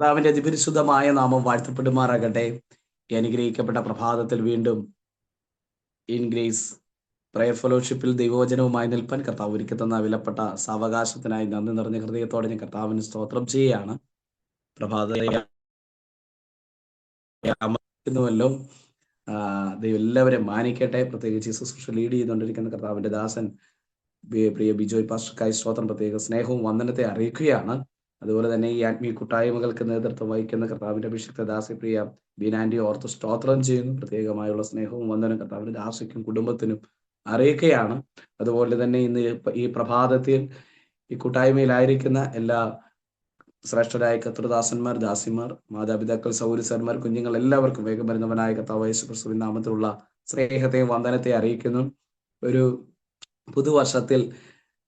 കർത്താവിന്റെ അതിപരിശുദ്ധമായ നാമം വാഴ്ത്തപ്പെടുമാറാകട്ടെ. ഈ അനുഗ്രഹിക്കപ്പെട്ട പ്രഭാതത്തിൽ വീണ്ടും ഇൻ ഗ്രേസ് പ്രയർ ഫെലോഷിപ്പിൽ ദൈവവചനവുമായി നിൽപ്പാൻ കർത്താവ് ഒരുക്കി തന്ന വിലപ്പെട്ട സാവകാശത്തിനായി നന്ദി നിറഞ്ഞ ഹൃദയത്തോടെ ഞാൻ കർത്താവിന് സ്തോത്രം ചെയ്യുകയാണ്. പ്രഭാതമല്ലോ ദൈവം എല്ലാവരെയും മാനിക്കട്ടെ. പ്രത്യേകിച്ച് ശുശ്രൂഷ ലീഡ് ചെയ്തുകൊണ്ടിരിക്കുന്ന കർത്താവിന്റെ ദാസൻ പ്രിയ ബിജോയ് പാസ്റ്റർക്കായി സ്തോത്രം, പ്രത്യേക സ്നേഹവും വന്ദനത്തെ അറിയിക്കുകയാണ്. അതുപോലെ തന്നെ ഈ ആത്മീയ കൂട്ടായ്മകൾക്ക് നേതൃത്വം വഹിക്കുന്ന കർത്താവിന്റെ അഭിഷിക്ത ദാസി പ്രിയ ബീനാൻഡി ഓർത്ത് സ്തോത്രം ചെയ്യുന്നു. പ്രത്യേകമായുള്ള സ്നേഹവും വന്ദനം കർത്താവിന്റെ ദാസിക്കും കുടുംബത്തിനും അറിയിക്കുകയാണ്. അതുപോലെ തന്നെ ഇന്ന് ഈ പ്രഭാതത്തിൽ ഈ കൂട്ടായ്മയിലായിരിക്കുന്ന എല്ലാ ശ്രേഷ്ഠരായ കർത്തൃദാസന്മാർ, ദാസിമാർ, മാതാപിതാക്കൾ, സൗരസന്മാർ, കുഞ്ഞുങ്ങൾ എല്ലാവർക്കും വേഗം വരുന്നവനായ കർത്താവ് യേശു ക്രിസ്തുവിൻ നാമത്തിലുള്ള സ്നേഹത്തെയും വന്ദനത്തെ അറിയിക്കുന്നു. ഒരു പുതുവർഷത്തിൽ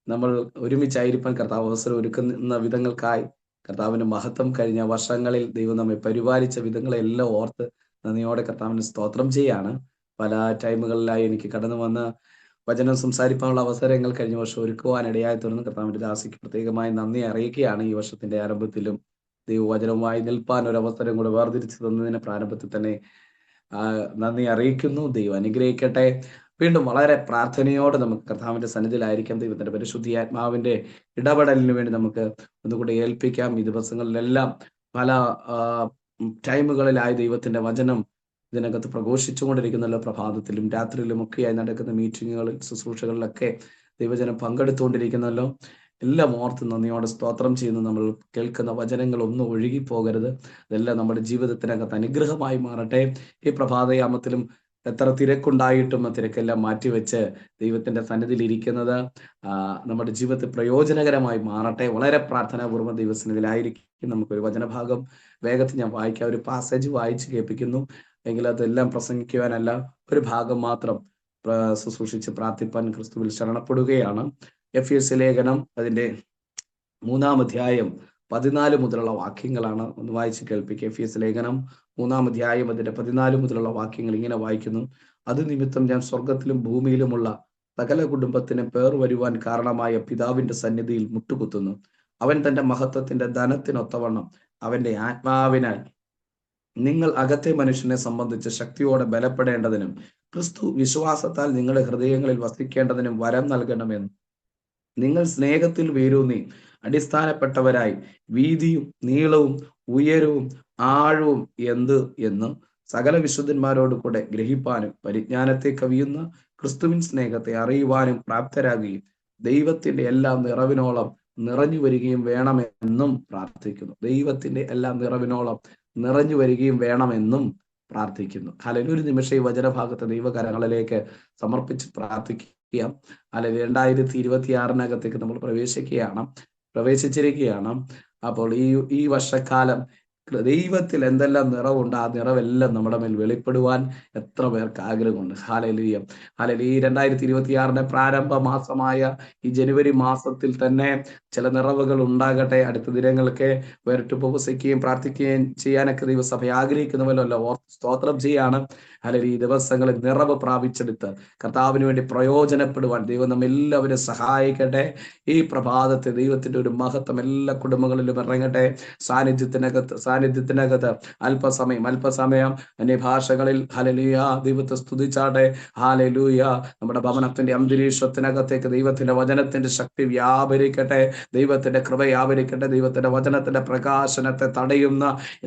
നമ്മൾ ഒരുമിച്ചായിരിക്കാൻ കർത്താവ് അവസരം ഒരുക്കുന്ന വിധങ്ങൾക്കായി കർത്താവിന്റെ മഹത്വം കഴിഞ്ഞ വർഷങ്ങളിൽ ദൈവം നമ്മെ പരിപാലിച്ച വിധങ്ങളെല്ലാം ഓർത്ത് നന്ദിയോടെ കർത്താവിന് സ്തോത്രം ചെയ്യാണ്. പല ടൈമുകളിലായി എനിക്ക് കടന്നു വന്ന് വചനം സംസാരിക്കാനുള്ള അവസരങ്ങൾ കഴിഞ്ഞ വർഷം ഒരുക്കുവാനിടയായി തീർന്നു. കർത്താവിന്റെ ദാസിക്ക് പ്രത്യേകമായി നന്ദി അറിയിക്കുകയാണ്. ഈ വർഷത്തിന്റെ ആരംഭത്തിലും ദൈവവചനവുമായി നിൽപ്പാൻ ഒരു അവസരം കൂടെ വേർതിരിച്ചു തന്നതിന് പ്രാരംഭത്തിൽ തന്നെ നന്ദി അറിയിക്കുന്നു. ദൈവം അനുഗ്രഹിക്കട്ടെ. വീണ്ടും വളരെ പ്രാർത്ഥനയോടെ നമുക്ക് കർത്താവിന്റെ സന്നിധിയിലായിരിക്കാം. ദൈവത്തിന്റെ പരിശുദ്ധിയാത്മാവിന്റെ ഇടപെടലിന് വേണ്ടി നമുക്ക് ഒന്നുകൂടെ ഏൽപ്പിക്കാം. ഈ ദിവസങ്ങളിലെല്ലാം പല ടൈമുകളിലായി ദൈവത്തിന്റെ വചനം ഇതിനകത്ത് പ്രഘോഷിച്ചുകൊണ്ടിരിക്കുന്നല്ലോ. പ്രഭാതത്തിലും രാത്രിയിലും ഒക്കെയായി നടക്കുന്ന മീറ്റിങ്ങുകളിൽ, ശുശ്രൂഷകളിലൊക്കെ ദൈവജനം പങ്കെടുത്തുകൊണ്ടിരിക്കുന്നല്ലോ. എല്ലാം ഓർത്ത് നന്ദിയോടെ സ്തോത്രം ചെയ്യുന്നു. നമ്മൾ കേൾക്കുന്ന വചനങ്ങൾ ഒന്നും ഒഴുകിപ്പോകരുത്. അതെല്ലാം നമ്മുടെ ജീവിതത്തിനകത്ത് അനുഗ്രഹമായി മാറട്ടെ. ഈ പ്രഭാതയാമത്തിലും എത്ര തിരക്കുണ്ടായിട്ടും ആ തിരക്കെല്ലാം മാറ്റിവെച്ച് ദൈവത്തിന്റെ സന്നിധിയിൽ ഇരിക്കുന്നത് നമ്മുടെ ജീവിതത്തിൽ പ്രയോജനകരമായി മാറട്ടെ. വളരെ പ്രാർത്ഥനാപൂർവ്വം ദൈവസന്നിധിയിലായിരിക്കും. നമുക്കൊരു വചനഭാഗം വേഗത്തിൽ ഞാൻ വായിക്കാം. ഒരു പാസേജ് വായിച്ച് കേൾപ്പിക്കുന്നു. എങ്കിൽ അതെല്ലാം പ്രസംഗിക്കുവാനല്ല, ഒരു ഭാഗം മാത്രം ശുശ്രൂഷിച്ച് പ്രാർത്ഥിപ്പാൻ ക്രിസ്തുവിൽ ശരണപ്പെടുകയാണ്. എഫെസ്യ ലേഖനം അതിന്റെ 3-ാം അധ്യായം 14 മുതലുള്ള വാക്യങ്ങളാണ്. ഒന്ന് വായിച്ച് കേൾപ്പിക്കുക. എഫെസ്യ ലേഖനം 3-ാം അധ്യായം അതിന്റെ 14 മുതലുള്ള വാക്യങ്ങൾ ഇങ്ങനെ വായിക്കുന്നു. അത് നിമിത്തം ഞാൻ സ്വർഗത്തിലും ഭൂമിയിലുമുള്ള സകല കുടുംബത്തിന് പേർ വരുവാൻ കാരണമായ പിതാവിന്റെ സന്നിധിയിൽ മുട്ടുകുത്തുന്നു. അവൻ തന്റെ മഹത്വത്തിന്റെ ധനത്തിനൊത്തവണ്ണം അവന്റെ ആത്മാവിനാൽ നിങ്ങൾ അകത്തെ മനുഷ്യനെ സംബന്ധിച്ച് ശക്തിയോടെ ബലപ്പെടേണ്ടതിനും ക്രിസ്തു വിശ്വാസത്താൽ നിങ്ങളുടെ ഹൃദയങ്ങളിൽ വസിക്കേണ്ടതിനും വരം നൽകണമെന്ന് നിങ്ങൾ സ്നേഹത്തിൽ വേരൂന്നി അടിസ്ഥാനപ്പെട്ടവരായി വീതിയും നീളവും ഉയരവും ആഴവും എന്ത് എന്ന് സകല വിശുദ്ധന്മാരോട് കൂടെ ഗ്രഹിപ്പാനും പരിജ്ഞാനത്തെ കവിയുന്ന ക്രിസ്തുവിൻ സ്നേഹത്തെ അറിയുവാനും പ്രാപ്തരാകുകയും ദൈവത്തിന്റെ എല്ലാം നിറവിനോളം നിറഞ്ഞു വരികയും വേണമെന്നും പ്രാർത്ഥിക്കുന്നു. ദൈവത്തിന്റെ എല്ലാം നിറവിനോളം നിറഞ്ഞു വരികയും വേണമെന്നും പ്രാർത്ഥിക്കുന്നു. ഒരു നിമിഷം ഈ വചനഭാഗത്തെ ദൈവകരങ്ങളിലേക്ക് സമർപ്പിച്ച് പ്രാർത്ഥിക്കുക. 2026 നമ്മൾ പ്രവേശിച്ചിരിക്കുകയാണ്. അപ്പോൾ ഈ വർഷക്കാലം ദൈവത്തിൽ എന്തെല്ലാം നിറവുണ്ട്, ആ നിറവെല്ലാം നമ്മുടെ മേൽ വെളിപ്പെടുവാൻ എത്ര പേർക്ക് ആഗ്രഹമുണ്ട്. ഹല്ലേലൂയ. 2026 പ്രാരംഭ മാസമായ ഈ ജനുവരി മാസത്തിൽ തന്നെ ചില നിറവുകൾ ഉണ്ടാകട്ടെ. അടുത്ത ദിനങ്ങൾക്ക് വേറിട്ട് ഉപവസിക്കുകയും പ്രാർത്ഥിക്കുകയും ചെയ്യാനൊക്കെ ദൈവസഭ ആഗ്രഹിക്കുന്നുവല്ലോ. സ്തോത്രം ചെയ്യാണ്. ഈ ദിവസങ്ങളിൽ നിറവ് പ്രാപിച്ചെടുത്ത് കർത്താവിന് വേണ്ടി പ്രയോജനപ്പെടുവാൻ ദൈവം നമ്മെല്ലാവരും സഹായിക്കട്ടെ. ഈ പ്രഭാതത്തെ ദൈവത്തിന്റെ ഒരു മഹത്വം എല്ലാ കുടുംബങ്ങളിലും ഇറങ്ങട്ടെ. സാന്നിധ്യത്തിനകത്ത് അല്പസമയം അന്യഭാഷകളിൽ ഹല്ലേലൂയ ദൈവത്തെ സ്തുതിച്ചാട്ടെ. ഹല്ലേലൂയ. നമ്മുടെ ഭവനത്തിന്റെ അന്തരീക്ഷത്തിനകത്തേക്ക് ദൈവത്തിന്റെ വചനത്തിന്റെ ശക്തി വ്യാപരിക്കട്ടെ. ദൈവത്തിന്റെ കൃപ വ്യാപരിക്കട്ടെ. ദൈവത്തിന്റെ വചനത്തിന്റെ പ്രകാശനത്തെ തടയുന്ന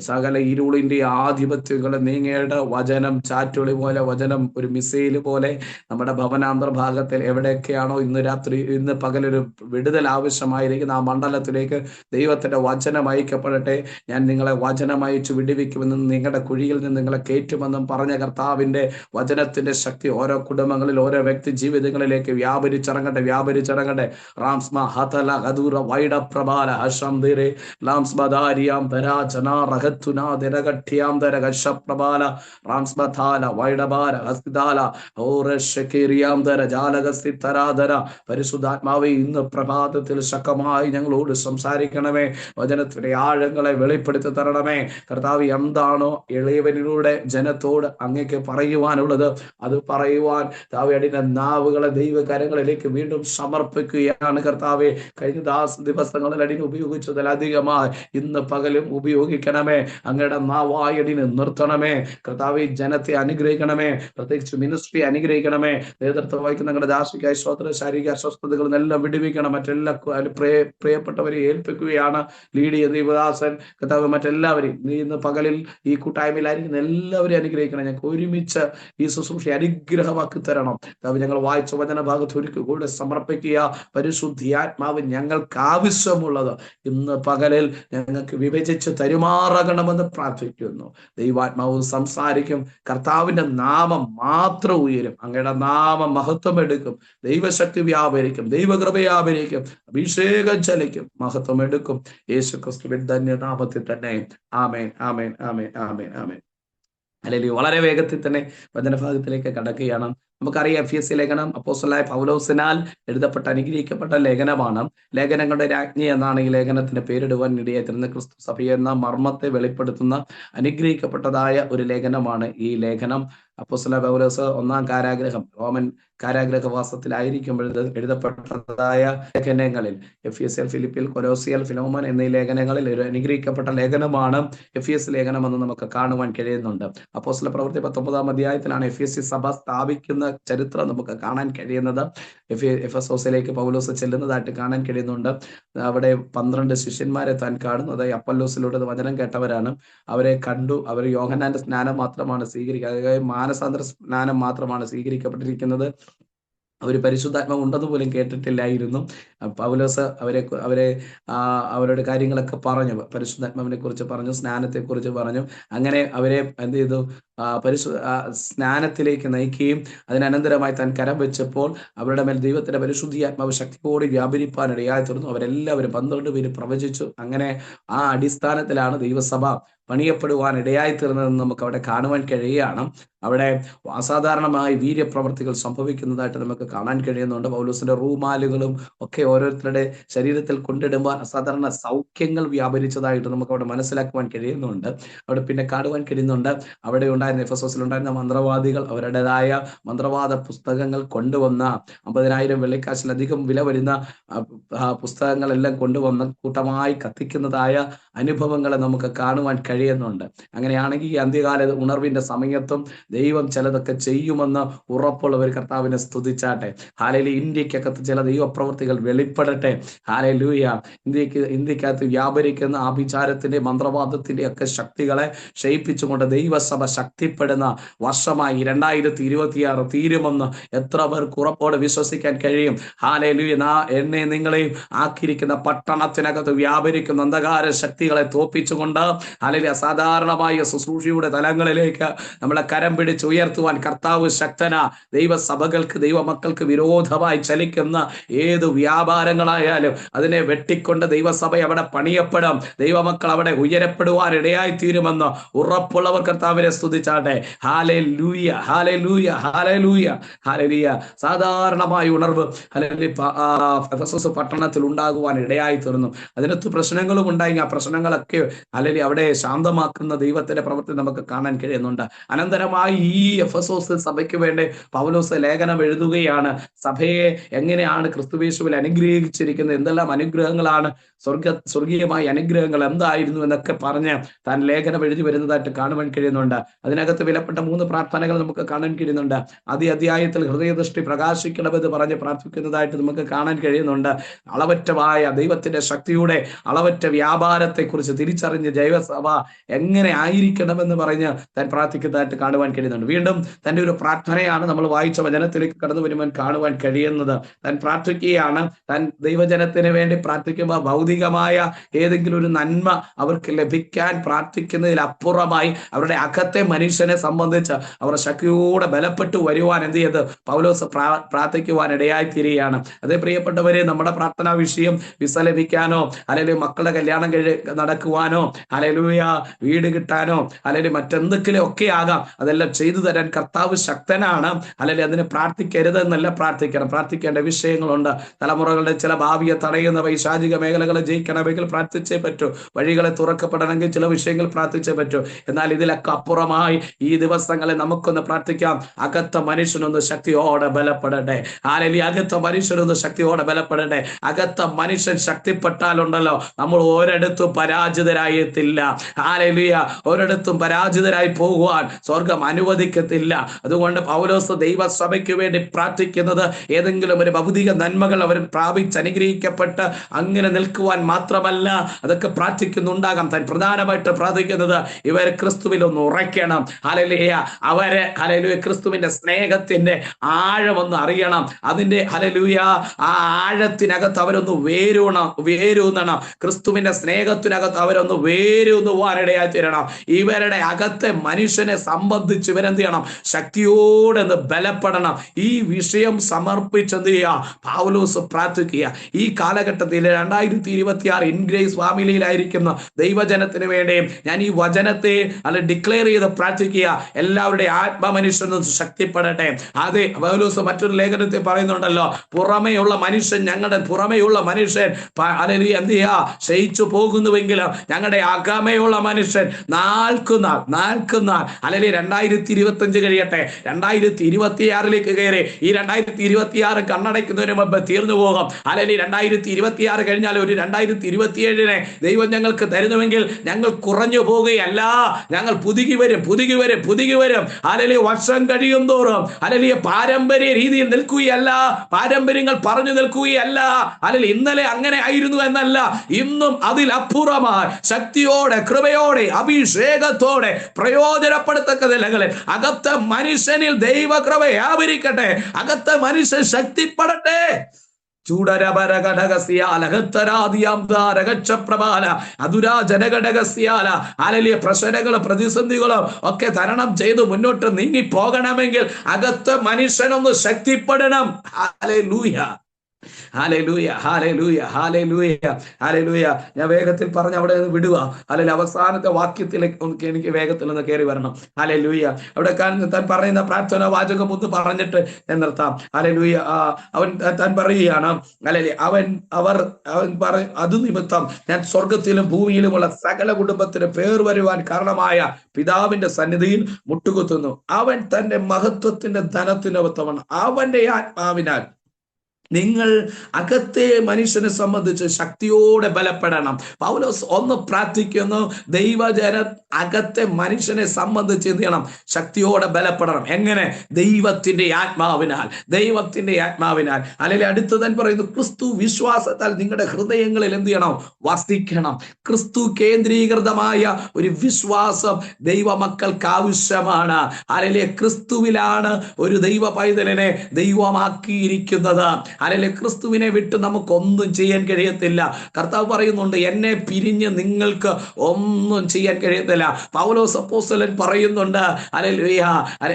സകല ഇരുളിന്റെ ആധിപത്യങ്ങൾ നീങ്ങേണ്ട വചനം ചാറ്റുളി പോലെ, വചനം ഒരു മിസൈൽ പോലെ നമ്മുടെ ഭവനാന്തർഭാഗത്തിൽ എവിടെയൊക്കെയാണോ ഇന്ന് പകലൊരു വിടുതൽ ആവശ്യമായിരിക്കുന്ന ആ മണ്ഡലത്തിലേക്ക് ദൈവത്തിന്റെ വചനം അയക്കപ്പെടട്ടെ. ഞാൻ നിങ്ങളെ വചനം അയച്ചു വിടുവിക്കുമെന്നും നിങ്ങളുടെ കുഴിയിൽ നിന്ന് നിങ്ങളെ കയറ്റുമെന്നും പറഞ്ഞ കർത്താവിന്റെ വചനത്തിന്റെ ശക്തി ഓരോ കുടുംബങ്ങളിൽ, ഓരോ വ്യക്തി ജീവിതങ്ങളിലേക്ക് വ്യാപരിച്ചിറങ്ങട്ടെ. റാംസ്മ ഹതല ഹദൂറ വൈഡ പ്രബാല ഹശംദിരെ ലാംസ്മദാരിയാം ധരാജന റഹത്തുനാ ദിരഗഠ്യാം ദരഗശപ്രബാല റാംസ്മഥാല വൈഡബാല ഹസ്തിദാല ഓരശകേരിയാം ദര ജാലഗസ്തിതരാധര. പരിശുദ്ധാത്മാവേ, ഇന്ന് പ്രഭാതത്തിൽ ശക്തമായി ഞങ്ങളോട് സംസാരിക്കണമേ. വചനത്തിന്റെ ആഴങ്ങളെ വെളിപ്പെടുത്തി തരണമേ. തരണമേ കർത്താവ്. എന്താണോ എളിയവനിലൂടെ ജനത്തോട് അങ്ങേക്ക് പറയുവാനുള്ളത് അത് പറയുവാൻ താവയുടെ നാവുകളെ ദൈവകരങ്ങളിലേക്ക് വീണ്ടും സമർപ്പിക്കുകയാണ് കർത്താവെ. കഴിഞ്ഞ ദിവസങ്ങളിൽ അടിന് ഉപയോഗിച്ചതിലധികമായി ഇന്ന് പകലും ഉപയോഗിക്കണമേ. അങ്ങയുടെ നാവായടിന് നിർത്തണമേ കർത്താവെ. ജനത്തെ അനുഗ്രഹിക്കണമേ, പ്രത്യേകിച്ച് മിനിസ്ട്രി അനുഗ്രഹിക്കണമേ. നേതൃത്വം വഹിക്കുന്ന ഞങ്ങളുടെ ദാസിക്കായി സ്തോത്രം. ശാരീരിക അസ്വസ്ഥതകളിൽ നിന്നെല്ലാം വിടുവിക്കണം. മറ്റെല്ലാ പ്രിയപ്പെട്ടവരെ ഏൽപ്പിക്കുകയാണ്. ലീഡിയ ദൈവദാസൻ കർത്താവ്, മറ്റെല്ലാവരെയും നീ ഇന്ന് പകലിൽ ഈ കൂട്ടായ്മയിലായിരിക്കുന്ന എല്ലാവരെയും അനുഗ്രഹിക്കണം. ഞങ്ങൾക്ക് ഒരുമിച്ച് ഈ ശുശ്രൂഷ അനുഗ്രഹമാക്കി തരണം കർത്താവ്. ഞങ്ങൾ വായിച്ച വചന ഭാഗത്ത് ഒരിക്കൽ കൂടെ സമർപ്പിക്കുക. പരിശുദ്ധാത്മാവ് ഞങ്ങൾക്ക് ആവശ്യമുള്ളത് ഇന്ന് പകലിൽ ഞങ്ങൾക്ക് വിഭജിച്ച് തരുമാറാകണമെന്ന് പ്രാർത്ഥിക്കുന്നു. ദൈവാത്മാവ് സംസാരിക്കും. കർത്താവിന്റെ നാമം മാത്രം ഉയരും. അങ്ങയുടെ നാമം മഹത്വം എടുക്കും. ദൈവശക്തി വ്യാപരിക്കും, ദൈവകൃപ വ്യാപരിക്കും, അഭിഷേകം ചലിക്കും, മഹത്വം എടുക്കും. യേശു ക്രിസ്തുവിന്റെ ധന്യനാമത്തിൽ തന്നെ. ആമേൻ, ആമേൻ, ആമേൻ, ആമേൻ, ആമേൻ. അല്ലെങ്കിൽ വളരെ വേഗത്തിൽ തന്നെ വചനഭാഗത്തിലേക്ക് കടക്കുകയാണ്. നമുക്കറിയാം എഫെസ്യ ലേഖനം അപ്പോസ്തലനായ പൗലോസിനാൽ എഴുതപ്പെട്ട അനുഗ്രഹിക്കപ്പെട്ട ലേഖനമാണ്. ലേഖനങ്ങളുടെ രാജ്ഞി എന്നാണ് ഈ ലേഖനത്തിന് പേരിടുവാൻ ഇടയായിത്തീർന്ന. ക്രിസ്തു സഭ എന്ന മർമ്മത്തെ വെളിപ്പെടുത്തുന്ന അനുഗ്രഹിക്കപ്പെട്ടതായ ഒരു ലേഖനമാണ് ഈ ലേഖനം. അപ്പോസ്തലനായ പൗലോസ് ഒന്നാം കാരാഗ്രഹം, റോമൻ കാരാഗ്രഹവാസത്തിലായിരിക്കുമ്പോൾ എഴുതപ്പെട്ടതായ ലേഖനങ്ങളിൽ എഫെസ്യർ, ഫിലിപ്പിൽ, കൊലോസിയൽ, ഫിലോമോൻ എന്നീ ലേഖനങ്ങളിൽ ഒരു അനുഗ്രഹിക്കപ്പെട്ട ലേഖനമാണ് എഫെസ്യ ലേഖനം എന്ന് നമുക്ക് കാണുവാൻ കഴിയുന്നുണ്ട്. അപ്പോസ്തല പ്രവൃത്തി 19-ാം അധ്യായത്തിലാണ് എഫെസ്യ സഭ സ്ഥാപിക്കുന്ന ചരിത്രം നമുക്ക് കാണാൻ കഴിയുന്നത്. എഫെസോസിലേക്ക് പൗലോസ് ചെല്ലുന്നതായിട്ട് കാണാൻ കഴിയുന്നുണ്ട്. അവിടെ 12 ശിഷ്യന്മാരെ താൻ കാണുന്നത് അപ്പല്ലോസിലൂടെ വചനം കേട്ടവരാണ്. അവരെ കണ്ടു. അവർ യോഹന്നാന്റെ സ്നാനം മാത്രമാണ് സ്വീകരിക്കുക, മാനസാന്തര സ്നാനം മാത്രമാണ് സ്വീകരിക്കപ്പെട്ടിരിക്കുന്നത്. അവർ പരിശുദ്ധാത്മാവ് ഉണ്ടെന്ന് പോലും കേട്ടിട്ടില്ലായിരുന്നു. പൗലോസ് അവരുടെ കാര്യങ്ങളൊക്കെ പറഞ്ഞു, പരിശുദ്ധാത്മാവിനെ കുറിച്ച് പറഞ്ഞു, സ്നാനത്തെ കുറിച്ച് പറഞ്ഞു. അങ്ങനെ അവരെ എന്ത് ചെയ്തു? സ്നാനത്തിലേക്ക് നയിക്കുകയും അതിനനന്തരമായി താൻ കരം വെച്ചപ്പോൾ അവരുടെ മേൽ ദൈവത്തിന്റെ പരിശുദ്ധാത്മാവ് ശക്തിയോടെ വ്യാപരിപ്പാനിടയായി തീർന്നു. അവരെല്ലാവരും 12 പേര് പ്രവചിച്ചു. അങ്ങനെ ആ അടിസ്ഥാനത്തിലാണ് ദൈവസഭ പണിയപ്പെടുവാൻ ഇടയായി തീർന്നതെന്ന് നമുക്ക് അവിടെ കാണുവാൻ കഴിയുകയാണ്. അവിടെ അസാധാരണമായ വീര്യപ്രവർത്തികൾ സംഭവിക്കുന്നതായിട്ട് നമുക്ക് കാണാൻ കഴിയുന്നുണ്ട്. പൗലോസിന്റെ റൂമാലുകളും ഒക്കെ ഓരോരുത്തരുടെ ശരീരത്തിൽ കൊണ്ടിടുമ്പോൾ അസാധാരണ സൗഖ്യങ്ങൾ വ്യാപരിച്ചതായിട്ട് നമുക്ക് അവിടെ മനസ്സിലാക്കുവാൻ കഴിയുന്നുണ്ട്. അവിടെ പിന്നെ കാണുവാൻ കഴിയുന്നുണ്ട് അവിടെ ഉണ്ടായിരുന്ന എഫെസോസിലുണ്ടായിരുന്ന മന്ത്രവാദികൾ അവരുടേതായ മന്ത്രവാദ പുസ്തകങ്ങൾ കൊണ്ടുവന്ന 50,000 വെള്ളിക്കാശിലധികം വില വരുന്ന പുസ്തകങ്ങളെല്ലാം കൊണ്ടുവന്ന് കൂട്ടമായി കത്തിക്കുന്നതായ അനുഭവങ്ങളെ നമുക്ക് കാണുവാൻ കഴിയുന്നുണ്ട്. അങ്ങനെയാണെങ്കിൽ ഈ അന്ത്യകാല ഉണർവിന്റെ സമയത്തും ദൈവം ചിലതൊക്കെ ചെയ്യുമെന്ന് ഉറപ്പുള്ളവർ കർത്താവിനെ സ്തുതിച്ചാട്ടെ. ഹല്ലേലൂയ. ഇന്ത്യക്കകത്ത് ചില ദൈവപ്രവൃത്തികൾ വെളിപ്പെടട്ടെ. ഹല്ലേലൂയ. ഇന്ത്യക്കകത്ത് വ്യാപരിക്കുന്ന ആഭിചാരത്തിന്റെ മന്ത്രവാദത്തിന്റെ ഒക്കെ ശക്തികളെ ക്ഷയിപ്പിച്ചുകൊണ്ട് ദൈവസഭ ശക്തിപ്പെടുന്ന വർഷമായി 2026 തീരുമെന്ന് എത്ര പേർക്ക് ഉറപ്പോടെ വിശ്വസിക്കാൻ കഴിയും? ഹല്ലേലൂയ. എന്നെ നിങ്ങളെയും ആക്കിയിരിക്കുന്ന പട്ടണത്തിനകത്ത് വ്യാപരിക്കുന്ന അന്ധകാര ശക്തികളെ തോപ്പിച്ചുകൊണ്ട് ഹല്ലേലൂയ അസാധാരണമായ ശുശ്രൂഷയുടെ തലങ്ങളിലേക്ക് നമ്മളെ കരം പിടിച്ചുയർത്തുവാൻ കർത്താവ് ശക്തന. ദൈവസഭകൾക്ക്, ദൈവമക്കൾക്ക് വിരോധമായി ചലിക്കുന്ന ഏത് വ്യാപാരങ്ങളായാലും അതിനെ വെട്ടിക്കൊണ്ട് ദൈവസഭ അവിടെ പണിയപ്പെടും. ദൈവമക്കൾ അവിടെ ഉയരപ്പെടുവാൻ ഇടയായി തീരുമെന്ന് ഉറപ്പുള്ളവർ കർത്താവിനെ സ്തുതിച്ചാട്ടെ. Hallelujah, hallelujah, hallelujah, hallelujah. സാധാരണമായ ഉണർവ് എഫെസോസ് പട്ടണത്തിൽ ഉണ്ടാകുവാൻ ഇടയായി തീർന്നു. അതിനകത്ത് പ്രശ്നങ്ങളും ഉണ്ടായി. ആ പ്രശ്നങ്ങളൊക്കെ അല്ലെങ്കിൽ അവിടെ ശാന്തമാക്കുന്ന ദൈവത്തിന്റെ പ്രവൃത്തി നമുക്ക് കാണാൻ കഴിയുന്നുണ്ട്. അനന്തരമായി ഈ എഫെസോസ് സഭയ്ക്ക് വേണ്ടി പൗലോസ് ലേഖനം എഴുതുകയാണ്. സഭയെ എങ്ങനെയാണ് ക്രിസ്തുയേശുവിൽ അനുഗ്രഹിച്ചിരിക്കുന്നത്, എന്തെല്ലാം അനുഗ്രഹങ്ങളാണ്, സ്വർഗീയമായ അനുഗ്രഹങ്ങൾ എന്തായിരുന്നു എന്നൊക്കെ പറഞ്ഞ് താൻ ലേഖനം എഴുതി വരുന്നതായിട്ട് കാണുവാൻ കഴിയുന്നുണ്ട്. അതിനകത്ത് വിലപ്പെട്ട 3 പ്രാർത്ഥനകൾ നമുക്ക് കാണാൻ കഴിയുന്നുണ്ട്. ആദ്യ അധ്യായത്തിൽ ഹൃദയദൃഷ്ടി പ്രകാശിക്കണമെന്ന് പറഞ്ഞ് പ്രാർത്ഥിക്കുന്നതായിട്ട് നമുക്ക് കാണാൻ കഴിയുന്നുണ്ട്. അളവറ്റമായ ദൈവത്തിന്റെ ശക്തിയുടെ അളവറ്റ വ്യാപാരത്തെ കുറിച്ച് തിരിച്ചറിഞ്ഞ് ദൈവസഭ എങ്ങനെ ആയിരിക്കണമെന്ന് പറഞ്ഞ് താൻ പ്രാർത്ഥിക്കുന്നതായിട്ട് കാണുവാൻ കഴിയുന്നുണ്ട്. വീണ്ടും തന്റെ ഒരു പ്രാർത്ഥനയാണ് നമ്മൾ വായിച്ച വചനത്തിലേക്ക് കടന്നു വരുവാൻ കാണുവാൻ കഴിയുന്നത്. താൻ പ്രാർത്ഥിക്കുകയാണ്. താൻ ദൈവജനത്തിന് വേണ്ടി പ്രാർത്ഥിക്കുമ്പോൾ ഭൗതികമായ ഏതെങ്കിലും ഒരു നന്മ അവർക്ക് ലഭിക്കാൻ പ്രാർത്ഥിക്കുന്നതിലപ്പുറമായി അവരുടെ അകത്തെ മനുഷ്യനെ സംബന്ധിച്ച് അവർ ശക്തിയോടെ ബലപ്പെട്ടു വരുവാൻ എന്ത് ചെയ്ത് പൗലോസ് പ്രാർത്ഥിക്കുവാൻ ഇടയായി തീരുകയാണ്. അതേ പ്രിയപ്പെട്ടവരെ, നമ്മുടെ പ്രാർത്ഥനാ വിഷയം വിസ ലഭിക്കാനോ, അല്ലെങ്കിൽ മക്കളുടെ കല്യാണം നടക്കുവാനോ, ഹല്ലേലൂയ വീട് കിട്ടാനോ, അല്ലെങ്കിൽ മറ്റെന്തെങ്കിലും ഒക്കെ ആകാം, അതെല്ലാം ചെയ്തു തരാൻ കർത്താവ് ശക്തനാണ്. അല്ലെങ്കിൽ അതിന് പ്രാർത്ഥിക്കരുതെന്നല്ല, പ്രാർത്ഥിക്കേണ്ട വിഷയങ്ങളുണ്ട്. തലമുറകളുടെ ചില ഭാവിയെ തടയുന്ന പൈശാചിക മേഖലകളെ ജയിക്കണമെങ്കിൽ പ്രാർത്ഥിച്ചേ പറ്റൂ. വഴികളെ തുറക്കപ്പെടണമെങ്കിൽ ചില വിഷയങ്ങൾ പ്രാർത്ഥിച്ചേ പറ്റൂ. എന്നാൽ ഇതിലൊക്കെ അപ്പുറമായി ഈ ദിവസങ്ങളിൽ നമുക്കൊന്ന് പ്രാർത്ഥിക്കാം. അകത്ത മനുഷ്യനൊന്ന് ശക്തിയോടെ ബലപ്പെടട്ടെ. ഹല്ലേലൂയ. അകത്ത മനുഷ്യനൊന്ന് ശക്തിയോടെ ബലപ്പെടട്ടെ. അകത്ത മനുഷ്യൻ ശക്തിപ്പെട്ടാലുണ്ടല്ലോ, നമ്മൾ ഒരിടത്തും പരാജിതരായിട്ടില്ല. ഹല്ലേലൂയ. ഒരിടത്തും പരാജിതരായി പോകുവാൻ സ്വർഗം അനുവദിക്കത്തില്ല. അതുകൊണ്ട് പൗലോസ് ദൈവസഭയ്ക്ക് വേണ്ടി പ്രാർത്ഥിക്കുന്നത് ഏതെങ്കിലും ഒരു ഭൗതിക നന്മകൾ അവർ പ്രാപിച്ച് അനുഗ്രഹിക്കപ്പെട്ട് അങ്ങനെ നിൽക്കുവാൻ മാത്രമല്ല, അതൊക്കെ പ്രാർത്ഥിക്കുന്നുണ്ടാകാം. താൻ പ്രധാനമായിട്ട് പ്രാർത്ഥിക്കുന്നത് ഇവരെ ക്രിസ്തുവിൽ ഒന്ന് ഉറയ്ക്കണം. ഹല്ലേലൂയ. അവരെ ഹല്ലേലൂയ ക്രിസ്തുവിന്റെ സ്നേഹത്തിന്റെ ആഴമൊന്ന് അറിയണം. അതിന്റെ ഹല്ലേലൂയ ആ ആഴത്തിനകത്ത് അവരൊന്ന് വേരൂന്നണം. ക്രിസ്തുവിന്റെ സ്നേഹത്തിനകത്ത് അവരൊന്ന് വേരൂന്നുവാനിടയായി തീരണം. ഇവരുടെ അകത്തെ മനുഷ്യനെ സംബന്ധിച്ച് ഇവരെന്ത് ചെയ്യണം? ശക്തിയോടെ ബലപ്പെടണം. ഈ വിഷയം സമർപ്പിച്ചെന്ത് ചെയ്യുക? പൗലോസ് പ്രാർത്ഥിക്കുക. ഈ കാലഘട്ടത്തിൽ 2026 ഇൻഗ്രേസ് ഫാമിലിയിലായിരിക്കുന്ന ദൈവജനത്തിന് വേണ്ടി ഞാൻ ഈ വചനത്തെ ഡിക്ലെയർ ചെയ്ത് പ്രാർത്ഥിക്കുക. എല്ലാവരുടെ ആത്മമനുഷ്യന് ശക്തിപ്പെടട്ടെ. അതെ, പൗലോസ് മറ്റൊരു ലേഖനത്തിൽ പറയുന്നുണ്ടല്ലോ, പുറമെയുള്ള മനുഷ്യൻ, ഞങ്ങളുടെ പുറമെയുള്ള മനുഷ്യൻ അല്ലെങ്കിൽ എന്ത് ചെയ്യുക? ക്ഷയിച്ചു പോകുന്നുവെങ്കിലും ഞങ്ങളുടെ അകമയുള്ള മനുഷ്യൻ നാൾക്കുനാൾ അല്ലെങ്കിൽ 2025 കഴിയട്ടെ, 2026 കയറി. ഈ 2026 കണ്ണടയ്ക്കുന്നതിന് മുമ്പ് തീർന്നു പോകും. അല്ലെങ്കിൽ 2026 കഴിഞ്ഞാൽ ഒരു 2027 ദൈവം ഞങ്ങൾക്ക് തരുന്നുവെങ്കിൽ ഞങ്ങൾ കുറഞ്ഞു പോവുകയല്ല, ഞങ്ങൾ പുതുകി വരും. അല്ലെങ്കിൽ വർഷം കഴിയും തോറും അല്ലെങ്കിൽ പാരമ്പര്യ രീതിയിൽ നിൽക്കുകയല്ല, പാരമ്പര്യങ്ങൾ പറഞ്ഞു നിൽക്കുകയല്ല, അല്ലെങ്കിൽ ഇന്നലെ അങ്ങനെ ആയിരുന്നു എന്നല്ല, ഇന്നും അതിലപ്പുറമായി ശക്തിയോടെ, കൃപയോടെ, അഭിഷേകത്തോടെ പ്രയോജനപ്പെടുത്തക്ക നിലകളിൽ അകത്തെ മനുഷ്യനിൽ ദൈവകൃപ വ്യാപരിക്കട്ടെ. അകത്തെ മനുഷ്യൻ ശക്തിപ്പെടട്ടെ. പ്രശ്നങ്ങളും പ്രതിസന്ധികളും ഒക്കെ തരണം ചെയ്ത് മുന്നോട്ട് നീങ്ങി പോകണമെങ്കിൽ അകത്തെ മനുഷ്യനൊന്ന് ശക്തിപ്പെടണം. Hallelujah. Hallelujah, hallelujah, hallelujah, hallelujah. ഞാൻ വേഗത്തിൽ പറഞ്ഞ് അവിടെ വിടുക. അല്ലെങ്കിൽ അവസാനത്തെ വാക്യത്തിലേക്ക് എനിക്ക് വേഗത്തിൽ ഒന്ന് കയറി വരണം. ഹല്ലേലൂയ. അവിടെ താൻ പറയുന്ന പ്രാർത്ഥന വാചകം ഒന്ന് പറഞ്ഞിട്ട് ഞാൻ നിർത്താം. ഹല്ലേലൂയ. അവൻ താൻ പറയുകയാണ്, അല്ലെങ്കിൽ അവൻ പറയും, അത് നിമിത്തം ഞാൻ സ്വർഗത്തിലും ഭൂമിയിലുമുള്ള സകല കുടുംബത്തിന് പേർ വരുവാൻ കാരണമായ പിതാവിന്റെ സന്നിധിയിൽ മുട്ടുകുത്തുന്നു. അവൻ തന്റെ മഹത്വത്തിന്റെ ധനത്തിനൊത്തവണ്ണം അവന്റെ ആത്മാവിനാൽ നിങ്ങൾ അകത്തെ മനുഷ്യനെ സംബന്ധിച്ച് ശക്തിയോടെ ബലപ്പെടണം. പൗലോസ് ഒന്ന് പ്രാർത്ഥിക്കുന്നു, ദൈവജന അകത്തെ മനുഷ്യനെ സംബന്ധിച്ച് എന്ത് ചെയ്യണം? ശക്തിയോടെ ബലപ്പെടണം. എങ്ങനെ? ദൈവത്തിന്റെ ആത്മാവിനാൽ. അല്ലെങ്കിൽ അടുത്ത് തന്നെ പറയുന്നു, ക്രിസ്തു വിശ്വാസത്താൽ നിങ്ങളുടെ ഹൃദയങ്ങളിൽ എന്ത് ചെയ്യണം? വസിക്കണം. ക്രിസ്തു കേന്ദ്രീകൃതമായ ഒരു വിശ്വാസം ദൈവമക്കൾക്ക് ആവശ്യമാണ്. അല്ലെങ്കിൽ ക്രിസ്തുവിലാണ് ഒരു ദൈവ പൈതലിനെ ദൈവമാക്കിയിരിക്കുന്നത്. അല്ലെങ്കിൽ ക്രിസ്തുവിനെ വിട്ട് നമുക്കൊന്നും ചെയ്യാൻ കഴിയത്തില്ല. കർത്താവ് പറയുന്നുണ്ട്, എന്നെ പിരിഞ്ഞ് നിങ്ങൾക്ക് ഒന്നും ചെയ്യാൻ കഴിയത്തില്ല. പൗലോസ് അപ്പോസ്തലൻ പറയുന്നുണ്ട്, ഹല്ലേലൂയ,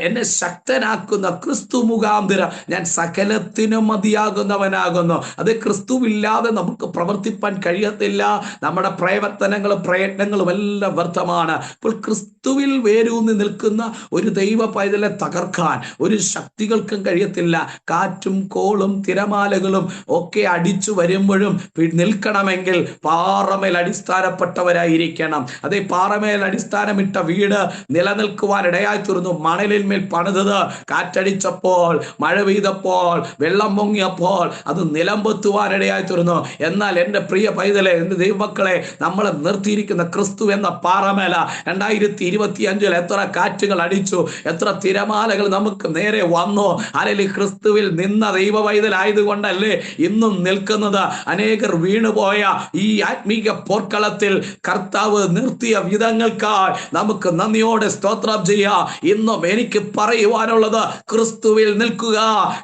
എന്നെ ശക്തനാക്കുന്ന ക്രിസ്തു മുഖാന്തരം ഞാൻ സകലത്തിനും മതിയാകുന്നവനാകുന്നു. അത് ക്രിസ്തുവില്ലാതെ നമുക്ക് പ്രവർത്തിപ്പാൻ കഴിയത്തില്ല. നമ്മുടെ പ്രയത്നങ്ങളും എല്ലാം വ്യർത്ഥമാണ്. ഇപ്പോൾ ക്രിസ്തുവിൽ വേരൂന്നി നിൽക്കുന്ന ഒരു ദൈവ പൈതലെ തകർക്കാൻ ഒരു ശക്തികൾക്കും കഴിയത്തില്ല. കാറ്റും കോളും തിരമാലകളും ഒക്കെ അടിച്ചു വരുമ്പോഴും നിൽക്കണമെങ്കിൽ പാറമേൽ അടിസ്ഥാനപ്പെട്ടവരായിരിക്കണം. അതേ പാറമേൽ അടിസ്ഥാനമിട്ട വീട് നിലനിൽക്കുവാൻ ഇടയായി തീർന്നു. മണലിന്മേൽ പണിതത് കാറ്റടിച്ചപ്പോൾ, മഴ പെയ്തപ്പോൾ, വെള്ളം പൊങ്ങിയപ്പോൾ അത് നിലംപൊത്തുവാൻ ഇടയായി തീർന്നു. എന്നാൽ എൻ്റെ പ്രിയ പൈതലെ, എൻ്റെ ദൈവമക്കളെ, നമ്മളെ നിർത്തിയിരിക്കുന്ന ക്രിസ്തു എന്ന പാറമേല 2025 എത്ര കാറ്റുകൾ അടിച്ചു, എത്ര തിരമാലകൾ നമുക്ക് നേരെ വന്നു. അല്ലെങ്കിൽ ക്രിസ്തുവിൽ നിന്ന ദൈവ പൈതലായത് ആയതുകൊണ്ടല്ലേ ഇന്നും നിൽക്കുന്നത്. അനേകർ വീണുപോയ ഈ ആത്മീക പോർക്കളത്തിൽ കർത്താവ് നിർത്തിയ വിധങ്ങൾക്കായി നമുക്ക് നന്ദിയോടെ സ്തോത്രം ചെയ്യാം. ഇന്നും എനിക്ക് പറയുവാനുള്ളത് ക്രിസ്തുവിൽ നിൽക്കുക,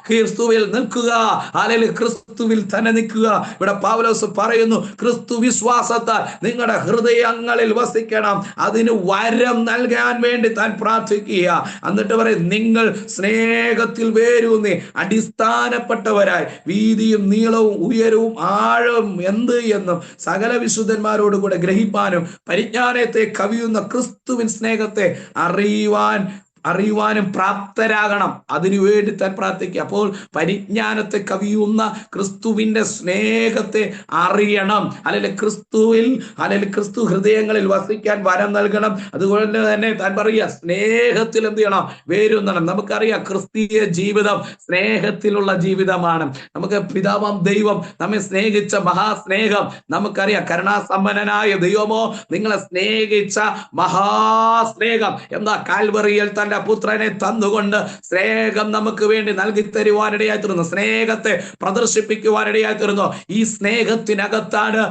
ക്രിസ്തുവിൽ നിൽക്കുക, അല്ലെങ്കിൽ ക്രിസ്തുവിൽ തന്നെ നിൽക്കുക. ഇവിടെ പൗലോസ് പറയുന്നു, ക്രിസ്തു വിശ്വാസത്താൽ നിങ്ങളുടെ ഹൃദയങ്ങളിൽ വസിക്കണം, അതിന് വരം നൽകാൻ വേണ്ടി താൻ പ്രാർത്ഥിക്കുക. എന്നിട്ട് പറയും, നിങ്ങൾ സ്നേഹത്തിൽ വേരൂന്നി അടിസ്ഥാനപ്പെട്ടവരായി വീതിയും നീളവും ഉയരവും ആഴവും എന്ത് എന്നും സകല വിശുദ്ധന്മാരോട് കൂടെ ഗ്രഹിപ്പാനും പരിജ്ഞാനത്തെ കവിയുന്ന ക്രിസ്തുവിൻ സ്നേഹത്തെ അറിയുവാനും പ്രാപ്തരാകണം. അതിനുവേണ്ടി താൻ പ്രാർത്ഥിക്കുക. അപ്പോൾ പരിജ്ഞാനത്തെ കവിയുന്ന ക്രിസ്തുവിന്റെ സ്നേഹത്തെ അറിയണം, അല്ലെങ്കിൽ ക്രിസ്തു ഹൃദയങ്ങളിൽ വസിക്കാൻ വരം നൽകണം. അതുകൊണ്ട് തന്നെ താൻ പറയുക, സ്നേഹത്തിൽ എന്ത് ചെയ്യണം? വേരുന്നണം. നമുക്കറിയാം ക്രിസ്തീയ ജീവിതം സ്നേഹത്തിലുള്ള ജീവിതമാണ്. നമുക്ക് പിതാവാം ദൈവം നമ്മെ സ്നേഹിച്ച മഹാസ്നേഹം നമുക്കറിയാം. കരുണാസമ്പന്നനായ ദൈവമോ നിങ്ങളെ സ്നേഹിച്ച മഹാസ്നേഹം എന്താ? കാൽവറിയിൽ തന്റെ പുത്രനെ തന്നുകൊണ്ട് സ്നേഹം നമുക്ക് വേണ്ടി നൽകി തരുവാനിടയായി തീർന്നു, സ്നേഹത്തെ പ്രദർശിപ്പിക്കുവാനിടയായി തീർന്നു. ഈ സ്നേഹത്തിനകത്താണ്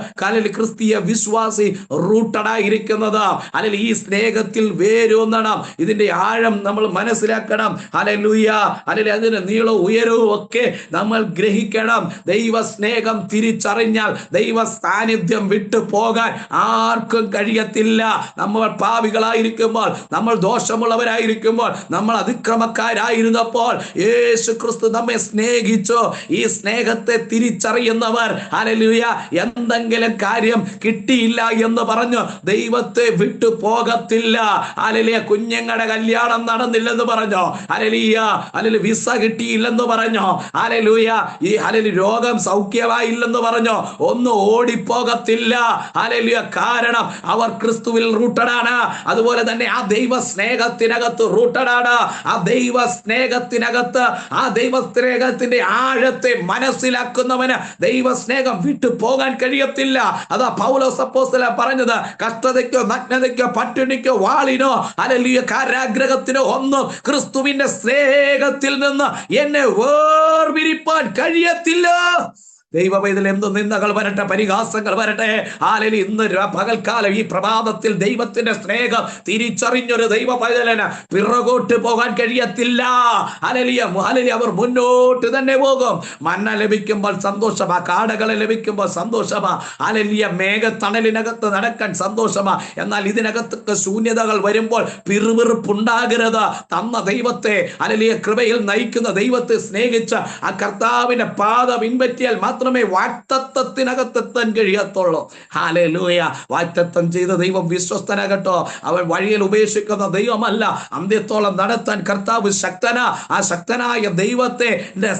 ക്രിസ്തീയ വിശ്വാസി റൂട്ടഡായിരിക്കുന്നത്. അല്ലെങ്കിൽ ഈ സ്നേഹത്തിൽ വേരൂന്നണം. ഇതിന്റെ ആഴം നമ്മൾ മനസ്സിലാക്കണം. ഹല്ലേലൂയ. അല്ലെങ്കിൽ അതിന്റെ നീളവും ഉയരവും ഒക്കെ നമ്മൾ ഗ്രഹിക്കണം. ദൈവ സ്നേഹം തിരിച്ചറിഞ്ഞാൽ ദൈവ സാന്നിധ്യം വിട്ടു പോകാൻ ആർക്കും കഴിയത്തില്ല. നമ്മൾ പാപികളായിരിക്കുമ്പോൾ, നമ്മൾ ദോഷമുള്ളവരായിരിക്കുമ്പോൾ, നമ്മൾ അതിക്രമക്കാരായിരുന്നപ്പോൾ യേശു ക്രിസ്തു നമ്മെ സ്നേഹിച്ചു. ഈ സ്നേഹത്തെ തിരിച്ചറിയുന്നവർ ഹല്ലേലൂയ എന്തെങ്കിലും കാര്യം കിട്ടിയില്ല എന്ന് പറഞ്ഞു ദൈവത്തെ വിട്ടു പോകത്തില്ല. ഹല്ലേലൂയ കുഞ്ഞുങ്ങളുടെ കല്യാണം നടന്നില്ലെന്ന് പറഞ്ഞോ, ഹല്ലേലൂയ ഹല്ലേലൂയ വിസ കിട്ടിയില്ലെന്ന് പറഞ്ഞോ, ഹല്ലേലൂയ ഈ ഹല്ലേലൂയ രോഗം സൗഖ്യമായില്ലെന്ന് പറഞ്ഞോ, ഒന്നും ഓടിപ്പോകത്തില്ല. ഹല്ലേലൂയ കാരണം അവർ ക്രിസ്തുവിൽ റൂട്ടഡാണ്. അതുപോലെ തന്നെ ആ ദൈവ സ്നേഹത്തിനകത്ത് റൂട്ടഡാണ്. ആ ദൈവ സ്നേഹത്തിനകത്ത്, ആ ദൈവ സ്നേഹത്തിന്റെ ആഴത്തെ മനസ്സിലാക്കുന്നവന് ദൈവ സ്നേഹം വിട്ടു പോകാൻ കഴിയത്തില്ല. അതാ പൗലോസ് അപ്പോസ്തലൻ പറഞ്ഞത്, കഷ്ടതയ്ക്കോ നഗ്നതയ്ക്കോ പട്ടിണിക്കോ വാളിനോ ഹല്ലേലൂയ കാരാഗ്രഹത്തിനോ ഒന്നും ക്രിസ്തുവിന്റെ സ്നേഹത്തിൽ നിന്ന് എന്നെ വേർപിരിപ്പാൻ കഴിയത്തില്ല. ദൈവവേദന എന്ത് നിന്ദകൾ വരട്ടെ, പരിഹാസങ്ങൾ വരട്ടെ, ഹല്ലേലൂയ ഇന്ന് പകൽക്കാലം ഈ പ്രഭാതത്തിൽ ദൈവത്തിന്റെ സ്നേഹം തിരിച്ചറിഞ്ഞൊരു ദൈവവേദന പിറകോട്ട് പോകാൻ കഴിയത്തില്ല. ഹല്ലേലൂയ ഹല്ലേലൂയ അവർ മുന്നോട്ട് തന്നെ പോകും. മന്ന ലഭിക്കുമ്പോൾ സന്തോഷമാ, കാടകളെ ലഭിക്കുമ്പോൾ സന്തോഷമാ, ഹല്ലേലൂയ മേഘത്തണലിനകത്ത് നടക്കാൻ സന്തോഷമാ. എന്നാൽ ഇതിനകത്തൊക്കെ ശൂന്യതകൾ വരുമ്പോൾ പിറുപിറുപ്പുണ്ടാകരുത്. തന്ന ദൈവത്തെ ഹല്ലേലൂയ കൃപയിൽ നയിക്കുന്ന ദൈവത്തെ സ്നേഹിച്ച ആ കർത്താവിന്റെ പാത പിൻപറ്റിയാൽ മാത്രമേ വാഗ്ദത്തത്തിനകത്തെത്താൻ കഴിയത്തുള്ളൂ. ഹല്ലേലൂയ. വാഗ്ദത്തം ചെയ്ത ദൈവം വിശ്വസ്തനാകട്ടോ. അവൻ വഴിയിൽ ഉപേക്ഷിക്കുന്ന ദൈവമല്ല. അന്ത്യത്തോളം നടത്താൻ കർത്താവ് ശക്തനാ. ആ ശക്തനായ ദൈവത്തെ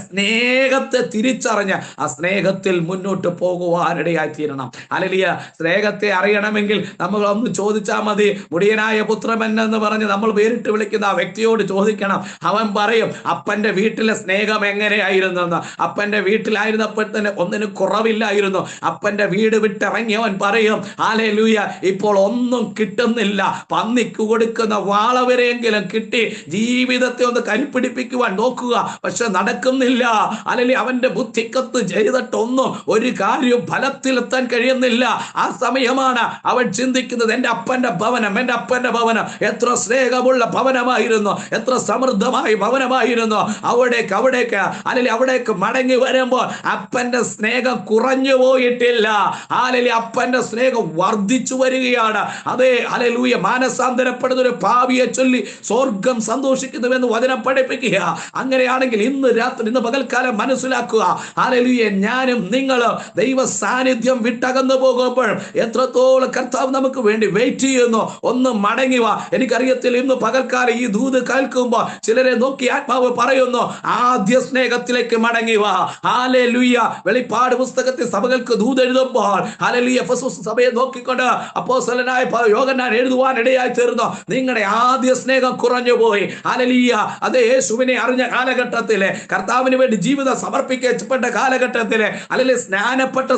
സ്നേഹത്തെ തിരിച്ചറിഞ്ഞ് ആ സ്നേഹത്തിൽ മുന്നോട്ട് പോകുവാനിടയായി തീരണം. ഹല്ലേലൂയ. സ്നേഹത്തെ അറിയണമെങ്കിൽ നമ്മൾ ഒന്ന് ചോദിച്ചാൽ മതി. മുടിയനായ പുത്രൻ എന്ന് പറഞ്ഞ് നമ്മൾ പേരിട്ട് വിളിക്കുന്ന ആ വ്യക്തിയോട് ചോദിക്കണം. അവൻ പറയും അപ്പന്റെ വീട്ടിലെ സ്നേഹം എങ്ങനെയായിരുന്നെന്ന്. അപ്പന്റെ വീട്ടിലായിരുന്നപ്പോൾ തന്നെ ഒന്നിനും കുറവില്ലായിരുന്നു. അപ്പന്റെ വീട് വിട്ടിറങ്ങിയവൻ പറയും, ഹല്ലേലൂയ ഇപ്പോൾ ഒന്നും കിട്ടുന്നില്ല, പന്നിക്ക് കൊടുക്കുന്ന വാളവരെയെങ്കിലും കിട്ടി ജീവിതത്തെ ഒന്ന് കരുപ്പിടിപ്പിക്കുവാൻ നോക്കുക, പക്ഷെ നടക്കുന്നില്ല. ഹല്ലേലൂയ അവന്റെ ബുദ്ധിക്കത്ത് ചെയ്തിട്ടൊന്നും ഒരു കാര്യം ഫലത്തിലെത്താൻ കഴിയുന്നില്ല. ആ സമയമാണ് അവൻ ചിന്തിക്കുന്നത്, എന്റെ അപ്പന്റെ ഭവനം, എന്റെ അപ്പന്റെ ഭവനം എത്ര സ്നേഹമുള്ള ഭവനമായിരുന്നു, എത്ര സമൃദ്ധമായ ഭവനമായിരുന്നു. അവിടേക്ക് അല്ലെങ്കിൽ അവിടേക്ക് മടങ്ങി വരുമ്പോൾ അപ്പന്റെ സ്നേഹം കുറഞ്ഞു പോയിട്ടില്ല. ഹല്ലേലൂയ അപ്പന്റെ സ്നേഹം വർദ്ധിച്ചു വരികയാണ്. അതെ ഹല്ലേലൂയ മാനസാന്തരപ്പെടുന്ന ഒരു പാപിയെ ചൊല്ലി സ്വർഗം സന്തോഷിക്കുന്നുവെന്ന് വചനം പഠിപ്പിക്കുക. അങ്ങനെയാണെങ്കിൽ ഇന്ന് രാത്രി, ഇന്ന് പകൽക്കാലം മനസ്സിലാക്കുക, ഹല്ലേലൂയ ഞാനും നിങ്ങളും ദൈവ സാന്നിധ്യം വിട്ടകന്നു പോകുമ്പോൾ എത്രത്തോളം കർത്താവ് നമുക്ക് വേണ്ടി വെയിറ്റ് ചെയ്യുന്നു. ഒന്ന് മടങ്ങി വാ. എനിക്കറിയത്തില്ല, ഇന്ന് പകൽക്കാലം ഈ ദൂത് കേൾക്കുമ്പോൾ ചിലരെ നോക്കി ആത്മാവ് പറയുന്നു, ആദ്യ സ്നേഹത്തിലേക്ക് മടങ്ങി വാ. ഹല്ലേലൂയ വെളിപ്പാട് പുസ്തകത്തിൽ സഭകൾക്ക് ദൂതെഴുതുമ്പോൾ ഹല്ലേലൂയ എഫെസോസ് സഭയെ നോക്കിക്കൊണ്ട് അപ്പോസ്തലനായ യോഹന്നാൻ എഴുതുവാൻ ഇടയായി തീർന്നു, നിങ്ങളുടെ ആദ്യ സ്നേഹം കുറഞ്ഞു പോയി. ഹല്ലേലൂയ. അതേ യേശുവിനെ അറിഞ്ഞ കാലഘട്ടത്തിലെ, കർത്താവിന് വേണ്ടി ജീവിതം സമർപ്പിക്കപ്പെട്ട കാലഘട്ടത്തിലെ, അല്ലെങ്കിൽ സ്നാനപ്പെട്ട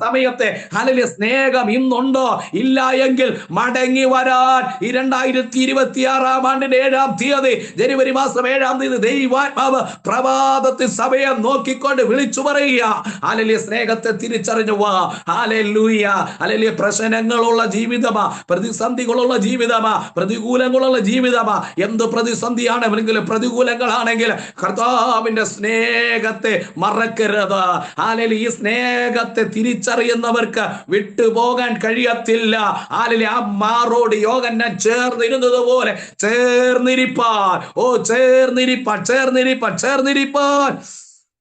സമയത്തെ ഹല്ലേലൂയ സ്നേഹം ഇന്നുണ്ടോ? ഇല്ല എങ്കിൽ മടങ്ങി വരാൻ ഈ 2026 ആണ്ടിന്റെ 7-ാം തീയതി, ജനുവരി മാസം 7-ാം തീയതി ദൈവാത്മാവ് പ്രഭാതത്തിൽ സഭയെ നോക്കിക്കൊണ്ട് വിളിച്ചു പറയുക, ഹല്ലേലൂയ സ്നേഹത്തെ തിരിച്ചറിഞ്ഞു വാ. ഹല്ലേലൂയ. ഹല്ലേലൂയ. പ്രശ്നങ്ങളുള്ള ജീവിതമാ, പ്രതിസന്ധികളുള്ള ജീവിതമാ, പ്രതികൂലങ്ങളുള്ള ജീവിതമാ. എന്ത് പ്രതിസന്ധിയാണെങ്കിലും പ്രതികൂലങ്ങളാണെങ്കിൽ കർത്താവിന്റെ സ്നേഹത്തെ മറക്കരുത്. ഹല്ലേലൂയ. ഈ സ്നേഹത്തെ തിരിച്ചറിയുന്നവർക്ക് വിട്ടുപോകാൻ കഴിയത്തില്ല. ഹല്ലേലൂയ. ആ മാറോട് യോഹന്നാൻ ചേർന്നിരുന്നത് പോലെ ചേർന്നിരിപ്പാൻ, ഓ ചേർന്നിരിപ്പാൻ, ചേർന്നിരിപ്പാൻ, ചേർന്നിരിപ്പാൻ.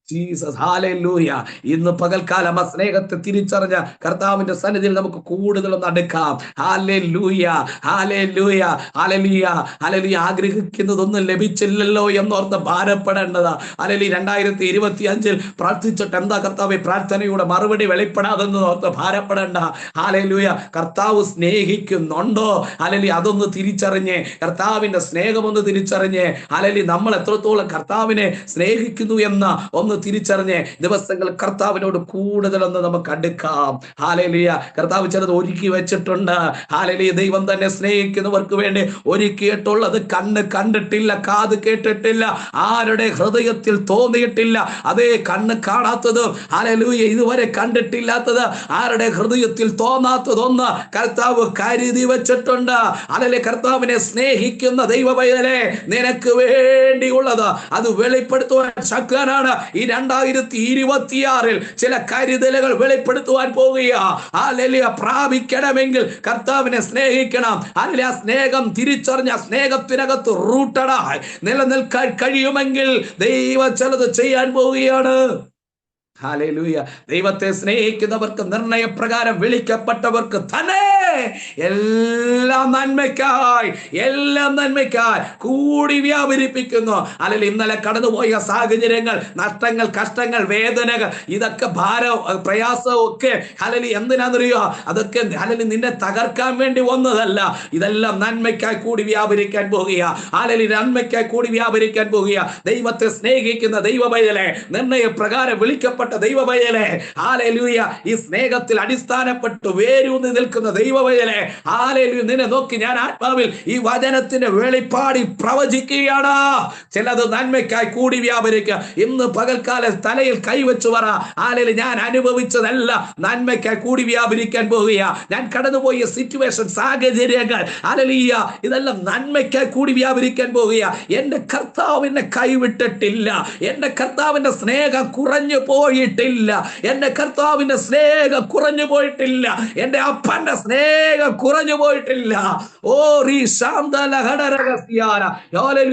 ജീസസ്. ഹല്ലേലൂയ. ഇന്ന് പകൽക്കാലം ആ സ്നേഹത്തെ തിരിച്ചറിഞ്ഞ കർത്താവിന്റെ സന്നിധിയിൽ നമുക്ക് കൂടുതലൊന്ന് അടുക്കാം. ഹല്ലേലൂയ. ഹല്ലേലൂയ. ഹല്ലേലൂയ. ഹല്ലേലൂയ. ആഗ്രഹിക്കുന്നതൊന്നും ലഭിച്ചില്ലല്ലോ എന്നോർത്ത് ഭാരപ്പെടേണ്ടതാ. ഹല്ലേലൂയ. 2025 പ്രാർത്ഥിച്ചിട്ട് എന്താ കർത്താവേ പ്രാർത്ഥനയുടെ മറുപടി വെളിപ്പെടാതെന്ന് ഓർത്ത് ഭാരപ്പെടേണ്ട. ഹല്ലേലൂയ. കർത്താവ് സ്നേഹിക്കുന്നുണ്ടോ? ഹല്ലേലൂയ. അതൊന്ന് തിരിച്ചറിഞ്ഞ്, കർത്താവിന്റെ സ്നേഹമൊന്ന് തിരിച്ചറിഞ്ഞ്, ഹല്ലേലൂയ നമ്മൾ എത്രത്തോളം കർത്താവിനെ സ്നേഹിക്കുന്നു എന്ന ഒന്ന് തിരിച്ചറിഞ്ഞ് ദിവസങ്ങൾ കർത്താവിനോട് കൂടുതലൊന്ന് നമുക്ക് അടുക്കാം. ഹല്ലേലൂയ. കർത്താവ് ചിലത് ഒരുക്കി വെച്ചിട്ടുണ്ട്. ഹല്ലേലൂയ. ദൈവം തന്നെ സ്നേഹിക്കുന്നവർക്ക് വേണ്ടി ഒരുക്കിയിട്ടുള്ളത് കണ്ണ് കണ്ടിട്ടില്ല, കാത് കേട്ടിട്ടില്ല, ആരുടെ ഹൃദയത്തിൽ തോന്നിയിട്ടില്ല. അതേ കണ്ണ് കാണാത്തത്, ഹല്ലേലൂയ, ഇതുവരെ കണ്ടിട്ടില്ലാത്തത്, ആരുടെ ഹൃദയത്തിൽ തോന്നാത്തതൊന്ന് കർത്താവ് കരുതി വെച്ചിട്ടുണ്ട്. ഹല്ലേലൂയ. കർത്താവിനെ സ്നേഹിക്കുന്ന ദൈവപൈതലേ, നിനക്ക് വേണ്ടിയുള്ളത് അത് വെളിപ്പെടുത്തുവാൻ ശക്തനാണ്. ഈ 2026 ചില കരുതലുകൾ വെളിപ്പെടുത്തുവാൻ പോവുക. ഹല്ലേലൂയ. പ്രാപിക്കണമെങ്കിൽ കർത്താവിനെ സ്നേഹിക്കണം. ഹല്ലേലൂയ. സ്നേഹം തിരിച്ചറിഞ്ഞ സ്നേഹത്തിനകത്ത് റൂട്ടഡായി നിലനിൽക്കാൻ കഴിയുമെങ്കിൽ ദൈവം ചിലത് ചെയ്യാൻ പോവുകയാണ്. ഹല്ലേലൂയ. ദൈവത്തെ സ്നേഹിക്കുന്നവർക്ക്, നിർണയപ്രകാരം വിളിക്കപ്പെട്ടവർക്ക് തന്നെ എല്ലാം നന്മയ്ക്കായി, എല്ലാം നന്മയ്ക്കായി കൂടി വ്യാപരിപ്പിക്കുന്നു. അല്ലെങ്കിൽ ഇന്നലെ കടന്നുപോയ സാഹചര്യങ്ങൾ, നഷ്ടങ്ങൾ, കഷ്ടങ്ങൾ, വേദനകൾ, ഇതൊക്കെ ഭാരം, പ്രയാസവും ഒക്കെ ഹല്ലേലൂയ എന്തിനാണെന്നറിയോ? അതൊക്കെ ഹല്ലേലൂയ നിന്നെ തകർക്കാൻ വേണ്ടി വന്നതല്ല. ഇതെല്ലാം നന്മയ്ക്കായി കൂടി വ്യാപരിക്കാൻ പോകുക. ഹല്ലേലൂയ. നന്മയ്ക്കായി കൂടി വ്യാപരിക്കാൻ പോകുക. ദൈവത്തെ സ്നേഹിക്കുന്ന ദൈവപൈതലേ, നിർണയപ്രകാരം വിളിക്കപ്പെട്ട ദൈവപൈതലേ, ഹല്ലേലൂയ, ഈ സ്നേഹത്തിൽ അടിസ്ഥാനപ്പെട്ട് വേരൂന്നി നിൽക്കുന്ന ദൈവപൈതലേ, ഹല്ലേലൂയ, നിന്നെ നോക്കി ഞാൻ ആത്മാവിൽ ഈ വചനത്തിന്റെ വെളിപ്പാടി പ്രവചിക്കുകയാണ്. ചിലത് നന്മയ്ക്കായി കൂടി വ്യാപരിക്കുക. ഇന്ന് പകൽക്കാലം തലയിൽ കൈവച്ചു പറ, ഹല്ലേലൂയ, ഞാൻ അനുഭവിച്ചതല്ല നന്മയ്ക്കായി കൂടി വ്യാപരിക്കാൻ പോവുക. ഞാൻ കടന്നുപോയ സിറ്റുവേഷൻ, സാഹചര്യങ്ങൾ, ഹല്ലേലൂയ, ഇതെല്ലാം നന്മയ്ക്കായി കൂടി വ്യാപരിക്കാൻ പോവുക. എന്റെ കർത്താവിനെ കൈവിട്ടിട്ടില്ല. എന്റെ കർത്താവിന്റെ സ്നേഹം കുറഞ്ഞു പോയിട്ടില്ല. എന്റെ കർത്താവിന്റെ സ്നേഹം കുറഞ്ഞു പോയിട്ടില്ല. എന്റെ അപ്പന്റെ സ്നേഹം കുറഞ്ഞു പോയിട്ടില്ല. ഓ റീ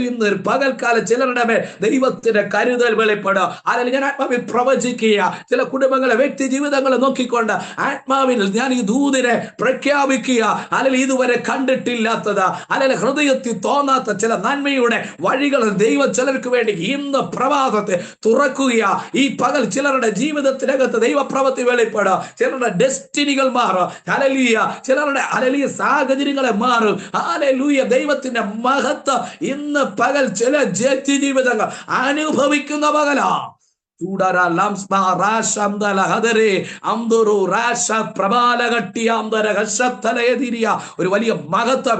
ഇന്ന് പകൽക്കാലം ചിലരുടെ മേൽ ദൈവത്തിന്റെ കരുതൽ വെളിപ്പെടുക. അല്ലെങ്കിൽ ഞാൻ ആത്മാവിൽ പ്രവചിക്കുക. ചില കുടുംബങ്ങളെ, വ്യക്തി ജീവിതങ്ങളെ നോക്കിക്കൊണ്ട് ആത്മാവിൽ ഞാൻ ഈ ദൂതിനെ പ്രഖ്യാപിക്കുക. അല്ലെങ്കിൽ ഇതുവരെ കണ്ടിട്ടില്ലാത്തത്, അല്ലെങ്കിൽ ഹൃദയത്തിൽ തോന്നാത്ത ചില നന്മയുടെ വഴികൾ ദൈവം ചിലർക്ക് വേണ്ടി ഇന്ന് പ്രഭാതത്തെ തുറക്കുക. ഈ പകൽ ചിലരുടെ ജീവിതത്തിനകത്ത് ദൈവപ്രവൃത്തി വെളിപ്പെടുക. ചിലരുടെ ഡെസ്റ്റിനികൾ മാറും. ഹല്ലേലൂയ. ചിലരുടെ ഹല്ലേലൂയ സാഹചര്യങ്ങളെ മാറും. ഹല്ലേലൂയ. ദൈവത്തിന്റെ മഹത്വം ഇന്ന് പകൽ ചില ജീവിതങ്ങൾ അനുഭവിക്കുന്ന പകലാ. ഒരു വലിയ മഹത്വം.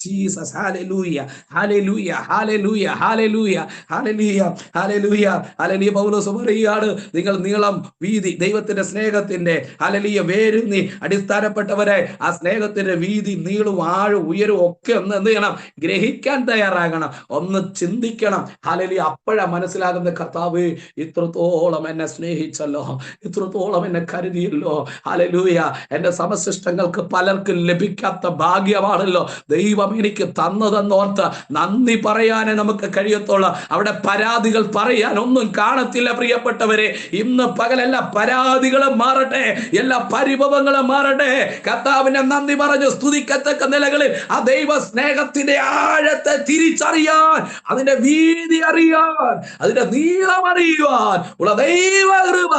Jesus, hallelujah, hallelujah, hallelujah, hallelujah, hallelujah, hallelujah, hallelujah. പൗലോസ് പറയുകയാണ്, നിങ്ങൾ നീളം വീതി ദൈവത്തിന്റെ സ്നേഹത്തിന്റെ ഹല്ലേലൂയ വേരുന്നി അടിസ്ഥാനപ്പെട്ടവരെ ആ സ്നേഹത്തിന്റെ വീതി, നീളും, ആഴും, ഉയരും ഒക്കെ ഒന്ന് എന്ത് ചെയ്യണം? ഗ്രഹിക്കാൻ തയ്യാറാകണം, ഒന്ന് ചിന്തിക്കണം. ഹല്ലേലൂയ. അപ്പോഴാ മനസ്സിലാകുന്ന, കർത്താവ് ഇത്രത്തോളം എന്നെ സ്നേഹിച്ചല്ലോ, ഇത്രത്തോളം എന്നെ കരുതിയല്ലോ. ഹല്ലേലൂയ. എന്റെ സമശിഷ്ടങ്ങൾക്ക് പലർക്കും ലഭിക്കാത്ത ഭാഗ്യമാണല്ലോ ദൈവം എനിക്ക് തന്നതെന്നോർത്ത് നന്ദി പറയാനേ നമുക്ക് കഴിയത്തുള്ളൂ. അവിടെ പരാതികൾ പറയാൻ ഒന്നും കാണത്തില്ല പ്രിയപ്പെട്ടവരെ. ഇന്ന് പകൽ എല്ലാ പരാതികളും മാറട്ടെ, എല്ലാ പരിഭവങ്ങളും മാറട്ടെ. കർത്താവിനെ നന്ദി പറഞ്ഞു സ്തുതിക്കത്തക്ക നിലകളിൽ ആ ദൈവ സ്നേഹത്തിന്റെ ആഴത്തെ തിരിച്ചറിയാൻ, അതിന്റെ വീതി അറിയാൻ, അതിന്റെ നീളം അറിയുവാൻ ഉള്ള ദൈവകൃപ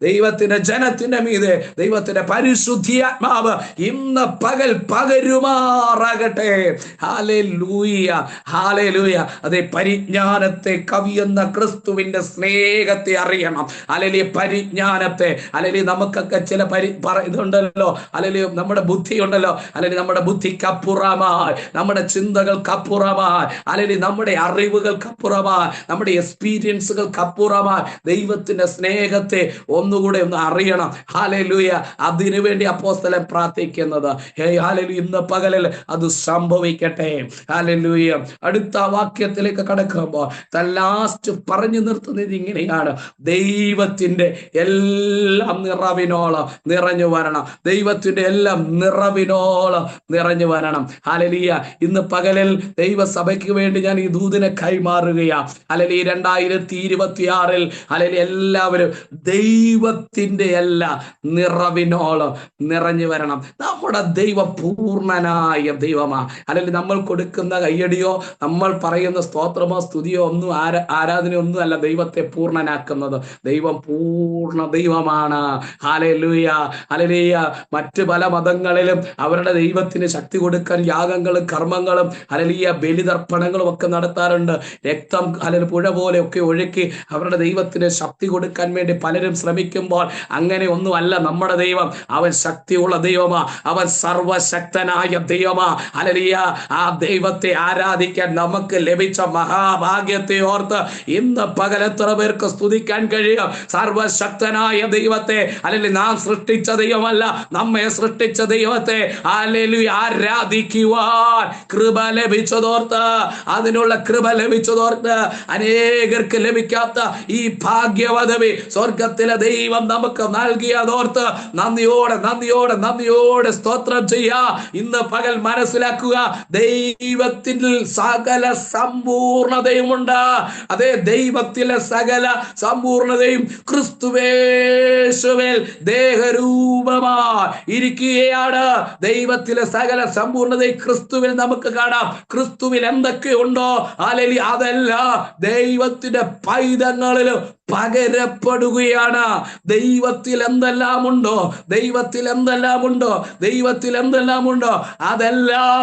ദൈവത്തിന്റെ ജനത്തിന്റെ മീതെ ദൈവത്തിന്റെ പരിശുദ്ധിയാത്മാവ് ഇന്ന് പകൽ പകരുമാറാകട്ടെ. Hallelujah, hallelujah. അതേ പരിജ്ഞാനത്തെ കവിയുന്ന ക്രിസ്തുവിന്റെ സ്നേഹത്തെ അറിയണം. അല്ലെങ്കിൽ പരിജ്ഞാനത്തെ, അല്ലെങ്കിൽ നമുക്കൊക്കെ ചില ഇതുണ്ടല്ലോ, അല്ലെങ്കിൽ നമ്മുടെ ബുദ്ധി ഉണ്ടല്ലോ, അല്ലെങ്കിൽ നമ്മുടെ ബുദ്ധിക്കപ്പുറമായി, നമ്മുടെ ചിന്തകൾക്കപ്പുറമായി, അല്ലെങ്കിൽ നമ്മുടെ അറിവുകൾക്കപ്പുറമായി, നമ്മുടെ എക്സ്പീരിയൻസുകൾക്കപ്പുറമായി ദൈവത്തിന്റെ സ്നേഹത്തെ ഒന്നുകൂടെ ഒന്ന് അറിയണം. ഹല്ലേലൂയ. അതിനുവേണ്ടി അപ്പോസ്തലൻ പ്രാർത്ഥിക്കുന്നത്. ഹല്ലേലൂയ. ഇന്ന് പകലിൽ അത് സംഭവിക്കട്ടെ. ഹല്ലേലൂയ. അടുത്ത വാക്യത്തിലേക്ക് കടക്കുമ്പോൾ ലാസ്റ്റ് പറഞ്ഞു നിർത്തുന്നത് ഇങ്ങനെയാണ്: ദൈവത്തിന്റെ എല്ലാം നിറവിനോളം നിറഞ്ഞു വരണം. ദൈവത്തിന്റെ എല്ലാം നിറവിനോളം നിറഞ്ഞു വരണം. ഹല്ലേലൂയ. ഇന്ന് പകലിൽ ദൈവസഭയ്ക്ക് വേണ്ടി ഞാൻ ഈ ദൂതിനെ കൈമാറുകയാ. ഹല്ലേലൂയ. 2026 ഹല്ലേലൂയ എല്ലാവരും ദൈവത്തിന്റെ എല്ലാ നിറവിനോളം നിറഞ്ഞു വരണം. നമ്മുടെ ദൈവം പൂർണ്ണനായ ദൈവമാ. അല്ലെങ്കിൽ നമ്മൾ കൊടുക്കുന്ന കയ്യടിയോ നമ്മൾ പറയുന്ന സ്തോത്രമോ സ്തുതിയോ ഒന്നും ആരാധനയോ ഒന്നും അല്ല ദൈവത്തെ പൂർണ്ണനാക്കുന്നത്. ദൈവം പൂർണ്ണ ദൈവമാണ്. Hallelujah, hallelujah. മറ്റ് പല മതങ്ങളിലും അവരുടെ ദൈവത്തിന് ശക്തി കൊടുക്കാൻ യാഗങ്ങളും കർമ്മങ്ങളും ഹല്ലേലൂയ ബലിതർപ്പണങ്ങളും ഒക്കെ നടത്താറുണ്ട്. രക്തം അല്ലെങ്കിൽ പുഴ പോലെ ഒക്കെ ഒഴുക്കി അവരുടെ ദൈവത്തിന് ശക്തി കൊടുക്കാൻ വേണ്ടി പലരും ശ്രമിക്കുമ്പോൾ അങ്ങനെ ഒന്നും അല്ല നമ്മുടെ ദൈവം. അവൻ ശക്തിയുള്ള ദൈവമാ, അവൻ സർവശക്തനായ ദൈവമാ. ഹല്ലേലൂയ. ആ ദൈവത്തെ ആരാധിക്കാൻ നമുക്ക് ലഭിച്ച മഹാഭാഗ്യത്തെ ഓർത്ത് ഇന്ന് പകൽ എത്ര പേർക്ക് സ്തുതിക്കാൻ കഴിയും? സർവശക്തനായ ദൈവത്തെ, അല്ലെങ്കിൽ നാം സൃഷ്ടിച്ച ദൈവമല്ല, നമ്മെ സൃഷ്ടിച്ച ദൈവത്തെ ഹല്ലേലൂയ ആരാധിക്കുവാൻ കൃപ ലഭിച്ചതോർത്ത്, അതിനുള്ള കൃപ ലഭിച്ചതോർത്ത് അനേകർക്ക് ലഭിക്കാത്ത ഈ ഭാഗ്യപദവി സ്വർഗത്തിലെ ദൈവം നമുക്ക് നൽകിയതോർത്ത് നന്ദിയോടെ നന്ദിയോടെ നന്ദിയോടെ സ്തോത്രം ചെയ്യാ. ഇന്ന് പകൽ മനസ്സിലാക്കുക, ദൈവത്തിൽ സകല സമ്പൂർണതയുമുണ്ട്. അതേ ദൈവത്തിലെ സകല സമ്പൂർണതയും ക്രിസ്തുവേശുവിൽ ദേഹരൂപമായി ഇരിക്കുകയാണ്. ദൈവത്തിലെ സകല സമ്പൂർണതയും ക്രിസ്തുവിൽ നമുക്ക് കാണാം. ക്രിസ്തുവിൽ എന്തൊക്കെയുണ്ടോ അല്ലെങ്കിൽ അതെല്ലാം ദൈവത്തിന്റെ പൈതങ്ങളിലും പകരപ്പെടുകയാണ്. ദൈവത്തിൽ എന്തെല്ലാം ഉണ്ടോ, ദൈവത്തിൽ എന്തെല്ലാം ഉണ്ടോ, ദൈവത്തിൽ എന്തെല്ലാം ഉണ്ടോ അതെല്ലാം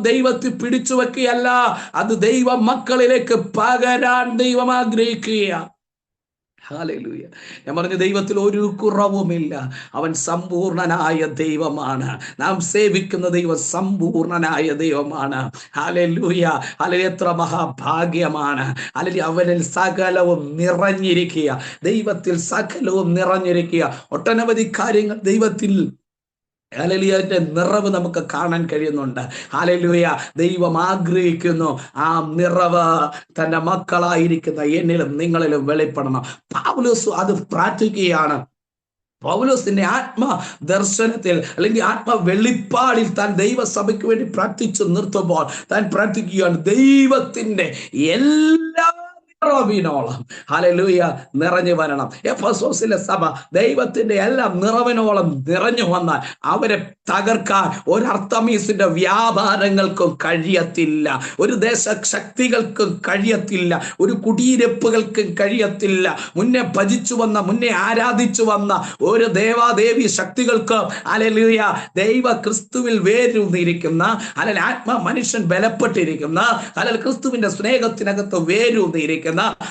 ദൈവത്തിൽ പിടിച്ചു വെക്കുകയല്ല, അത് ദൈവ മക്കളിലേക്ക് പകരാൻ ദൈവം ആഗ്രഹിക്കുക. ഹല്ലേലൂയ. ഞാൻ പറഞ്ഞു ദൈവത്തിൽ ഒരു കുറവുമില്ല. അവൻ സമ്പൂർണനായ ദൈവമാണ്. നാം സേവിക്കുന്ന ദൈവം സമ്പൂർണനായ ദൈവമാണ്. ഹല്ലേലൂയ. ഹല്ലേലൂയ. എത്ര മഹാഭാഗ്യമാണ്. ഹല്ലേലൂയ. അവനിൽ സകലവും നിറഞ്ഞിരിക്കുക, ദൈവത്തിൽ സകലവും നിറഞ്ഞിരിക്കുക. ഒട്ടനവധി കാര്യങ്ങൾ ദൈവത്തിൽ ഹല്ലേലൂയയുടെ നിറവ് നമുക്ക് കാണാൻ കഴിയുന്നുണ്ട്. ഹല്ലേലൂയ. ദൈവം ആഗ്രഹിക്കുന്നു ആ നിറവ് തന്റെ മക്കളായിരിക്കുന്ന എന്നിലും നിങ്ങളിലും വെളിപ്പെടണം. പൗലോസ് അത് പ്രാർത്ഥിക്കുകയാണ്. പൗലോസിന്റെ ആത്മദർശനത്തിൽ അല്ലെങ്കിൽ ആത്മ വെളിപ്പാടിൽ താൻ ദൈവസഭയ്ക്ക് വേണ്ടി പ്രാർത്ഥിച്ചു നിർത്തുമ്പോൾ താൻ പ്രാർത്ഥിക്കുകയാണ്, ദൈവത്തിന്റെ എല്ലാ നിറവിനോളം ഹല്ലേലൂയ നിറഞ്ഞു വരണം. എഫെസോസിലെ സഭ ദൈവത്തിന്റെ എല്ലാം നിറവിനോളം നിറഞ്ഞു വന്നാൽ അവരെ തകർക്കാൻ ഒരു അർത്തമീസിന്റെ വ്യാപാരങ്ങൾക്കും കഴിയത്തില്ല, ഒരു ദേശശക്തികൾക്കും കഴിയത്തില്ല, ഒരു കുടിയിരുപ്പുകൾക്കും കഴിയത്തില്ല. മുന്നേ ഭജിച്ചു വന്ന, മുന്നേ ആരാധിച്ചു വന്ന ഒരു ദേവാദേവി ശക്തികൾക്ക് ഹല്ലേലൂയ ദൈവ ക്രിസ്തുവിൽ വേരൂന്നിരിക്കുന്ന, അല്ലെങ്കിൽ ആത്മ മനുഷ്യൻ ബലപ്പെട്ടിരിക്കുന്ന, അല്ലെങ്കിൽ ക്രിസ്തുവിന്റെ സ്നേഹത്തിനകത്ത് വേരൂന്നിരിക്കുന്ന,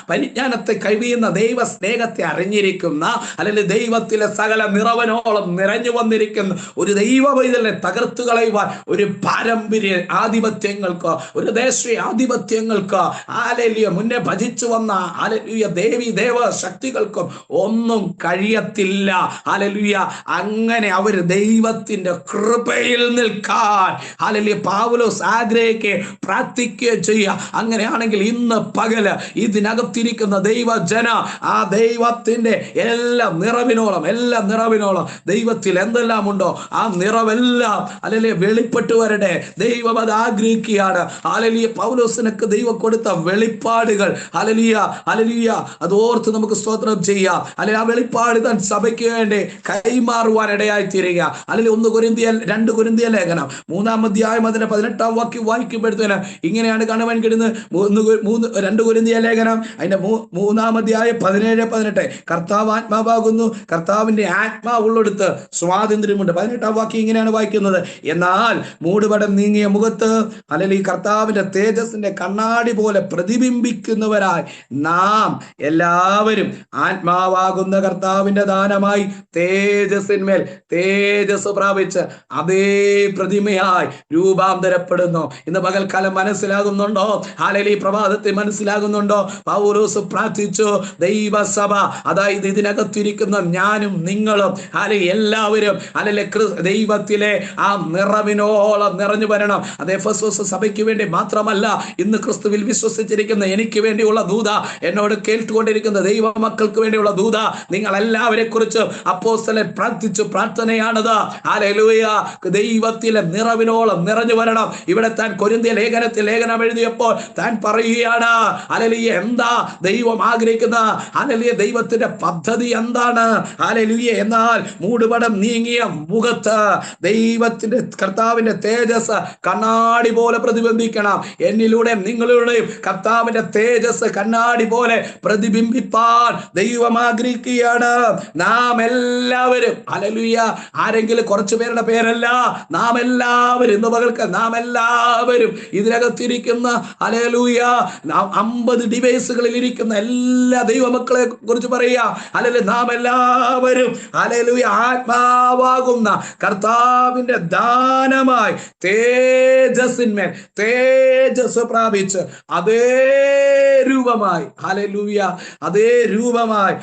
പരിജ്ഞാനത്തെ കഴിയുന്ന ദൈവ സ്നേഹത്തെ അറിഞ്ഞിരിക്കുന്ന, അല്ലെങ്കിൽ ദൈവത്തിലെ സകല നിറവനോളം നിറഞ്ഞു വന്നിരിക്കുന്ന ഒരു ദൈവ പൈതലിനെ തകർത്തു കളയുവാൻ ഒരു പാരമ്പര്യ ആധിപത്യങ്ങൾക്ക്, ഒരു ദേശീയ ആധിപത്യങ്ങൾക്ക് ഹല്ലേലൂയ മുന്നേ ഭജിച്ചു വന്ന ഹല്ലേലൂയ ദേവി ദേവ ശക്തികൾക്കും ഒന്നും കഴിയത്തില്ല. ഹല്ലേലൂയ. അങ്ങനെ അവർ ദൈവത്തിന്റെ കൃപയിൽ നിൽക്കാൻ ഹല്ലേലൂയ പൗലോസ് ആഗ്രഹിക്കുകയും പ്രാർത്ഥിക്കുകയും ചെയ്യുക. അങ്ങനെയാണെങ്കിൽ ഇന്ന് പകല് ഈ ഇതിനകത്തിരിക്കുന്ന ദൈവജന ആ ദൈവത്തിന്റെ എല്ലാ നിറവിനോളം ദൈവത്തിൽ എന്തെല്ലാം ഉണ്ടോ ആ നിറവെല്ലാം അല്ലെ വെളിപ്പെട്ടു വരട്ടെ. ദൈവം അത് ആഗ്രഹിക്കുകയാണ്. ഹല്ലേലൂയ. പൗലോസിനൊക്കെ ദൈവം കൊടുത്ത വെളിപ്പാടുകൾ ഹല്ലേലൂയ അത് ഓർത്ത് നമുക്ക് സ്തോത്രം ചെയ്യാം. അല്ലെങ്കിൽ ആ വെളിപ്പാട് താൻ സഭയ്ക്ക് വേണ്ടി കൈമാറുവാൻ ഇടയായി തീരുക. അല്ലെങ്കിൽ 2 കൊരിന്ത്യർ ലേഖനം 3-ാം അധ്യായം അതിന്റെ 18-ാം വാക്യം വായിക്കുമ്പോഴത്തേന് ഇങ്ങനെയാണ് കാണുവാൻ കഴിയുന്നത്. 2 കൊരിന്ത്യർ ലേഖനം അതിന്റെ 3-ാം അധ്യായം 17-18 കർത്താവ് ആത്മാവാകുന്നു, കർത്താവിന്റെ ആത്മാവുള്ളെടുത്ത് സ്വാതന്ത്ര്യമുണ്ട്. 18-ാം വാക്യം ഇങ്ങനെയാണ് വായിക്കുന്നത്: എന്നാൽ മൂടുപടം നീങ്ങിയ മുഖത്ത് അല്ലെങ്കിൽ കർത്താവിന്റെ തേജസ്സിന്റെ കണ്ണാടി പോലെ പ്രതിബിംബിക്കുന്നവരായി നാം എല്ലാവരും ആത്മാവാകുന്ന കർത്താവിന്റെ ദാനമായി തേജസ്സിന്മേൽ തേജസ് പ്രാപിച്ച് അതേ പ്രതിമയായി രൂപാന്തരപ്പെടുന്നു. ഇന്ന് പകൽക്കാലം മനസ്സിലാകുന്നുണ്ടോ? ഹല്ലേലൂയ. പ്രഭാതത്തെ മനസ്സിലാകുന്നുണ്ടോ? പൗലോസ് പ്രാർത്ഥിച്ചു, ദൈവസഭ, അതായത് ഇതിനകത്തിരിക്കുന്ന ഞാനും നിങ്ങളും എല്ലാവരും ദൈവത്തിലെ ആ നിറവിനോളം നിറഞ്ഞു വരണം. അത് എഫെസോസ് സഭയ്ക്ക് വേണ്ടി മാത്രമല്ല, ഇന്ന് ക്രിസ്തുവിൽ വിശ്വസിച്ചിരിക്കുന്ന എനിക്ക് വേണ്ടിയുള്ള ദൂത, എന്നോട് കേട്ടുകൊണ്ടിരിക്കുന്ന ദൈവ മക്കൾക്ക് വേണ്ടിയുള്ള ദൂത, നിങ്ങൾ എല്ലാവരെ കുറിച്ച് അപ്പോസ്തലൻ പ്രാർത്ഥിച്ചു പ്രാർത്ഥനയാണത്. ഹല്ലേലൂയ. ദൈവത്തിലെ നിറവിനോളം നിറഞ്ഞു വരണം. ഇവിടെ താൻ കൊരിന്ത്യ ലേഖനം എഴുതിയപ്പോൾ താൻ പറയുകയാണ്, ഹല്ലേലൂയ, എന്താ ദൈവം ആഗ്രഹിക്കുന്ന, ഹല്ലേലൂയ, ദൈവത്തിന്റെ പദ്ധതി എന്താണ്? ഹല്ലേലൂയ. എന്നാൽ മൂടുപടം നീങ്ങിയ മുഖത്ത് ദൈവത്തിന്റെ കർത്താവിന്റെ തേജസ് കണ്ണാടി പോലെ പ്രതിബിംബിക്കണം. എന്നിലൂടെ നിങ്ങളിലൂടെയും കർത്താവിന്റെ തേജസ് കണ്ണാടി പോലെ പ്രതിബിംബിപ്പാൻ ദൈവം ആഗ്രഹിക്കുകയാണ്. നാം എല്ലാവരും, ഹല്ലേലൂയ, ആരെങ്കിലും കുറച്ചു പേരുടെ പേരല്ല, നാം എല്ലാവരും ഇന്ന് പകൽക്ക് നാം എല്ലാവരും ഇതിനകത്തിരിക്കുന്ന ഹല്ലേലൂയ 50 ഡിവൈസുകളിൽ ഇരിക്കുന്ന എല്ലാ ദൈവമക്കളെ കുറിച്ച് പറയുക. ഹല്ലേലൂയ, നാം എല്ലാവരും ഹല്ലേലൂയ ആത്മാവാകുന്ന കർത്താവിന്റെ ദാനമായി തേജസ്സിന്മേൽ തേജസ് പ്രാപിച്ച് അതേ രൂപമായി, ഹല്ലേലൂയ, അതേ രൂപമായി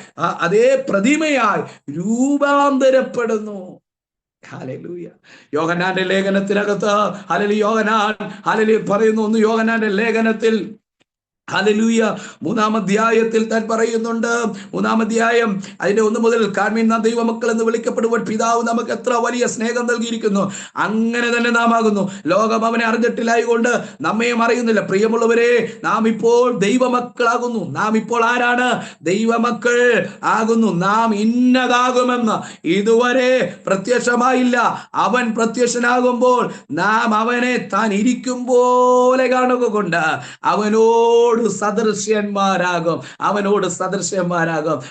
അതേ പ്രതിമയായി രൂപാന്തരപ്പെടുന്നു. ഹല്ലേലൂയ. യോഹന്നാന്റെ ലേഖനത്തിനകത്ത് ഹല്ലേലൂയ പറയുന്നു. യോഹന്നാന്റെ ലേഖനത്തിൽ ഹല്ലേലൂയ 3-ാം അധ്യായത്തിൽ താൻ പറയുന്നുണ്ട്. 3-ാം അധ്യായം അതിന്റെ 1 മുതൽ കാൺമീൻ നാം ദൈവമക്കൾ എന്ന് വിളിക്കപ്പെടുമ്പോൾ പിതാവ് നമുക്ക് എത്ര വലിയ സ്നേഹം നൽകിയിരിക്കുന്നു, അങ്ങനെ തന്നെ നാം ആകുന്നു. ലോകം അവനെ അറിഞ്ഞിട്ടില്ലായതുകൊണ്ട് നമ്മയും അറിയുന്നില്ല. പ്രിയമുള്ളവരെ, നാം ഇപ്പോൾ ദൈവമക്കളാകുന്നു. നാം ഇപ്പോൾ ആരാണ്? ദൈവമക്കൾ ആകുന്നു. നാം ഇന്നതാകുമെന്ന് ഇതുവരെ പ്രത്യക്ഷമായില്ല. അവൻ പ്രത്യക്ഷനാകുമ്പോൾ നാം അവനെ താൻ ഇരിക്കും പോലെ കാണുക കൊണ്ട് അവനോട് സദൃശ്യന്മാരാകും.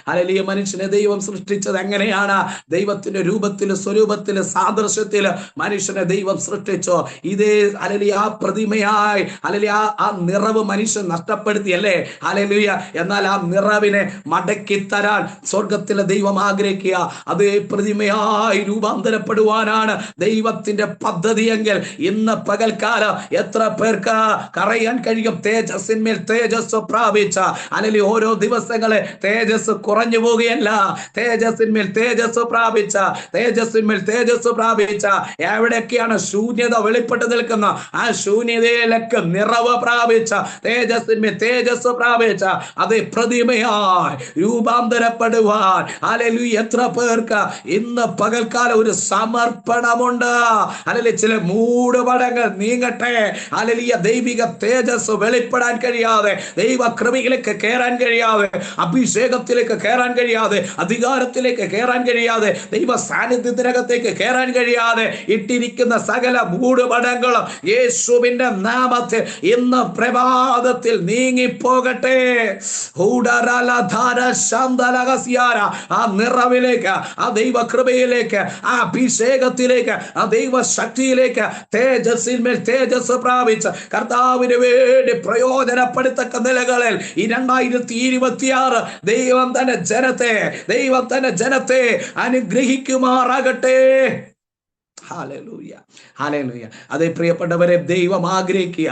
ഹല്ലേലൂയ. മനുഷ്യനെ ദൈവം സൃഷ്ടിച്ചത് എങ്ങനെയാണ്? ദൈവത്തിന്റെ രൂപത്തില് സ്വരൂപത്തില് സാദൃശ്യത്തില് മനുഷ്യനെ ദൈവം സൃഷ്ടിച്ചു. ഇതേ ഹല്ലേലൂയ ആ പ്രതിമയായി ഹല്ലേലൂയ ആ നിറവ് മനുഷ്യൻ നഷ്ടപ്പെടുത്തിയല്ലേ? ഹല്ലേലൂയ. എന്നാൽ ആ നിറവിനെ മടക്കി തരാൻ സ്വർഗത്തിലെ ദൈവം ആഗ്രഹിക്കുക. അതേ പ്രതിമയായി രൂപാന്തരപ്പെടുവാനാണ് ദൈവത്തിന്റെ പദ്ധതിയെങ്കിൽ ഇന്ന് പകൽക്കാലം എത്ര പേർക്ക് അറിയാൻ കഴിയും? തേജസ്സിന്മേൽ തേജസ് പ്രാപിച്ച അല്ലെങ്കിൽ ഓരോ ദിവസങ്ങളെ തേജസ് കുറഞ്ഞു പോവുകയല്ല, തേജസ്സിന്മേൽ തേജസ് പ്രാപിച്ച എവിടെയൊക്കെയാണ് ശൂന്യത വെളിപ്പെട്ട് നിൽക്കുന്ന ആ ശൂന്യതയിലേക്ക് നിറവ് പ്രാപിച്ച തേജസ്സിന്മേൽ തേജസ് പ്രാപിച്ച അതേ പ്രതിമയായി രൂപാന്തരപ്പെടുവാൻ ഹല്ലേലൂയ എത്ര പേർക്ക് ഇന്ന് പകൽക്കാലം ഒരു സമർപ്പണമുണ്ട്. അല്ലെങ്കിൽ ചില മൂടുപടങ്ങൾ നീങ്ങട്ടെ, ഹല്ലേലൂയ ദൈവിക തേജസ് വെളിപ്പെടാൻ കഴിയാതെ, ദൈവ കൃപയിലേക്ക് കയറാൻ കഴിയാതെ, അഭിഷേകത്തിലേക്ക് കയറാൻ കഴിയാതെ, അധികാരത്തിലേക്ക് കയറാൻ കഴിയാതെ, ദൈവ സാന്നിധ്യത്തിനകത്തേക്ക് കയറാൻ കഴിയാതെ ഇട്ടിരിക്കുന്ന സകല മൂടുപടങ്ങളും യേശുവിന്റെ നാമത്തിൽ ഇന്ന് പ്രഭാതത്തിൽ നീങ്ങിപ്പോകട്ടെ. ആ നിറവിലേക്ക്, ആ ദൈവ കൃപയിലേക്ക്, ആ അഭിഷേകത്തിലേക്ക്, ആ ദൈവ ശക്തിയിലേക്ക് തേജസ്സിന്മേൽ തേജസ് പ്രാപിച്ച് കർത്താവിന് വേണ്ടി പ്രയോജനപ്പെടുത്തക്ക നിലകളിൽ ഈ 2026 ദൈവം തന്നെ ജനത്തെ അനുഗ്രഹിക്കുമാറാകട്ടെ. Hallelujah, hallelujah. അതേ പ്രിയപ്പെട്ടവരെ, ദൈവം ആഗ്രഹിക്കുക,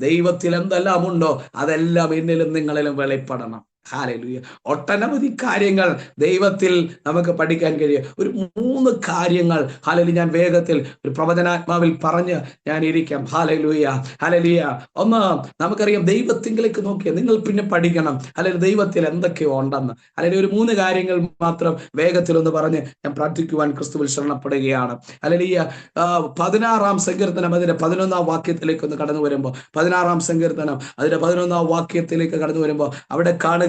ദൈവത്തിൽ എന്തെല്ലാം ഉണ്ടോ അതെല്ലാം എന്നിലും നിങ്ങളിലും വെളിപ്പെടണം. ഹല്ലേലൂയ. ഒട്ടനവധി കാര്യങ്ങൾ ദൈവത്തിൽ നമുക്ക് പഠിക്കാൻ കഴിയും. ഒരു 3 കാര്യങ്ങൾ ഹല്ലേലൂയ ഞാൻ വേഗത്തിൽ ഒരു പ്രവചനാത്മാവിൽ പറഞ്ഞ് ഞാൻ ഇരിക്കാം. Hallelujah, hallelujah. ഒന്ന്, നമുക്കറിയാം ദൈവത്തിങ്കിലേക്ക് നോക്കിയാൽ നിങ്ങൾ പിന്നെ പഠിക്കണം അല്ലെങ്കിൽ ദൈവത്തിൽ എന്തൊക്കെയോ ഉണ്ടെന്ന്. അല്ലെങ്കിൽ ഒരു 3 കാര്യങ്ങൾ മാത്രം വേഗത്തിൽ ഒന്ന് പറഞ്ഞ് ഞാൻ പ്രാർത്ഥിക്കുവാൻ ക്രിസ്തുവിൽ ശരണപ്പെടുകയാണ്. ഹല്ലേലൂയ. 16-ാം സങ്കീർത്തനം അതിന്റെ 11-ാം വാക്യത്തിലേക്ക് ഒന്ന് കടന്നു വരുമ്പോൾ, 16-ാം സങ്കീർത്തനം അതിന്റെ 11-ാം വാക്യത്തിലേക്ക് കടന്നു വരുമ്പോൾ അവിടെ കാണുക,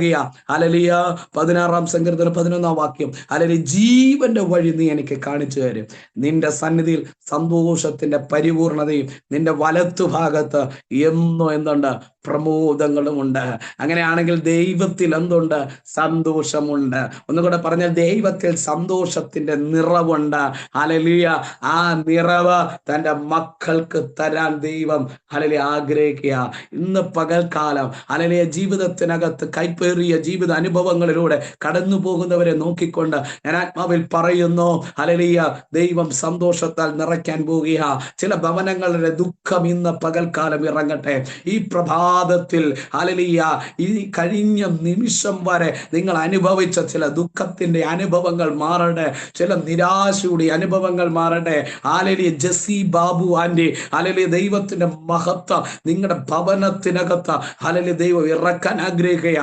ഹല്ലേലൂയ, 16-ാം സങ്കീർത്തനം 11-ാം വാക്യം, ഹല്ലേലൂയ, ജീവന്റെ വഴി നീ എനിക്ക് കാണിച്ചു തരും, നിന്റെ സന്നിധിയിൽ സന്തോഷത്തിന്റെ പരിപൂർണതയും നിന്റെ വലത്തുഭാഗത്ത് എന്നോ എന്തുണ്ട്, പ്രമോദങ്ങളുമുണ്ട്. അങ്ങനെയാണെങ്കിൽ ദൈവത്തിൽ എന്തുണ്ട്, സന്തോഷമുണ്ട്. ഒന്നുകൂടെ പറഞ്ഞാൽ ദൈവത്തിൽ സന്തോഷത്തിന്റെ നിറവുണ്ട്. ഹല്ലേലൂയ. ആ നിറവ് തന്റെ മക്കൾക്ക് തരാൻ ദൈവം ഹല്ലേലൂയ ആഗ്രഹിക്കുക. ഇന്ന് പകൽക്കാലം ഹല്ലേലൂയ ജീവിതത്തിനകത്ത് കൈപ്പേറിയ ജീവിത അനുഭവങ്ങളിലൂടെ കടന്നു പോകുന്നവരെ നോക്കിക്കൊണ്ട് ഞാൻ ആത്മാവിൽ പറയുന്നു, ഹല്ലേലൂയ, ദൈവം സന്തോഷത്താൽ നിറയ്ക്കാൻ പോകുക. ചില ഭവനങ്ങളുടെ ദുഃഖം ഇന്ന് പകൽക്കാലം ഇറങ്ങട്ടെ. ഈ പ്രഭാതത്തിൽ ഹല്ലേലൂയ, ഈ കഴിഞ്ഞ നിമിഷം വരെ നിങ്ങൾ അനുഭവിച്ച ചില ദുഃഖത്തിന്റെ അനുഭവങ്ങൾ മാറട്ടെ, ചില നിരാശയുടെ അനുഭവങ്ങൾ മാറട്ടെ. Hallelujah. Jessy Babu aunty, hallelujah, ദൈവത്തിന്റെ മഹത്വം നിങ്ങളുടെ ഭവനത്തിനകത്ത് ഹല്ലേലൂയ ദൈവം ഇറക്കാൻ ആഗ്രഹിക്കുക.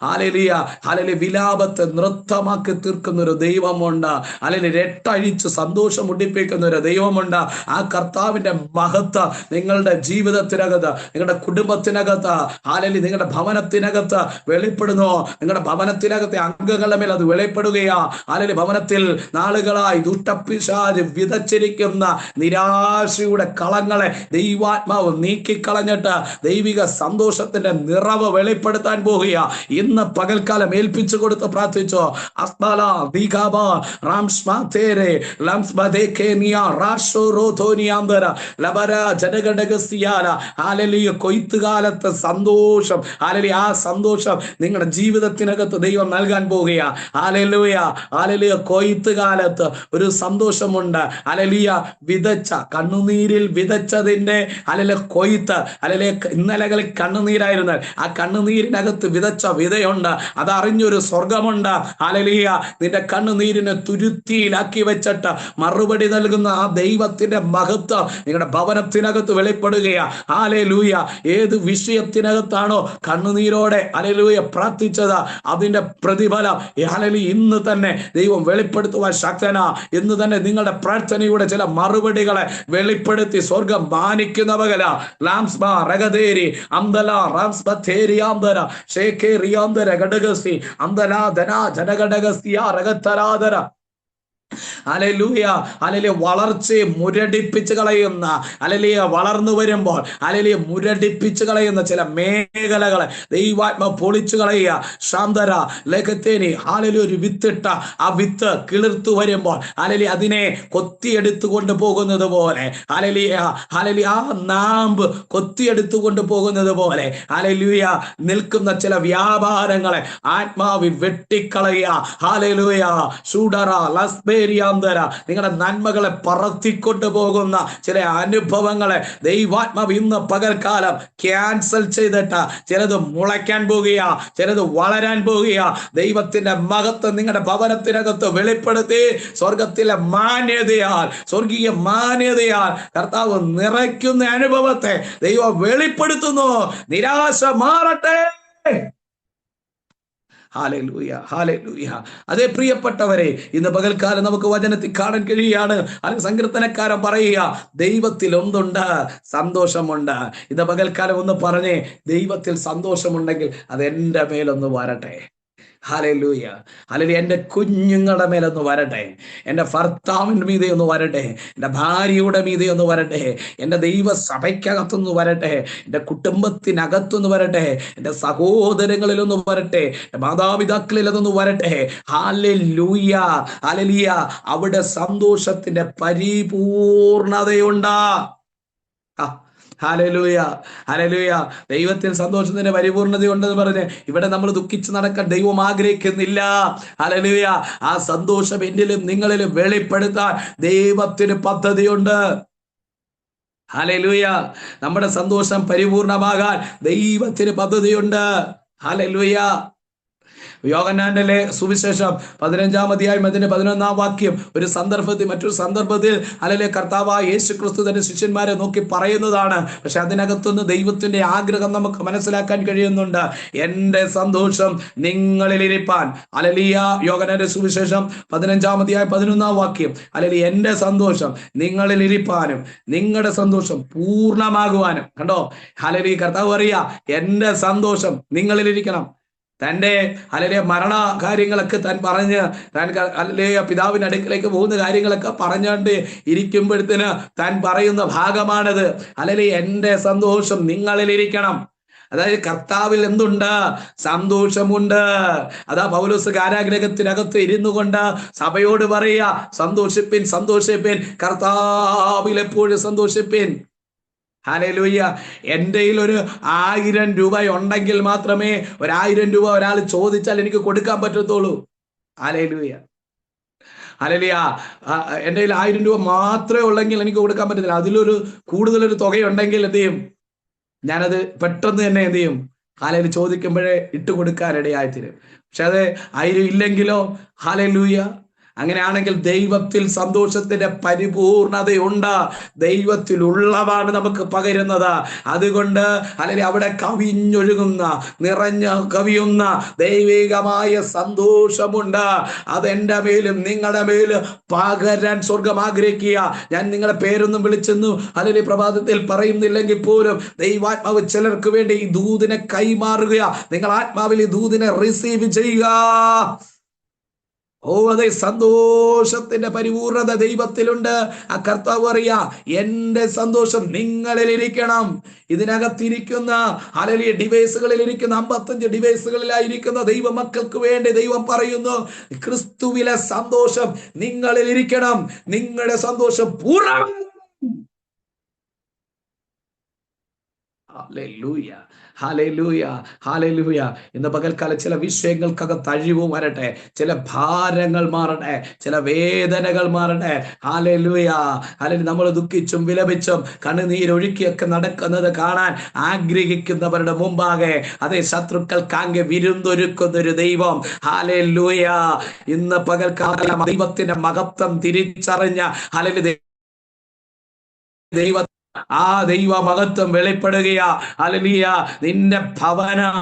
ഹല്ലേലൂയ, വിലാപത്തെ നൃത്തമാക്കി തീർക്കുന്ന ഒരു ദൈവമുണ്ട്. ഹല്ലേലൂയ, രട്ടഴിച്ച് സന്തോഷം മുടിപ്പിക്കുന്ന ഒരു ദൈവമുണ്ട്. ആ കർത്താവിന്റെ മഹത്വം നിങ്ങളുടെ ജീവിതത്തിനകത്ത്, നിങ്ങളുടെ കുടുംബത്തിനകത്ത്, ഹല്ലേലൂയ, നിങ്ങളുടെ ഭവനത്തിനകത്ത് വെളിപ്പെടുന്നു. നിങ്ങളുടെ ഭവനത്തിനകത്തെ അംഗങ്ങളുടെ മേൽ അത് വെളിപ്പെടുകയാ. ഹല്ലേലൂയ, ഭവനത്തിൽ നാളുകളായി ദുഷ്ടപിശാച് വിതച്ചിരിക്കുന്ന നിരാശയുടെ കളങ്ങളെ ദൈവാത്മാവ് നീക്കിക്കളഞ്ഞിട്ട് ദൈവിക സന്തോഷത്തിന്റെ നിറവ് വെളിപ്പെടുത്താൻ പോകുക. ഇന്ന് പകൽക്കാലം ഏൽപ്പിച്ചു കൊടുത്ത് പ്രാർത്ഥിച്ചോ. കൊയ്ത്തുകാലത്ത് സന്തോഷം, ഹല്ലേലൂയ, ആ സന്തോഷം നിങ്ങളുടെ ജീവിതത്തിനകത്ത് ദൈവം നൽകാൻ പോകുക. Hallelujah, hallelujah. കൊയ്ത്തുകാലത്ത് ഒരു സന്തോഷമുണ്ട്. ഹല്ലേലൂയ, വിതച്ച കണ്ണുനീരിൽ വിതച്ചതിന്റെ ഹല്ലേലൂയ കൊയ്ത്ത്, ഹല്ലേലൂയ, ഇന്നലകളിൽ കണ്ണുനീരായിരുന്നു, ആ കണ്ണുനീരിനകത്ത് വിതച്ച വിതയുണ്ട്. അതറിഞ്ഞൊരു സ്വർഗമുണ്ട്. ഹല്ലേലൂയ, നിന്റെ കണ്ണുനീരിനെ തുരുത്തിയിലാക്കി വെച്ചിട്ട് മറുപടി നൽകുന്ന ആ ദൈവത്തിന്റെ മഹത്വം നിങ്ങളുടെ ഭവനത്തിനകത്ത് വെളിപ്പെടുകയാണ്. ഹല്ലേലൂയ. ഏത് വിഷയത്തിനകത്താണോ കണ്ണുനീരോടെ ഹല്ലേലൂയ പ്രാർത്ഥിച്ചത്, അതിന്റെ പ്രതിഫലം ഹല്ലേലൂയ ഇന്ന് തന്നെ ദൈവം വെളിപ്പെടുത്തുവാൻ ശക്തനാ. ഇന്ന് തന്നെ നിങ്ങളുടെ പ്രാർത്ഥനയുടെ ചില മറുപടികളെ വെളിപ്പെടുത്തി സ്വർഗം മാനിക്കുന്നവകല. ലാംസ്ബാ രഗദേരി അംദല റാംസ്ബതേരി ആംദര ഷേകേ റിയാംദര ഗഡഗസി അംദല ധന ജനഗഡഗസിയ രഗതരാദര. Hallelujah, hallelujah. വളർച്ചയെ മുരടിപ്പിച്ച് കളയുന്ന, ഹല്ലേലൂയ, വളർന്നു വരുമ്പോൾ ഹല്ലേലൂയ മുരടിപ്പിച്ച് കളയുന്ന ചില മേഖലകളെ ദൈവാത്മ പൊളിച്ചു കളയുക. ശാന്തര ലഖത്തേനി, ഹല്ലേലൂയ, ഒരു വിത്തിട്ട ആ വിത്ത് കിളിർത്തു വരുമ്പോൾ ഹല്ലേലൂയ അതിനെ കൊത്തിയെടുത്തു കൊണ്ട് പോകുന്നത് പോലെ, ഹല്ലേലൂയ, ഹല്ലേലൂയ, ആ നാമ്പ് കൊത്തിയെടുത്തു കൊണ്ട് പോകുന്നത് പോലെ ഹല്ലേലൂയ നിൽക്കുന്ന ചില വ്യാപാരങ്ങളെ ആത്മാവിൽ വെട്ടിക്കളയുക. ഹല്ലേലൂയ. ഷൂഡറ ലസ്ബേ നിങ്ങളുടെ നന്മകളെ പറത്തിക്കൊണ്ടു പോകുന്ന ചില അനുഭവങ്ങളെ ദൈവാത്മാവ് ഇന്ന് പകൽക്കാലം ക്യാൻസൽ ചെയ്തിട്ട് ചിലത് മുളയ്ക്കാൻ പോകുക, ചിലത് വളരാൻ പോകുക. ദൈവത്തിന്റെ മഹത്വം നിങ്ങളുടെ ഭവനത്തിനകത്ത് വെളിപ്പെടുത്തി സ്വർഗത്തിലെ മാന്യതയാൽ, സ്വർഗീയ മാന്യതയാൽ കർത്താവ് നിറയ്ക്കുന്ന അനുഭവത്തെ ദൈവം വെളിപ്പെടുത്തുന്നു. നിരാശ മാറട്ടെ. Hallelujah, hallelujah. അതേ പ്രിയപ്പെട്ടവരെ, ഇന്ന് പകൽക്കാലം നമുക്ക് വചനത്തിൽ കാണാൻ കഴിയുകയാണ്. സങ്കീർത്തനക്കാരൻ പറയുക, ദൈവത്തിൽ ഒന്നുണ്ട്, സന്തോഷമുണ്ട്. ഇന്ന് പകൽക്കാലം ഒന്ന് പറഞ്ഞേ, ദൈവത്തിൽ സന്തോഷമുണ്ടെങ്കിൽ അത് എൻ്റെ മേലൊന്ന് വരട്ടെ. Hallelujah, hallelujah. എൻ്റെ കുഞ്ഞുങ്ങളുടെ മേലൊന്ന് വരട്ടെ, എൻ്റെ ഭർത്താവിൻ്റെ മീതെ ഒന്ന് വരട്ടെ, എൻ്റെ ഭാര്യയുടെ മീതെ ഒന്ന് വരട്ടെ, എൻ്റെ ദൈവസഭയ്ക്കകത്തൊന്ന് വരട്ടെ, എൻ്റെ കുടുംബത്തിനകത്തൊന്ന് വരട്ടെ, എൻ്റെ സഹോദരങ്ങളിലൊന്ന് വരട്ടെ, എൻ്റെ മാതാപിതാക്കളിൽ അതൊന്ന് വരട്ടെ. Hallelujah, hallelujah. അവിടെ സന്തോഷത്തിന്റെ പരിപൂർണതയുണ്ട്. Hallelujah, hallelujah. ദൈവത്തിൽ സന്തോഷത്തിന്റെ പരിപൂർണതയുണ്ടെന്ന് പറഞ്ഞ് ഇവിടെ നമ്മൾ ദുഃഖിച്ച് നടക്കാൻ ദൈവം ആഗ്രഹിക്കുന്നില്ല. ഹല്ലേലൂയ. ആ സന്തോഷം എന്നിലും നിങ്ങളിലും വെളിപ്പെടുത്താൻ ദൈവത്തിന് പദ്ധതിയുണ്ട്. ഹല്ലേലൂയ. നമ്മുടെ സന്തോഷം പരിപൂർണമാകാൻ ദൈവത്തിന് പദ്ധതിയുണ്ട്. ഹല്ലേലൂയ. യോഹന്നാന്റെ സുവിശേഷം 15-ാം അധ്യായം അതിന്റെ 11-ാം വാക്യം മറ്റൊരു സന്ദർഭത്തിൽ കർത്താവായ യേശു ക്രിസ്തു തന്റെ ശിഷ്യന്മാരെ നോക്കി പറയുന്നതാണ്. പക്ഷെ അതിനകത്തുനിന്ന് ദൈവത്തിന്റെ ആഗ്രഹം നമുക്ക് മനസ്സിലാക്കാൻ കഴിയുന്നുണ്ട്. എന്റെ സന്തോഷം നിങ്ങളിൽ ഇരിപ്പാൻ. യോഹന്നാന്റെ സുവിശേഷം 15-ാം അധ്യായം 11-ാം വാക്യം. എന്റെ സന്തോഷം നിങ്ങളിൽ ഇരിപ്പാനും നിങ്ങളുടെ സന്തോഷം പൂർണ്ണമാകുവാനും. കണ്ടോ, കർത്താവ് പറയാ എന്റെ സന്തോഷം നിങ്ങളിലിരിക്കണം. തൻ്റെ മരണ കാര്യങ്ങളൊക്കെ താൻ പറഞ്ഞ് പിതാവിന്റെ അടുക്കലേക്ക് പോകുന്ന കാര്യങ്ങളൊക്കെ പറഞ്ഞുകൊണ്ട് ഇരിക്കുമ്പോഴത്തേന് താൻ പറയുന്ന ഭാഗമാണത്. എന്റെ സന്തോഷം നിങ്ങളിലിരിക്കണം. അതായത് കർത്താവിൽ എന്തുണ്ട്? സന്തോഷമുണ്ട്. അതാ പൗലോസ് കാരാഗ്രഹത്തിനകത്ത് ഇരുന്നു കൊണ്ട് സഭയോട് പറയുക, സന്തോഷിപ്പിൻ, സന്തോഷിപ്പിൻ, കർത്താവിൽ എപ്പോഴും സന്തോഷിപ്പിൻ. ഹല്ലേലൂയ. എൻ്റെ കയ്യിൽ ഒരു 1000 രൂപ ഉണ്ടെങ്കിൽ മാത്രമേ 1000 രൂപ ഒരാൾ ചോദിച്ചാൽ എനിക്ക് കൊടുക്കാൻ പറ്റത്തുള്ളൂ. ഹല്ലേലൂയ. ഹല്ലേലൂയ. എൻ്റെ കയ്യിൽ 1000 രൂപ മാത്രമേ ഉള്ളെങ്കിൽ എനിക്ക് കൊടുക്കാൻ പറ്റത്തില്ല. അതിലൊരു കൂടുതലൊരു തുകയുണ്ടെങ്കിൽ എന്ത് ചെയ്യും? ഞാനത് പെട്ടെന്ന് തന്നെ എന്ത് ചെയ്യും? ഹല്ലേലൂയ ചോദിക്കുമ്പോഴേ ഇട്ട് കൊടുക്കാനിടയായിത്തീരും. പക്ഷെ അത് 1000 ഇല്ലെങ്കിലോ? ഹല്ലേലൂയ. അങ്ങനെയാണെങ്കിൽ ദൈവത്തിൽ സന്തോഷത്തിന്റെ പരിപൂർണതയുണ്ട്. ദൈവത്തിലുള്ളതാണ് നമുക്ക് പകരുന്നത്. അതുകൊണ്ട് അവിടെ കവിഞ്ഞൊഴുകുന്ന, കവിയുന്ന ദൈവികമായ സന്തോഷമുണ്ട്. അതെന്റെ മേലും നിങ്ങളുടെ മേലും പകരാൻ സ്വർഗം ആഗ്രഹിക്കുക. ഞാൻ നിങ്ങളുടെ പേരൊന്നും വിളിച്ചെന്നു പ്രഭാതത്തിൽ പറയുന്നില്ലെങ്കിൽ പോലും ദൈവാത്മാവ് ചിലർക്ക് വേണ്ടി ഈ ദൂതിനെ കൈമാറുക. നിങ്ങൾ ആത്മാവിൽ ഈ ദൂതിനെ റിസീവ് ചെയ്യുക. അതെ, സന്തോഷത്തിന്റെ പരിപൂർണത ദൈവത്തിലുണ്ട്. ആ കർത്താവ് പറയാ എന്റെ സന്തോഷം നിങ്ങളിൽ ഇരിക്കണം. ഇതിനകത്തിരിക്കുന്ന ഡിവൈസുകളിൽ ഇരിക്കുന്ന 55 ഡിവൈസുകളിലായിരിക്കുന്ന ദൈവ മക്കൾക്ക് വേണ്ടി ദൈവം പറയുന്നു, ക്രിസ്തുവിലെ സന്തോഷം നിങ്ങളിൽ ഇരിക്കണം. നിങ്ങളുടെ സന്തോഷം പൂർണ്ണ. Hallelujah, hallelujah, hallelujah. ഇന്ന് പകൽക്കാലം ചില വിഷയങ്ങൾക്കകത്ത് അഴിവ് വരട്ടെ, ചില ഭാരങ്ങൾ മാറട്ടെ, ചില വേദനകൾ മാറട്ടെ. ഹല്ലേലൂയ. നമ്മൾ ദുഃഖിച്ചും വിലപിച്ചും കണ്ണുനീരൊഴുക്കിയൊക്കെ നടക്കുന്നത് കാണാൻ ആഗ്രഹിക്കുന്നവരുടെ മുമ്പാകെ അതേ ശത്രുക്കൾക്കാകെ വിരുന്നൊരുക്കുന്നൊരു ദൈവം. ഹല്ലേലൂയ. ഇന്ന് പകൽക്കാലം ദൈവത്തിന്റെ മഹത്വം തിരിച്ചറിഞ്ഞ ദൈവ ദൈവ മഹത്വം വെളിപ്പെടുകയാ. ഹല്ലേലൂയ. നിന്റെ ഭവനം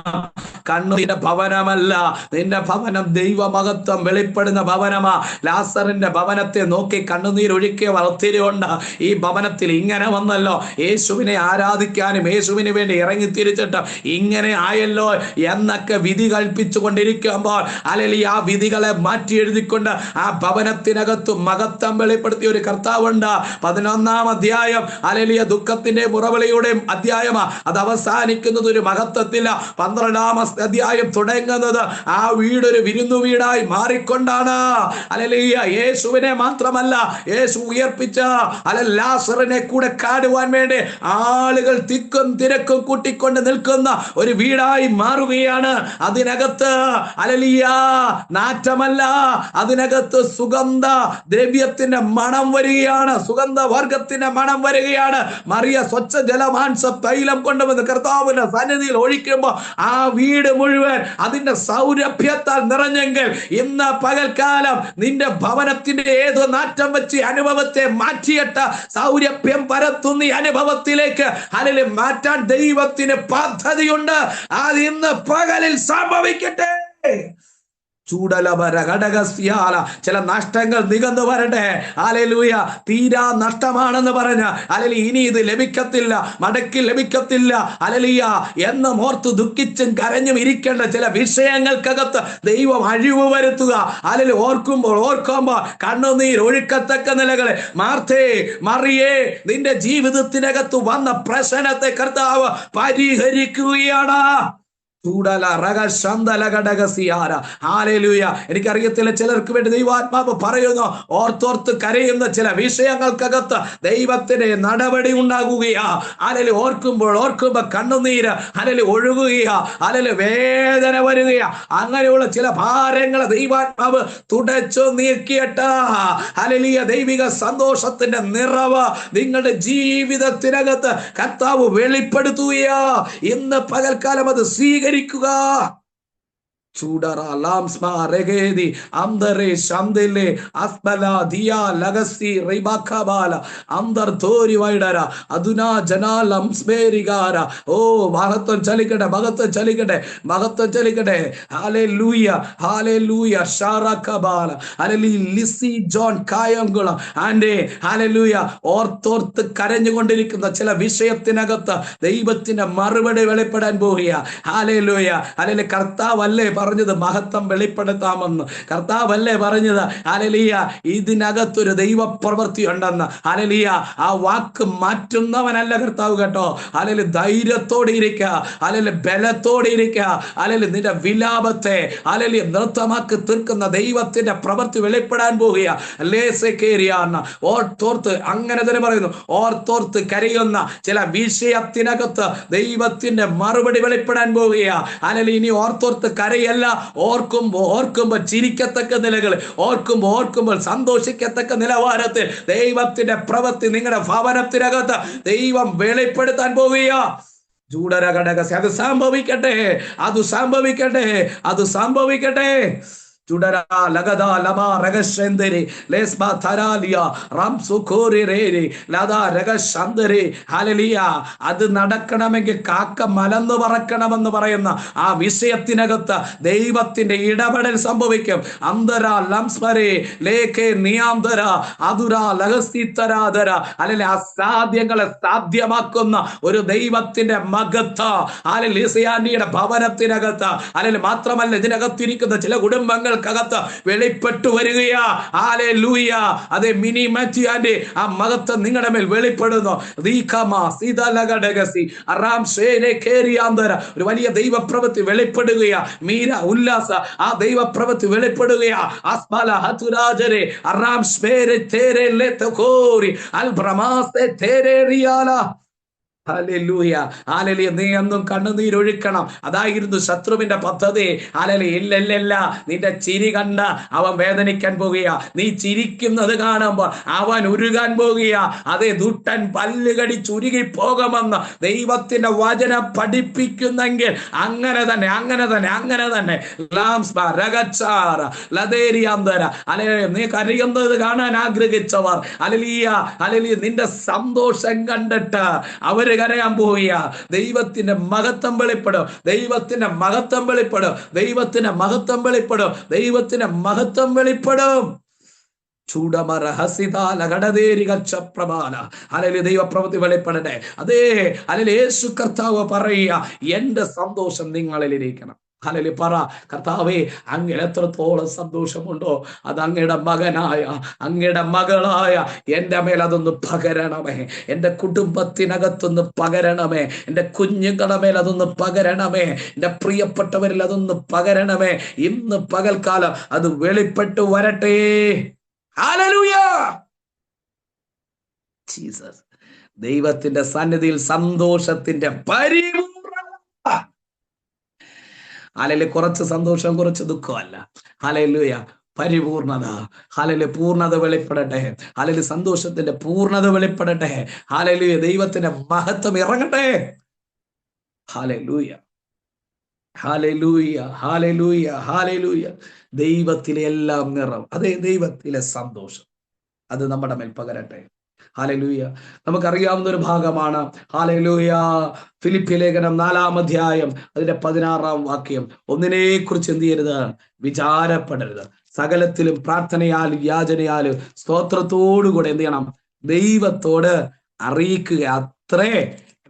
കണ്ണുനീരുടെ ഭവനമല്ല, നിന്റെ ഭവനം ദൈവ മഹത്വം വെളിപ്പെടുന്ന ഭവനമാ. ലാസറിന്റെ ഭവനത്തെ നോക്കി കണ്ണുനീരൊഴുക്കിയ ഒത്തിരിയുണ്ട്. ഈ ഭവനത്തിൽ ഇങ്ങനെ വന്നല്ലോ, യേശുവിനെ ആരാധിക്കാനും യേശുവിന് വേണ്ടി ഇറങ്ങി തിരിച്ചിട്ട് ഇങ്ങനെ ആയല്ലോ എന്നൊക്കെ വിധി കൽപ്പിച്ചു കൊണ്ടിരിക്കുമ്പോൾ ഹല്ലേലൂയ, ആ വിധികളെ മാറ്റി എഴുതിക്കൊണ്ട് ആ ഭവനത്തിനകത്ത് മഹത്വം വെളിപ്പെടുത്തിയ ഒരു കർത്താവുണ്ട്. 11-ാം അധ്യായം ഹല്ലേലൂയ ദുഃഖത്തിന്റെ മുറവിളിയുടെയും അധ്യായമാ. അത് അവസാനിക്കുന്നത് ഒരു മഹത്വത്തില്ല. 12-ാം അധ്യായം തുടങ്ങുന്നത് ആ വീടൊരു വിരുന്നു വീടായി മാറിക്കൊണ്ടാണ്. ഹല്ലേലൂയ. യേശുവിനെ മാത്രമല്ല, യേശു ഉയർപ്പിച്ച ലാസറിനെ കൂടെ കാണുവാൻ വേണ്ടി ആളുകൾ തിക്കും തിരക്കും കൂട്ടിക്കൊണ്ട് നിൽക്കുന്ന ഒരു വീടായി മാറുകയാണ്. അതിനകത്ത് ഹല്ലേലൂയ നാറ്റമല്ല, അതിനകത്ത് സുഗന്ധ ദ്രവ്യത്തിന്റെ മണം വരികയാണ്, സുഗന്ധ വർഗത്തിന്റെ മണം വരികയാണ്. മറിയ സ്വച്ഛ ജലമാംസ തൈലം കൊണ്ടുവന്ന് കർത്താവിന്റെ സന്നിധിയിൽ ഒഴിക്കുമ്പോൾ ആ വീട് മുഴുവൻ അതിന്റെ സൗരഭ്യത്താൽ നിറഞ്ഞെങ്കിൽ ഇന്ന് പകൽക്കാലം നിന്റെ ഭവനത്തിന്റെ ഏതോ നാറ്റം വെച്ച് അനുഭവത്തെ മാറ്റിയിട്ട് സൗരഭ്യം പരത്തുന്ന അനുഭവത്തിലേക്ക് ഹല്ലേലൂയ മാറ്റാൻ ദൈവത്തിന് പദ്ധതിയുണ്ട്. അത് ഇന്ന് പകലിൽ സംഭവിക്കട്ടെ. ചില നഷ്ടങ്ങൾ നികന്നു വരട്ടെ. ഹല്ലേലൂയ. തീരാ നഷ്ടമാണെന്ന് പറഞ്ഞ ഇനി ഇത് ലഭിക്കത്തില്ല, മടക്കി ലഭിക്കത്തില്ല ഹല്ലേലൂയ എന്ന് ഓർത്ത് ദുഃഖിച്ചും കരഞ്ഞും ഇരിക്കേണ്ട ചില വിഷയങ്ങൾക്കകത്ത് ദൈവം അഴിവ് വരുത്തുക. ഹല്ലേലൂയ. ഓർക്കുമ്പോൾ കണ്ണുനീർ ഒഴുക്കത്തക്ക നിലകളെ മാർത്തേ, മറിയേ, നിന്റെ ജീവിതത്തിനകത്ത് വന്ന പ്രശ്നത്തെ കർത്താവ് പരിഹരിക്കുകയാണ്. എനിക്കറിയത്തില്ല, ചിലർക്ക് വേണ്ടി ദൈവാത്മാവ് പറയുന്നു, ഓർത്തോർത്ത് കരയുന്ന ചില വിഷയങ്ങൾക്കകത്ത് ദൈവത്തിന്റെ നടപടി ഉണ്ടാകുകയാ. ഓർക്കുമ്പോ കണ്ണുനീര് ഒഴുകുകയാ, വേദന വരികയാ. അങ്ങനെയുള്ള ചില ഭാരങ്ങൾ ദൈവാത്മാവ് തുടച്ചു നീക്കിയിട്ട് ദൈവിക സന്തോഷത്തിന്റെ നിറവ് നിങ്ങളുടെ ജീവിതത്തിനകത്ത് കർത്താവ് വെളിപ്പെടുത്തുകയാ. ഇന്ന് പകൽക്കാലം അത് സ്വീകരിക്കുക. Chudara lamsma regedi amdare shamdele asbala dia lagasi ribakabala amdar thori vaidara aduna jana lamsmerigara. Oh, bhagaton chalikade hallelujah sharakabala hallelujah lisi John Kayangula ande hallelujah ഓർത്തോർത്ത് കരഞ്ഞുകൊണ്ടിരിക്കുന്ന ചില വിഷയത്തിനകത്ത് ദൈവത്തിന്റെ മറുപടി വെളിപ്പെടാൻ പോവുക. ഹല്ലേലൂയ കർത്താവല്ലേ പറഞ്ഞത് മഹത്വം വെളിപ്പെടുത്താമെന്ന്? കർത്താവല്ലേ പറഞ്ഞത് ഇതിനകത്തൊരു ദൈവപ്രവൃത്തി ഉണ്ടെന്ന്? ആ വാക്ക് മാറ്റുന്നവനല്ല കർത്താവ് കേട്ടോ. ധൈര്യത്തോടെ ഇരിക്കുക, ബലത്തോടെ ഇരിക്കുക. നിന്റെ വിലാപത്തെ നൃത്തമാക്കി തീർക്കുന്ന ദൈവത്തിന്റെ പ്രവൃത്തി വെളിപ്പെടാൻ പോവുക. ഓർത്തോർത്ത്, അങ്ങനെ തന്നെ പറയുന്നു, ഓർത്തോർത്ത് കരയുന്ന ചില വിഷയത്തിനകത്ത് ദൈവത്തിന്റെ മറുപടി വെളിപ്പെടാൻ പോവുക. ഇനി ഓർത്തോർത്ത് കരയല്ല, ഓർക്കുമ്പോ ചിരിക്കത്തക്ക നിലകൾ, ഓർക്കുമ്പോൾ സന്തോഷിക്കത്തക്ക നിലവാരത്തിൽ ദൈവത്തിന്റെ പ്രവൃത്തി നിങ്ങളുടെ ഭവനത്തിനകത്ത് ദൈവം വെളിപ്പെടുത്താൻ പോവുക. അത് സംഭവിക്കട്ടെ. Judara lagada lama ragashendere lesba tharalia ram sukhori rere lada ragashandere hallelujah. അത് നടക്കണമെങ്കിൽ കാക്ക മലന്ന് പറക്കണമെന്ന് പറയുന്ന ആ വിഷയത്തിനകത്ത് ദൈവത്തിന്റെ ഇടപെടൽ സംഭവിക്കും. അന്തര ലംസ്മരെ ലേഖെ നിയാന്തര അതുര ലഹസ്തിത്തരാധര അസാധ്യങ്ങളെ സാധ്യമാക്കുന്ന ഒരു ദൈവത്തിന്റെ മകത്ത് ലിസിയാനിയുടെ ഭവനത്തിനകത്ത് മാത്രമല്ല ഇതിനകത്തിരിക്കുന്ന ചില കുടുംബങ്ങൾ കകത്ത് വെളിപ്പെട്ടു വരികയാ. ഹല്ലേലൂയ. അതേ മിനി മാറ്റിയാന്റെ ആ മഹത്വം നിങ്ങളുടെ മേൽ വെളിപ്പെടുന്നു. ഒരു വലിയ ദൈവപ്രവൃത്തി വെളിപ്പെടുകയാ. മീര ഉല്ലാസ ആ ദൈവപ്രവൃത്തി വെളിപ്പെടുകയാ. അസ്മല ഹതുരാജരെ അറാം സ്മേരെ തേരെ ലെതകോരി അൽ ബ്രമാസെ തേരെ റിയാല. ഹല്ലേലൂയ. നീ എന്നും കണ്ണുനീരൊഴുക്കണം. അതായിരുന്നു ശത്രുവിന്റെ പദ്ധതി. ഇല്ല, നിന്റെ ചിരി കണ്ട അവൻ വേദനിക്കാൻ പോകുക. നീ ചിരിക്കുന്നത് കാണുമ്പോൾ അവൻ ഉരുകാൻ പോകുക. അതേ ദുഷ്ടൻ പല്ലുകടി ചുരുകി പോകുമെന്ന് ദൈവത്തിന്റെ വചനം പഠിപ്പിക്കുന്നെങ്കിൽ അങ്ങനെ തന്നെ നീ കരയുന്നത് കാണാൻ ആഗ്രഹിച്ചവർ നിന്റെ സന്തോഷം കണ്ടിട്ട് അവര് കരയാൻ പോവുക. ദൈവത്തിന്റെ മഹത്വം വെളിപ്പെടും. ദൈവപ്രവൃത്തി വെളിപ്പെടട്ടെ. അതേ യേശു കർത്താവ് പറയുക, എന്റെ സന്തോഷം നിങ്ങളിലിരിക്കണം. പറ, കർത്താവേ, അങ്ങ് എത്രത്തോളം സന്തോഷമുണ്ടോ അത് അങ്ങയുടെ മകനായ, അങ്ങയുടെ മകളായ എൻ്റെ മേൽ അതൊന്ന് പകരണമേ. എൻ്റെ കുടുംബത്തിനകത്തൊന്ന് പകരണമേ. എൻ്റെ കുഞ്ഞുങ്ങളുടെ മേൽ അതൊന്ന് പകരണമേ. എൻ്റെ പ്രിയപ്പെട്ടവരിൽ അതൊന്ന് പകരണമേ. ഇന്ന് പകൽക്കാലം അത് വെളിപ്പെട്ടു വരട്ടെ. ഹല്ലേലൂയ. ജീസസ്. ദൈവത്തിന്റെ സന്നിധിയിൽ സന്തോഷത്തിന്റെ പരിപൂർണ്ണത. കുറച്ച് സന്തോഷം, കുറച്ച് ദുഃഖമല്ല. ഹല്ലേലൂയ. പരിപൂർണത. പൂർണ്ണത വെളിപ്പെടട്ടെ. സന്തോഷത്തിന്റെ പൂർണ്ണത വെളിപ്പെടട്ടെ. ദൈവത്തിന്റെ മഹത്വം ഇറങ്ങട്ടെ. ദൈവത്തിലെ എല്ലാം നിറം, അതേ ദൈവത്തിലെ സന്തോഷം അത് നമ്മുടെ മേൽ പകരട്ടെ. ഹല്ലേലൂയ. നമുക്കറിയാവുന്ന ഒരു ഭാഗമാണ്. ഹല്ലേലൂയ. ഫിലിപ്പി ലേഖനം 4-ാം അധ്യായം അതിന്റെ 16-ാം വാക്യം. ഒന്നിനെ കുറിച്ച് എന്ത് ചെയ്യരുത്? വിചാരപ്പെടരുത്. സകലത്തിലും പ്രാർത്ഥനയാലും യാചനയാലും സ്തോത്രത്തോടുകൂടെ എന്ത് ചെയ്യണം? ദൈവത്തോട് അറിയിക്കുക. അത്രേ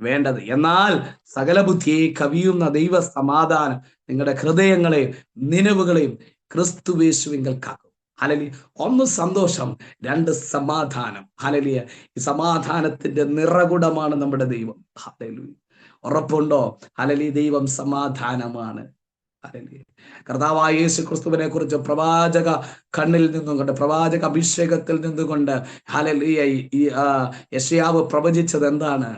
വേണ്ടത്. എന്നാൽ സകല ബുദ്ധിയെ കവിയുന്ന ദൈവ സമാധാനം നിങ്ങളുടെ ഹൃദയങ്ങളെയും നിലവുകളെയും ക്രിസ്തുയേശുവിങ്കൽ കാക്കും. ഹല്ലേലൂയ. ഒന്ന് സന്തോഷം, രണ്ട് സമാധാനം. ഹല്ലേലൂയ. ഈ സമാധാനത്തിന്റെ നിറകുടമാണ് നമ്മുടെ ദൈവം. ഹല്ലേലൂയ. ഉറപ്പുണ്ടോ? ഹല്ലേലൂയ. ദൈവം സമാധാനമാണ്. ഹല്ലേലൂയ. കർത്താവായ യേശു ക്രിസ്തുവിനെ കുറിച്ച് പ്രവാചക കണ്ണിൽ നിന്നുകൊണ്ട്, പ്രവാചക അഭിഷേകത്തിൽ നിന്നുകൊണ്ട് ഹല്ലേലൂയ യെശയ്യാവ് പ്രവചിച്ചത് എന്താണ്?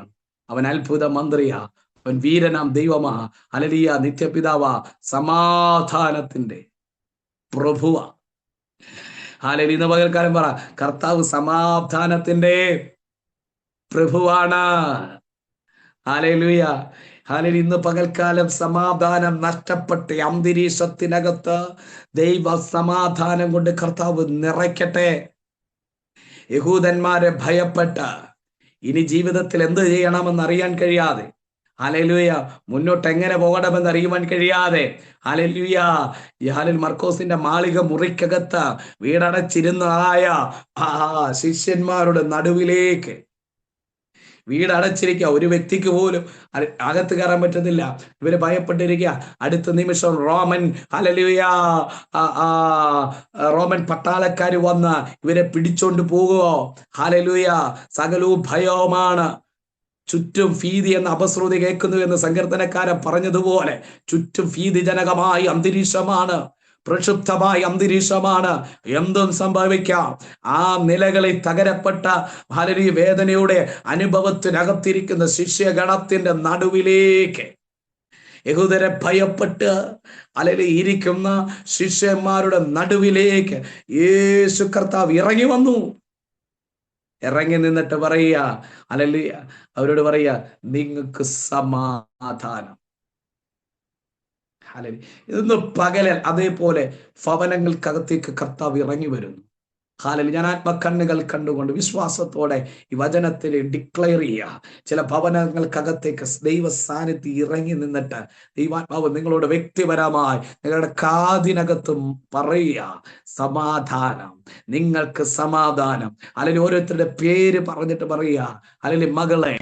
അവൻ അത്ഭുത മന്ത്രിയാ, അവൻ വീരനാം ദൈവമാ, ഹല്ലേലൂയ, നിത്യപിതാവാ, സമാധാനത്തിന്റെ പ്രഭുവാ. ഹല്ലേലൂയ. ഇന്ന് പകൽക്കാലം പറ, കർത്താവ് സമാധാനത്തിന്റെ പ്രഭുവാണ്. ഹല്ലേലൂയ. ഹല്ലേലൂയ. ഇന്ന് പകൽക്കാലം സമാധാനം നഷ്ടപ്പെട്ട് അന്തരീക്ഷത്തിനകത്ത് ദൈവ സമാധാനം കൊണ്ട് കർത്താവ് നിറയ്ക്കട്ടെ. യഹൂദന്മാരെ ഭയപ്പെട്ട് ഇനി ജീവിതത്തിൽ എന്ത് ചെയ്യണമെന്ന് അറിയാൻ കഴിയാതെ, ഹല്ലേലൂയ, മുന്നോട്ട് എങ്ങനെ പോകണമെന്ന് അറിയുവാൻ കഴിയാതെ, ഹല്ലേലൂയ, മർക്കോസിന്റെ മാളിക മുറിക്കകത്ത് വീടടച്ചിരുന്നതായ ശിഷ്യന്മാരുടെ നടുവിലേക്ക്, വീടടച്ചിരിക്കുക, ഒരു വ്യക്തിക്ക് പോലും അകത്ത് കയറാൻ പറ്റുന്നില്ല. ഇവര് ഭയപ്പെട്ടിരിക്കുക. അടുത്ത നിമിഷം ഹല്ലേലൂയ, റോമൻ പട്ടാളക്കാര് വന്ന് ഇവരെ പിടിച്ചോണ്ട് പോകുവോ? ഹല്ലേലൂയ. സകലവും ഭയവുമാണ്. ചുറ്റും ഭീതി എന്ന അപശ്രുതി കേൾക്കുന്നു എന്ന് സങ്കീർത്തനക്കാരൻ പറഞ്ഞതുപോലെ ചുറ്റും ഭീതിജനകമായ അന്തരീക്ഷമാണ്, പ്രക്ഷുബ്ധമായ അന്തരീക്ഷമാണ്. എന്തും സംഭവിക്കാം. ആ നിലകളിൽ തകരപ്പെട്ട ഹല്ലേലൂയ വേദനയുടെ അനുഭവത്തിനകത്തിരിക്കുന്ന ശിഷ്യഗണത്തിന്റെ നടുവിലേക്ക്, യഹൂദരെ ഭയപ്പെട്ട് ഹല്ലേലൂയ ഇരിക്കുന്ന ശിഷ്യന്മാരുടെ നടുവിലേക്ക് യേശു കർത്താവ് ഇറങ്ങി വന്നു. ഇറങ്ങി നിന്നിട്ട് പറയുക, ഹല്ലേലൂയ, അവരോട് പറയുക, നിങ്ങൾക്ക് സമാധാനം. ഹല്ലേലൂയ. ഇന്ന് പകല് അതേപോലെ ഭവനങ്ങൾക്കകത്തേക്ക് കർത്താവ് ഇറങ്ങി വരുന്നു. ഹല്ലേലൂയ. ഞാൻ ആത്മക്കണ്ണുകൾ കണ്ടുകൊണ്ട് വിശ്വാസത്തോടെ ഈ വചനത്തിൽ ഡിക്ലെയർ ചെയ്യുക. ചില ഭവനങ്ങൾക്കകത്തേക്ക് ദൈവ സാന്നിധ്യം ഇറങ്ങി നിന്നിട്ട് ദൈവാത്മാവ് നിങ്ങളോട് വ്യക്തിപരമായി നിങ്ങളുടെ കാതിനകത്തും പറയുക, സമാധാനം, നിങ്ങൾക്ക് സമാധാനം. അല്ലെങ്കിൽ ഓരോരുത്തരുടെ പേര് പറഞ്ഞിട്ട് പറയുക, അല്ലെങ്കിൽ മകളെ,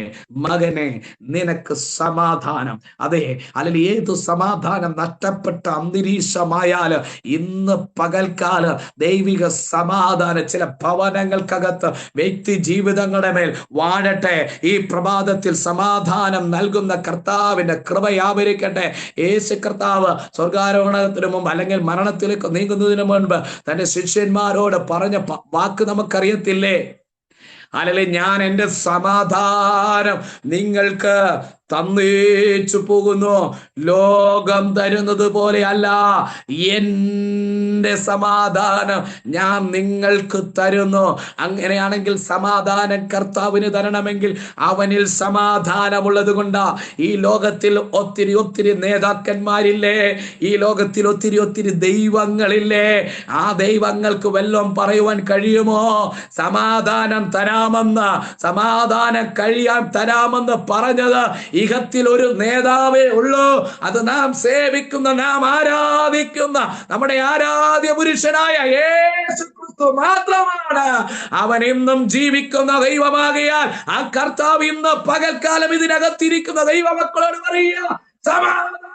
മകനെ, നിനക്ക് സമാധാനം. അതെ, അല്ലെങ്കിൽ ഏതു സമാധാനം നഷ്ടപ്പെട്ട അന്തരീക്ഷമായാല് ഇന്ന് പകൽക്കാല് ദൈവിക സമാധാനം ചില ഭവനങ്ങൾക്കകത്ത് വ്യക്തി ജീവിതങ്ങളുടെ മേൽ വാഴട്ടെ. ഈ പ്രഭാതത്തിൽ സമാധാനം നൽകുന്ന കർത്താവിന്റെ കൃപയാവരിക്കട്ടെ. യേശു കർത്താവ് സ്വർഗാരോഹണത്തിന് മുമ്പ് അല്ലെങ്കിൽ മരണത്തിലേക്ക് നീങ്ങുന്നതിന് മുൻപ് തന്റെ ശിഷ്യന്മാരോട് പറഞ്ഞ വാക്ക് നമുക്കറിയത്തില്ലേ? അല്ലെങ്കിൽ ഞാൻ എൻ്റെ സമാധാനം നിങ്ങൾക്ക് തന്നേച്ചു പോകുന്നു, ലോകം തരുന്നത് പോലെ അല്ല, എൻ്റെ സമാധാനം ഞാൻ നിങ്ങൾക്ക് തരുന്നു. അങ്ങനെയാണെങ്കിൽ സമാധാനം കർത്താവിന് തരണമെങ്കിൽ അവനിൽ സമാധാനമുള്ളത് കൊണ്ടാ. ഈ ലോകത്തിൽ ഒത്തിരി ഒത്തിരി നേതാക്കന്മാരില്ലേ, ഈ ലോകത്തിൽ ഒത്തിരി ഒത്തിരി ദൈവങ്ങളില്ലേ. ആ ദൈവങ്ങൾക്ക് വല്ലതും പറയുവാൻ കഴിയുമോ? സമാധാനം തരാമെന്ന്, സമാധാനം കഴിയാൻ തരാമെന്ന് പറഞ്ഞത് ഇഹത്തിൽ ഒരു നേതാവേ ഉള്ളൂ. അത് നാം സേവിക്കുന്ന, നാം ആരാധിക്കുന്ന നമ്മുടെ ആരാധ്യ പുരുഷനായ യേശു ക്രിസ്തു മാത്രമാണ്. അവൻ ഇന്നും ജീവിക്കുന്ന ദൈവമാകിയാൽ ആ കർത്താവ് ഇന്ന് പകൽക്കാലം ഇതിനകത്തിരിക്കുന്ന ദൈവമക്കളോട് പറയുക, സമാധാനം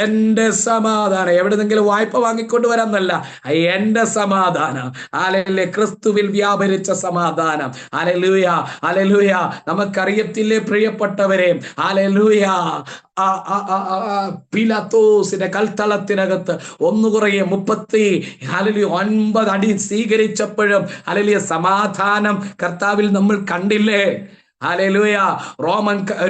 എന്റെ സമാധാനം. എവിടെന്നെങ്കിലും വായ്പ വാങ്ങിക്കൊണ്ട് വരാന്നല്ല, എന്റെ സമാധാനം. ഹല്ലേലൂയ. ക്രിസ്തുവിൽ വ്യാപരിച്ച സമാധാനം. Hallelujah, hallelujah. നമുക്കറിയത്തില്ലേ പ്രിയപ്പെട്ടവരെ, ഹല്ലേലൂയ, പിലാത്തോസിന്റെ കൽത്തളത്തിനകത്ത് 1:39 അടി സ്വീകരിച്ചപ്പോഴും ഹല്ലേലൂയ സമാധാനം കർത്താവിൽ നമ്മൾ കണ്ടില്ലേ? ഹല്ലേലൂയ.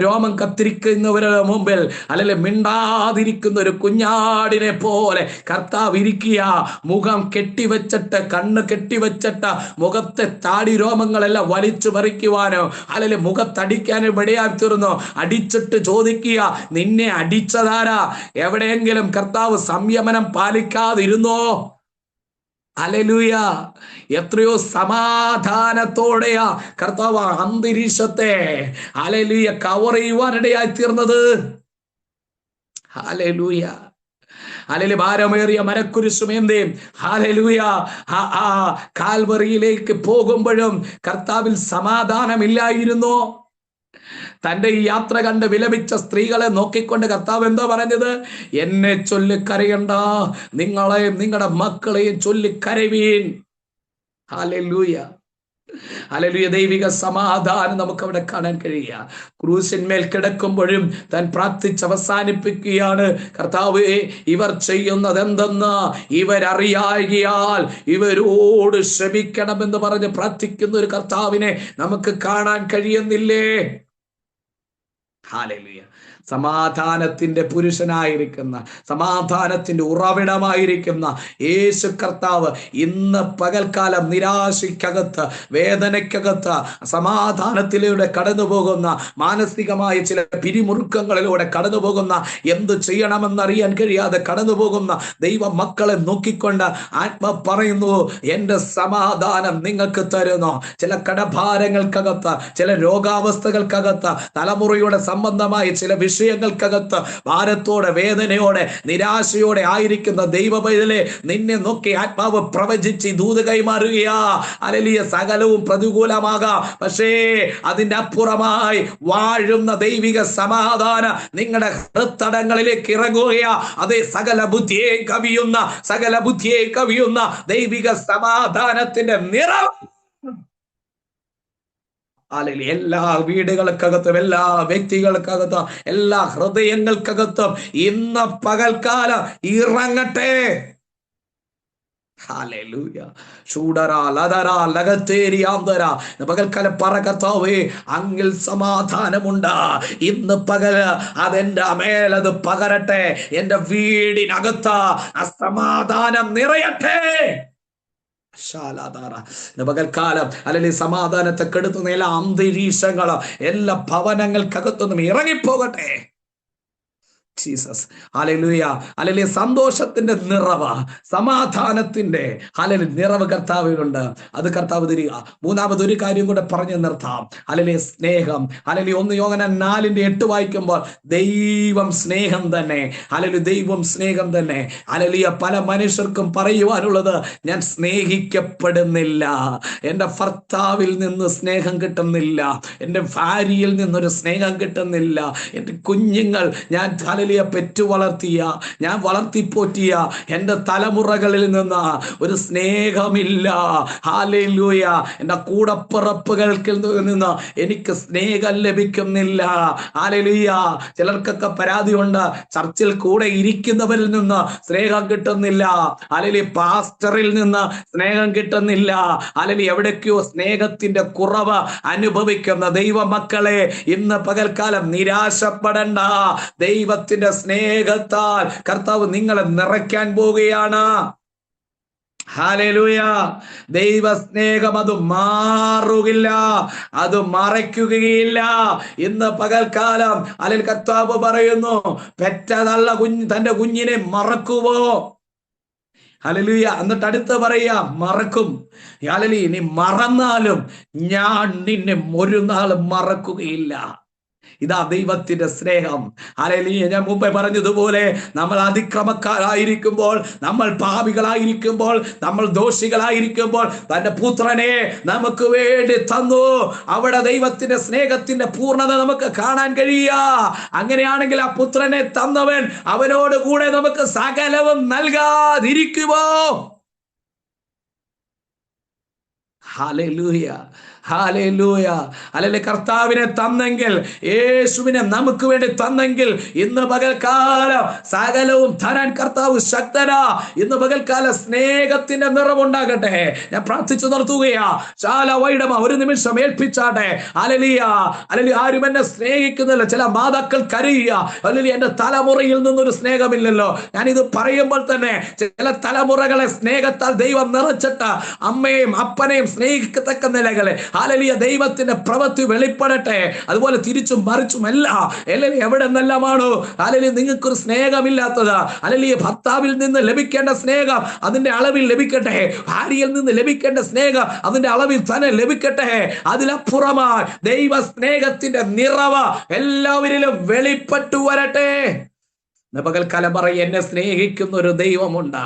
രോമം കത്തിരിക്കുന്നവരുടെ മുമ്പിൽ അല്ലെങ്കിൽ മിണ്ടാതിരിക്കുന്ന ഒരു കുഞ്ഞാടിനെ പോലെ കർത്താവ് ഇരിക്കുക. മുഖം കെട്ടിവെച്ചിട്ട്, കണ്ണ് കെട്ടിവെച്ചിട്ട്, മുഖത്തെ താടി രോമങ്ങളെല്ലാം വലിച്ചു പറിക്കുവാനോ അല്ലെങ്കിൽ മുഖത്തടിക്കാനും ഇടയായി തീർന്നു. അടിച്ചിട്ട് ചോദിക്കുക, നിന്നെ അടിച്ചതാരാ? എവിടെയെങ്കിലും കർത്താവ് സംയമനം പാലിക്കാതിരുന്നോ? ഹല്ലേലൂയ. എത്രയോ സമാധാനത്തോടെയാ കർത്താവ് അന്തരീക്ഷത്തെ ഹല്ലേലൂയ കവർ ചെയ്യുവാനിടയായി തീർന്നത്. ഹല്ലേലൂയ. ഹല്ലേലൂയ. ഭാരമേറിയ മരക്കുരിശുമേന്തേ ഹല്ലേലൂയ കാൽവറിയിലേക്ക് പോകുമ്പോഴും കർത്താവിൽ സമാധാനമില്ലായിരുന്നോ? തന്റെ ഈ യാത്ര കണ്ട് വിലപിച്ച സ്ത്രീകളെ നോക്കിക്കൊണ്ട് കർത്താവ് എന്താ പറഞ്ഞത്? എന്നെ ചൊല്ലിക്കരയണ്ട, നിങ്ങളെയും നിങ്ങളുടെ മക്കളെയും ചൊല്ലിക്കരവീൻ. Hallelujah, hallelujah. ദൈവിക സമാധാനം നമുക്ക് അവിടെ കാണാൻ കഴിയുക. ക്രൂശിന്മേൽ കിടക്കുമ്പോഴും താൻ പ്രാർത്ഥിച്ച് അവസാനിപ്പിക്കുകയാണ്, കർത്താവേ, ഇവർ ചെയ്യുന്നത് എന്തെന്ന് ഇവരറിയാകിയാൽ ഇവരോട് ക്ഷമിക്കണമെന്ന് പറഞ്ഞ് പ്രാർത്ഥിക്കുന്ന ഒരു കർത്താവിനെ നമുക്ക് കാണാൻ കഴിയുന്നില്ലേ? ഹല്ലേലൂയ. സമാധാനത്തിന്റെ പുരുഷനായിരിക്കുന്ന, സമാധാനത്തിന്റെ ഉറവിടമായിരിക്കുന്ന യേശു കർത്താവ് ഇന്ന് പകൽക്കാലം നിരാശയ്ക്കകത്ത്, വേദനയ്ക്കകത്ത്, സമാധാനത്തിലൂടെ കടന്നു പോകുന്ന, മാനസികമായ ചില പിരിമുറുക്കങ്ങളിലൂടെ കടന്നു പോകുന്ന, എന്ത് ചെയ്യണമെന്നറിയാൻ കഴിയാതെ കടന്നു പോകുന്ന ദൈവ മക്കളെ നോക്കിക്കൊണ്ട് ആത്മ പറയുന്നു, എന്റെ സമാധാനം നിങ്ങൾക്ക് തരുന്നു. ചില കടഭാരങ്ങൾക്കകത്ത്, ചില രോഗാവസ്ഥകൾക്കകത്ത്, തലമുറയുടെ സംബന്ധമായ ചില വിഷയങ്ങൾക്കകത്ത് ഭാരത്തോടെ, വേദനയോടെ, നിരാശയോടെ ആയിരിക്കുന്ന ദൈവ പൈതലേ, നിന്നെ നോക്കി ആത്മാവ് പ്രവചിച്ച് ദൂത് കൈമാറുകയാ. ഹല്ലേലൂയ. സകലവും പ്രതികൂലമാകാം, പക്ഷേ അതിന്റെ അപ്പുറമായി വാഴുന്ന ദൈവിക സമാധാനം നിങ്ങളുടെ ഹൃത്തടങ്ങളിലേക്ക് ഇറങ്ങുകയാ. അതേ, സകല ബുദ്ധിയെ കവിയുന്ന ദൈവിക സമാധാനത്തിന്റെ നിറം എല്ലാ വീടുകൾക്കകത്തും, എല്ലാ വ്യക്തികൾക്കകത്തും, എല്ലാ ഹൃദയങ്ങൾക്കകത്തും ഇന്ന് പകൽക്കാലം ഇറങ്ങട്ടെ. ഹല്ലേലൂയ. പകൽക്കാലം പറ, കർത്താവേ, അങ്ങിൽ സമാധാനമുണ്ട്. ഇന്ന് പകൽ അതെന്റെ മേലത് പകരട്ടെ. എന്റെ വീടിനകത്ത് അസമാധാനം നിറയട്ടെ. പകൽക്കാലം അല്ലെങ്കിൽ സമാധാനത്തെ കെടുത്തുന്ന എല്ലാ അന്തരീക്ഷങ്ങളും, എല്ലാ ഭവനങ്ങൾക്കകത്തൊന്നും ഇറങ്ങിപ്പോകട്ടെ. ജീസസ്. ഹല്ലേലൂയ. ഹല്ലേലൂയ. സന്തോഷത്തിന്റെ നിറവ്, സമാധാനത്തിന്റെ നിറവ് കർത്താവിലുണ്ട്. അത് കർത്താവ് തരിക. മൂന്നാമതൊരു കാര്യം കൂടെ പറഞ്ഞു നിർത്താം. ഹല്ലേലൂയ. സ്നേഹം. ഹല്ലേലൂയ. 1 യോഹന്നാൻ 4:8 വായിക്കുമ്പോൾ ദൈവം സ്നേഹം തന്നെ. ഹല്ലേലൂയ. ദൈവം സ്നേഹം തന്നെ. ഹല്ലേലൂയ. പല മനുഷ്യർക്കും പറയുവാനുള്ളത്, ഞാൻ സ്നേഹിക്കപ്പെടുന്നില്ല, എൻ്റെ ഭർത്താവിൽ നിന്ന് സ്നേഹം കിട്ടുന്നില്ല, എൻ്റെ ഭാര്യയിൽ നിന്നൊരു സ്നേഹം കിട്ടുന്നില്ല, എൻ്റെ കുഞ്ഞുങ്ങൾ, ഞാൻ പെറ്റു വളർത്തിയ, ഞാൻ വളർത്തിപ്പോറ്റിയ എൻ്റെ തലമുറകളിൽ നിന്ന് ഒരു സ്നേഹമില്ല. ഹല്ലേലൂയ. എൻ്റെ കൂടപ്പിറപ്പുകൾക്ക് നിന്ന് എനിക്ക് സ്നേഹം ലഭിക്കുന്നില്ല. ഹല്ലേലൂയ. ചിലർക്കൊക്കെ പരാതിയുണ്ട്, ചർച്ചിൽ കൂടെ ഇരിക്കുന്നവരിൽ നിന്ന് സ്നേഹം കിട്ടുന്നില്ല. ഹല്ലേലൂയ. പാസ്റ്ററിൽ നിന്ന് സ്നേഹം കിട്ടുന്നില്ല. ഹല്ലേലൂയ. എവിടേക്കോ സ്നേഹത്തിന്റെ കുറവ് അനുഭവിക്കുന്ന ദൈവ മക്കളെ, ഇന്ന് പകൽക്കാലം നിരാശപ്പെടണ്ട. ദൈവത്തിന്റെ സ്നേഹത്താൽ കർത്താവ് നിങ്ങളെ നിറയ്ക്കാൻ പോവുകയാണ്. ഹല്ലേലൂയ. ദൈവ സ്നേഹം അത് മാറുകയില്ല, അത് മറയ്ക്കുകയില്ല. ഇന്ന് പകൽക്കാലം അല്ലെങ്കിൽ കർത്താവ് പറയുന്നു, പെറ്റതള്ള തന്റെ കുഞ്ഞിനെ മറക്കുവോ? ഹല്ലേലൂയ. എന്നിട്ട് അടുത്ത് പറയാ, മറക്കും. ഹല്ലേലൂയ. നീ മറന്നാലും ഞാൻ നിന്നെ ഒരു നാളും മറക്കുകയില്ല. ഇതാ ദൈവത്തിന്റെ സ്നേഹം. ഹല്ലേലൂയ. ഞാൻ മുമ്പേ പറഞ്ഞതുപോലെ, നമ്മൾ അതിക്രമക്കാരായിരിക്കുമ്പോൾ, നമ്മൾ പാപികളായിരിക്കുമ്പോൾ, നമ്മൾ ദോഷികളായിരിക്കുമ്പോൾ തന്റെ പുത്രനെ നമുക്ക് വേണ്ടി തന്നു. അവിടെ ദൈവത്തിന്റെ സ്നേഹത്തിന്റെ പൂർണ്ണത നമുക്ക് കാണാൻ കഴിയുക. അങ്ങനെയാണെങ്കിൽ ആ പുത്രനെ തന്നവൻ അവനോട് കൂടെ നമുക്ക് സകലവും നൽകാതിരിക്കുമോ? ഹല്ലേലൂയ. ഹല്ലേലൂയ. ഹല്ലേലൂയ. കർത്താവിനെ തന്നെങ്കിൽ, യേശുവിനെ നമുക്ക് വേണ്ടി തന്നെങ്കിൽ, ഇന്ന് പകൽക്കാലം സകലവും തരാൻ കർത്താവ് ശക്തനാ. ഇന്ന് പകൽക്കാലം സ്നേഹത്തിന്റെ നിറവുണ്ടാകട്ടെ. ഞാൻ പ്രാർത്ഥിച്ചു നിർത്തുകയാ. ശാലവൈഡമ ഒരു നിമിഷം ഏൽപ്പിച്ചാട്ടെ. ഹല്ലേലൂയ. ഹല്ലേലൂയ. ആരും എന്നെ സ്നേഹിക്കുന്നില്ല. ചില മാതാക്കൾ കരയുക, ഹല്ലേലൂയ, എന്റെ തലമുറയിൽ നിന്നൊരു സ്നേഹമില്ലല്ലോ. ഞാനിത് പറയുമ്പോൾ തന്നെ ചില തലമുറകളെ സ്നേഹത്താൽ ദൈവം നിറച്ചിട്ട് അമ്മയും അപ്പനെയും സ്നേഹിക്കത്തക്ക നിലകളെ, ഹല്ലേലൂയ, ദൈവത്തിന്റെ പ്രവൃത്തി വെളിപ്പെടട്ടെ. അതുപോലെ തിരിച്ചും മറിച്ചും എല്ലാം എവിടെ നിന്നെല്ലാമാണോ ഹല്ലേലൂയ നിങ്ങൾക്കൊരു സ്നേഹമില്ലാത്തത്, ഹല്ലേലൂയ, ഭർത്താവിൽ നിന്ന് ലഭിക്കേണ്ട സ്നേഹം അതിന്റെ അളവിൽ ലഭിക്കട്ടെ. ഭാര്യയിൽ നിന്ന് ലഭിക്കേണ്ട സ്നേഹം അതിന്റെ അളവിൽ തന്നെ ലഭിക്കട്ടെ. അതിലപ്പുറമായി ദൈവ സ്നേഹത്തിന്റെ നിറവ് എല്ലാവരിലും വെളിപ്പെട്ടു വരട്ടെ. പകൽക്കാലം പറയും, എന്നെ സ്നേഹിക്കുന്ന ഒരു ദൈവമുണ്ട്,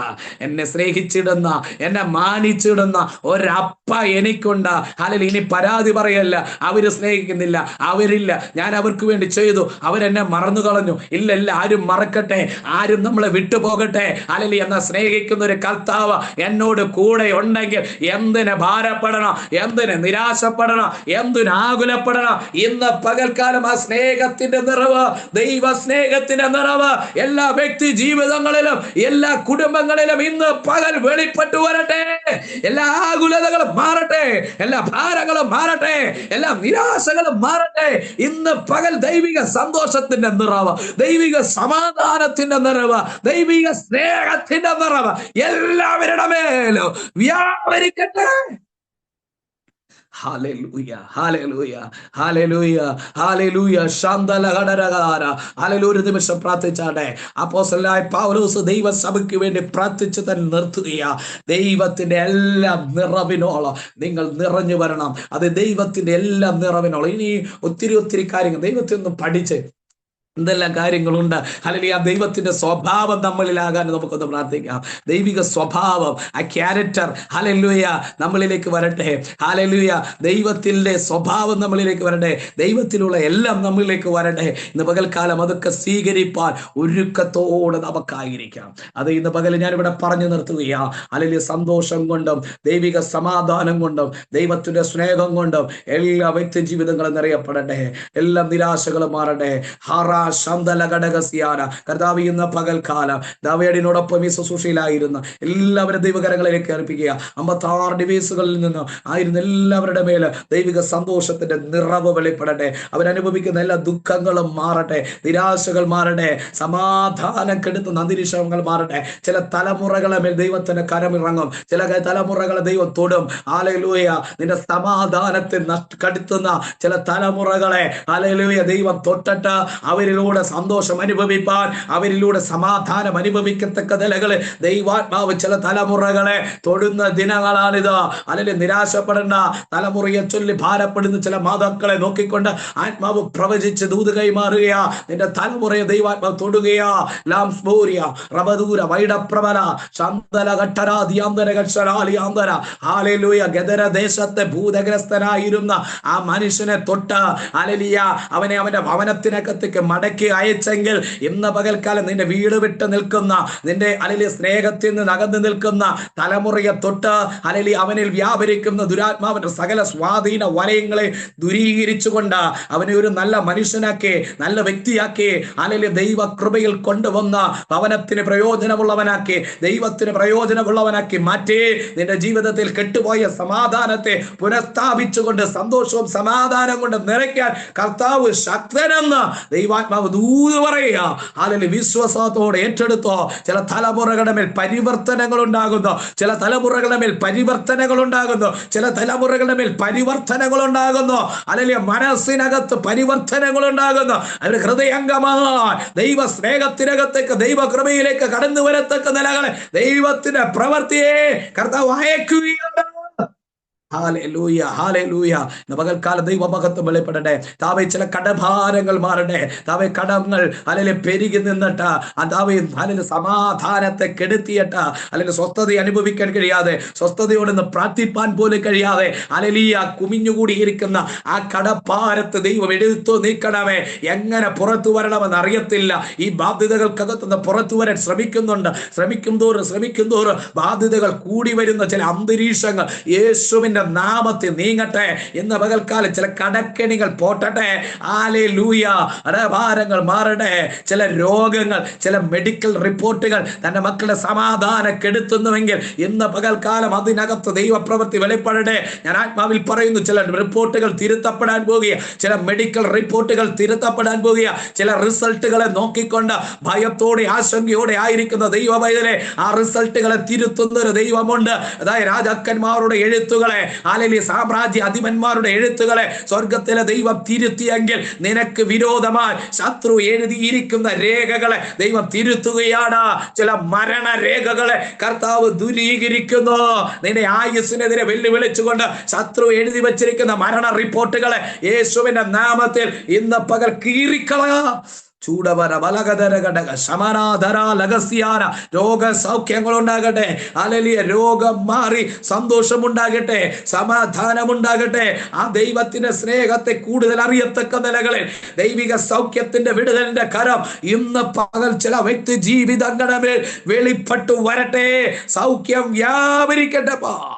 എന്നെ സ്നേഹിച്ചിടുന്ന, എന്നെ മാനിച്ചിടുന്ന ഒരപ്പ എനിക്കുണ്ട്. അല്ലെങ്കിൽ ഇനി പരാതി പറയല്ല, അവര് സ്നേഹിക്കുന്നില്ല, അവരില്ല, ഞാൻ അവർക്ക് വേണ്ടി ചെയ്തു, അവരെന്നെ മറന്നു കളഞ്ഞു. ഇല്ല, ആരും മറക്കട്ടെ, ആരും നമ്മളെ വിട്ടുപോകട്ടെ. അല്ലെങ്കിൽ എന്നെ സ്നേഹിക്കുന്ന ഒരു കർത്താവ് എന്നോട് കൂടെ ഉണ്ടെങ്കിൽ എന്തിന് ഭാരപ്പെടണം, എന്തിന് നിരാശപ്പെടണം, എന്തിന് ആകുലപ്പെടണം? ഇന്ന് പകൽക്കാലം ആ സ്നേഹത്തിന്റെ നിറവ്, ദൈവ സ്നേഹത്തിന്റെ നിറവ് എല്ലാ വ്യക്തി ജീവിതങ്ങളിലും, എല്ലാ കുടുംബങ്ങളിലും ഇന്ന് പകൽ വെളിപ്പെട്ടു വരട്ടെ. എല്ലാ ആകുലതകളും മാറട്ടെ, എല്ലാ ഭാരങ്ങളും മാറട്ടെ, എല്ലാ നിരാശകളും മാറട്ടെ. ഇന്ന് പകൽ ദൈവിക സന്തോഷത്തിന്റെ നിറവ്, ദൈവിക സമാധാനത്തിന്റെ നിറവ്, ദൈവിക സ്നേഹത്തിന്റെ നിറവ് എല്ലാവരുടെ മേലും വ്യാപരിക്കട്ടെ. Hallelujah, hallelujah, hallelujah, hallelujah. ശാന്തലഹടരകാര. ഹല്ലേലൂയ. ഒരു നിമിഷം പ്രാർത്ഥിച്ചാട്ടെ. അപ്പോസ്തലനായ പൗലോസ് ദൈവസഭയ്ക്ക് വേണ്ടി പ്രാർത്ഥിച്ച് തന്നെ നിർത്തുകയാ. ദൈവത്തിന്റെ എല്ലാ നിറവിനോളം നിങ്ങൾ നിറഞ്ഞു വരണം. അത് ദൈവത്തിന്റെ എല്ലാ നിറവിനോളം. ഇനി ഒത്തിരി കാര്യങ്ങൾ ദൈവത്തിൽ നിന്ന് പഠിച്ച് എന്തെല്ലാം കാര്യങ്ങളുണ്ട്. ഹല്ലേലൂയ. ദൈവത്തിന്റെ സ്വഭാവം നമ്മളിലാകാൻ നമുക്കൊന്ന് പ്രാർത്ഥിക്കാം. ദൈവിക സ്വഭാവം, ആ ക്യാരക്ടർ, ഹല്ലേലൂയ, നമ്മളിലേക്ക് വരട്ടെ. ഹല്ലേലൂയ. ദൈവത്തിന്റെ സ്വഭാവം നമ്മളിലേക്ക് വരട്ടെ. ദൈവത്തിലുള്ള എല്ലാം നമ്മളിലേക്ക് വരട്ടെ. ഇന്ന് പകൽക്കാലം അതൊക്കെ സ്വീകരിപ്പാൻ ഒരുക്കത്തോടെ നമുക്കായിരിക്കാം. അത് ഇന്ന് പകൽ ഞാനിവിടെ പറഞ്ഞു നിർത്തുകയാ. ഹല്ലേലൂയ. സന്തോഷം കൊണ്ടും ദൈവിക സമാധാനം കൊണ്ടും ദൈവത്തിന്റെ സ്നേഹം കൊണ്ടും എല്ലാ വ്യക്തി ജീവിതങ്ങളും നിറയപ്പെടട്ടെ. എല്ലാ നിരാശകളും മാറട്ടെ. കർത്താവ് ഇന്ന് പകൽക്കാലം ദാവീദിനോടൊപ്പം ഈ ശുശ്രൂഷയിലായിരുന്ന എല്ലാവരും ദൈവകരങ്ങളിലേക്ക് അർപ്പിക്കുക. 56 ഡിവൈസുകളിൽ നിന്ന് ആയിരുന്ന എല്ലാവരുടെ മേൽ ദൈവിക സന്തോഷത്തിന്റെ നിറവ് വെളിപ്പെടട്ടെ. അവരനുഭവിക്കുന്ന എല്ലാ ദുഃഖങ്ങളും മാറട്ടെ, നിരാശകൾ മാറട്ടെ, സമാധാനം കെടുത്തുന്ന അന്തരീക്ഷങ്ങൾ മാറട്ടെ. ചില തലമുറകളെ മേൽ ദൈവത്തിന്റെ കരമിറങ്ങും, ചില തലമുറകളെ ദൈവം തൊടും. ഹല്ലേലൂയ. നിന്റെ സമാധാനത്തെ കെടുത്തുന്ന ചില തലമുറകളെ ഹല്ലേലൂയ ദൈവം തൊട്ടിട്ട് അവരിലൂടെ സന്തോഷം അനുഭവിപ്പാൻ, അവരിലൂടെ സമാധാനം അനുഭവിക്കത്തക്ക നിലകളെ ദൈവാത്മാവ് ചില തലമുറകളെ തൊടുന്ന ദിനങ്ങളാണിത്. അല്ലെങ്കിൽ നിരാശപ്പെടേണ്ട. തലമുറയെ ചൊല്ലി ഭാരപ്പെടുന്ന ചില മാതാക്കളെ നോക്കിക്കൊണ്ട് ആത്മാവ് പ്രവചിച്ച് ദൂത് കൈമാറുകയാ. നിന്റെ തലമുറയെ ദൈവാത്മാവ് തൊടുകയാ. ലാംസ്ബോരിയ റബദൂര വൈഡപ്രബല ശാന്തല ഘട്ടരാദിയാന്തര. ഹല്ലേലൂയ. ഗദര ദേശത്തെ ഭൂതഗ്രസ്തനായിരുന്ന ആ മനുഷ്യനെ തൊട്ട് ഹല്ലേലൂയ അവനെ അവന്റെ ഭവനത്തിനകത്തേക്ക് മടക്കി അയച്ചെങ്കിൽ ഇന്ന് പകൽക്കാലം നിന്റെ വീട് വിട്ട് നിൽക്കുന്ന, നിന്റെ ഹല്ലേലൂയ സ്നേഹത്തിൽ നിന്ന് അകന്നു നിൽക്കുന്ന തലമുറയെ തൊട്ട് ഹല്ലേലൂയ അവനിൽ വ്യാപരിക്കുന്ന ദുരാത്മാവിന്റെ സകല സ്വാധീന വലയങ്ങളെ ദൂരീകരിച്ചുകൊണ്ട് അവനെ ഒരു നല്ല മനുഷ്യനാക്കി, നല്ല വ്യക്തിയാക്കി ഹല്ലേലൂയ ദൈവ കൃപയിൽ കൊണ്ടുവന്ന ഭവനത്തിന് പ്രയോജനമുള്ളവനാക്കി, ദൈവത്തിന് പ്രയോജനമുള്ളവനാക്കി മാറ്റി നിന്റെ ജീവിതത്തിൽ കെട്ടുപോയ സമാധാനത്തെ പുനഃസ്ഥാപിച്ചുകൊണ്ട് സന്തോഷവും സമാധാനം കൊണ്ട് നിറയ്ക്കാൻ കർത്താവ് ശക്തനെന്ന് ദൈവാത്മാവ് ദൂത് പറയുക. അതിൽ വിശ്വാസത്തോടെ ഏറ്റെടുത്തോ. ചില തലമുറകളുടെ മേൽ പരിവർത്തനങ്ങൾ ഉണ്ടാകുന്നു, ചില തലമുറകളുടെ മേൽ പരിവർത്തനങ്ങൾ ഉണ്ടാകുന്നു, ചില തലമുറകളുടെ മേൽ പരിവർത്തനങ്ങൾ ഉണ്ടാകുന്നു. അല്ലെങ്കിൽ മനസ്സിനകത്ത് പരിവർത്തനങ്ങൾ ഉണ്ടാകുന്നു. അവരുടെ ഹൃദയംഗമായി ദൈവ സ്നേഹത്തിനകത്തേക്ക്, ദൈവ കൃപയിലേക്ക് കടന്നു വരത്തക്ക നിലകളെ ദൈവത്തിന്റെ പ്രവൃത്തിയെ കർത്താവ് അയക്കുകയാണ്. Hallelujah, hallelujah. പകൽക്കാലം ദൈവമഹത്വം വെളിപ്പെടട്ടെ. താവേ ചില കടഭാരങ്ങൾ മാറട്ടെ. താവേ കടങ്ങൾ അല്ലെങ്കിൽ പെരുകി നിന്നിട്ട് താവേ അല്ലെങ്കിൽ സമാധാനത്തെ കെടുത്തിയിട്ട് അല്ലെങ്കിൽ സ്വസ്ഥത അനുഭവിക്കാൻ കഴിയാതെ, സ്വസ്ഥതയോടൊന്ന് പ്രാർത്ഥിപ്പാൻ പോലും കഴിയാതെ ഹല്ലേലൂയ കുമിഞ്ഞുകൂടിയിരിക്കുന്ന ആ കടഭാരത്ത് ദൈവം എടുത്തു നീക്കണമേ. എങ്ങനെ പുറത്തു വരണമെന്ന് അറിയത്തില്ല. ഈ ബാധ്യതകൾക്കകത്തുനിന്ന് പുറത്തു വരാൻ ശ്രമിക്കും തോറും ബാധ്യതകൾ കൂടി വരുന്ന ചില അന്തരീക്ഷങ്ങൾ യേശുവിന്റെ നാമത്തിൽ നീങ്ങട്ടെ. ഇന്ന് പകൽക്കാലം ചില കടക്കെണികൾ പോട്ടട്ടെ. ഹല്ലേലൂയ. ഭാരങ്ങൾ മാറട്ടെ. ചില രോഗങ്ങൾ, ചില മെഡിക്കൽ റിപ്പോർട്ടുകൾ തന്റെ മക്കളുടെ സമാധാനം കെടുത്തുന്നുവെങ്കിൽ ഇന്ന് പകൽക്കാലം അതിനകത്ത് ദൈവപ്രവൃത്തി വെളിപ്പെടട്ടെ. ഞാൻ ആത്മാവിൽ പറയുന്നു, ചില റിപ്പോർട്ടുകൾ തിരുത്തപ്പെടാൻ പോകുക, ചില മെഡിക്കൽ റിപ്പോർട്ടുകൾ തിരുത്തപ്പെടാൻ പോകുക. ചില റിസൾട്ടുകളെ നോക്കിക്കൊണ്ട് ഭയത്തോടെ ആശങ്കയോടെ ആയിരിക്കുന്ന ദൈവവൈതലെ ആ റിസൾട്ടുകളെ തിരുത്തുന്ന ഒരു ദൈവമുണ്ട്. അതായത് രാജാക്കന്മാരുടെ എഴുത്തുകളെ, ഹല്ലേലൂയ സാമ്രാജ്യ അധിപന്മാരുടെ എഴുത്തുകളെ സ്വർഗത്തിലെ ദൈവം തിരുത്തിയെങ്കിൽ നിനക്ക് വിരോധമായി ശത്രു എഴുതിയിരിക്കുന്ന രേഖകളെ ദൈവം തിരുത്തുകയാണ്. ചില മരണരേഖകളെ കർത്താവ് ദൂരീകരിക്കുന്നു. നിന്റെ ആയുസ്സിനെതിരെ വെല്ലുവിളിച്ചുകൊണ്ട് ശത്രു എഴുതി വച്ചിരിക്കുന്ന മരണ റിപ്പോർട്ടുകളെ യേശുവിന്റെ നാമത്തിൽ ഇന്ന് പകൽ കീറിക്കളയാ. ചൂടവര ബലകധര ഘടക ശമനാധര ലഗസ്യാന രോഗസൗഖ്യങ്ങൾ ഉണ്ടാകട്ടെ. ഹല്ലേലൂയ. രോഗം മാറി സന്തോഷമുണ്ടാകട്ടെ, സമാധാനമുണ്ടാകട്ടെ. ആ ദൈവത്തിന്റെ സ്നേഹത്തെ കൂടുതൽ അറിയത്തക്ക നിലകളിൽ ദൈവിക സൗഖ്യത്തിന്റെ വിടുതലിന്റെ കരം ഇന്ന് പകൽ ചില വ്യക്തി ജീവിതങ്ങളുടെ മേൽ വെളിപ്പെട്ടു വരട്ടെ. സൗഖ്യം വ്യാപരിക്കട്ടെപ്പാ.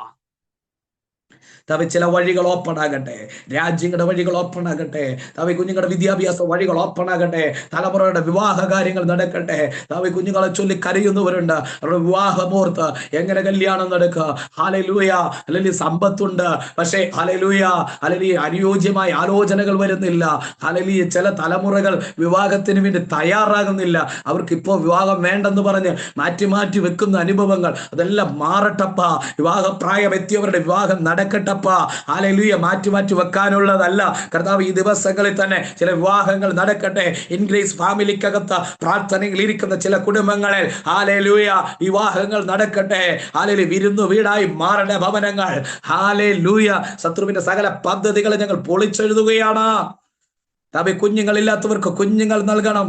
തവ ചില വഴികൾ ഓപ്പൺ ആകട്ടെ, രാജ്യങ്ങളുടെ വഴികൾ ഓപ്പൺ ആകട്ടെ, തവ കുഞ്ഞുങ്ങളുടെ വിദ്യാഭ്യാസ വഴികൾ ഓപ്പൺ ആകട്ടെ, തലമുറയുടെ വിവാഹ കാര്യങ്ങൾ നടക്കട്ടെ. തവ കുഞ്ഞുങ്ങളെ ചൊല്ലി കരയുന്നവരുണ്ട്, അവരുടെ വിവാഹമോർത്ത് എങ്ങനെ കല്യാണം നടക്കുക. ഹല്ലേലൂയ. അല്ലെങ്കിൽ സമ്പത്തുണ്ട്, പക്ഷേ ഹല്ലേലൂയ അല്ലെങ്കിൽ അനുയോജ്യമായ ആലോചനകൾ വരുന്നില്ല. ഹല്ലേലൂയ. ചില തലമുറകൾ വിവാഹത്തിന് വേണ്ടി തയ്യാറാകുന്നില്ല. അവർക്ക് ഇപ്പോൾ വിവാഹം വേണ്ടെന്ന് പറഞ്ഞ് മാറ്റി മാറ്റി വെക്കുന്ന അനുഭവങ്ങൾ അതെല്ലാം മാറട്ടപ്പ. വിവാഹപ്രായം എത്തിയവരുടെ വിവാഹം നടക്കട്ടെ. ഹല്ലേലൂയ. മാറ്റി മാറ്റി വെക്കാനുള്ളതല്ല കർത്താവ്. ഈ ദിവസങ്ങളിൽ തന്നെ ചില വിവാഹങ്ങൾ നടക്കട്ടെ. ഇൻഗ്രീസ് ഫാമിലിക്കകത്ത് പ്രാർത്ഥനയിൽ ഇരിക്കുന്ന ചില കുടുംബങ്ങളിൽ ഹല്ലേലൂയ വിവാഹങ്ങൾ നടക്കട്ടെ. ഹല്ലേലൂയ. വിരുന്നു വീടായി മാറേണ്ട ഭവനങ്ങൾ ഹല്ലേലൂയ. ശത്രുവിന്റെ സകല പദ്ധതികളെ ഞങ്ങൾ പൊളിച്ചെഴുതുകയാണ്. തവ കുഞ്ഞുങ്ങളില്ലാത്തവർക്ക് കുഞ്ഞുങ്ങൾ നൽകണം.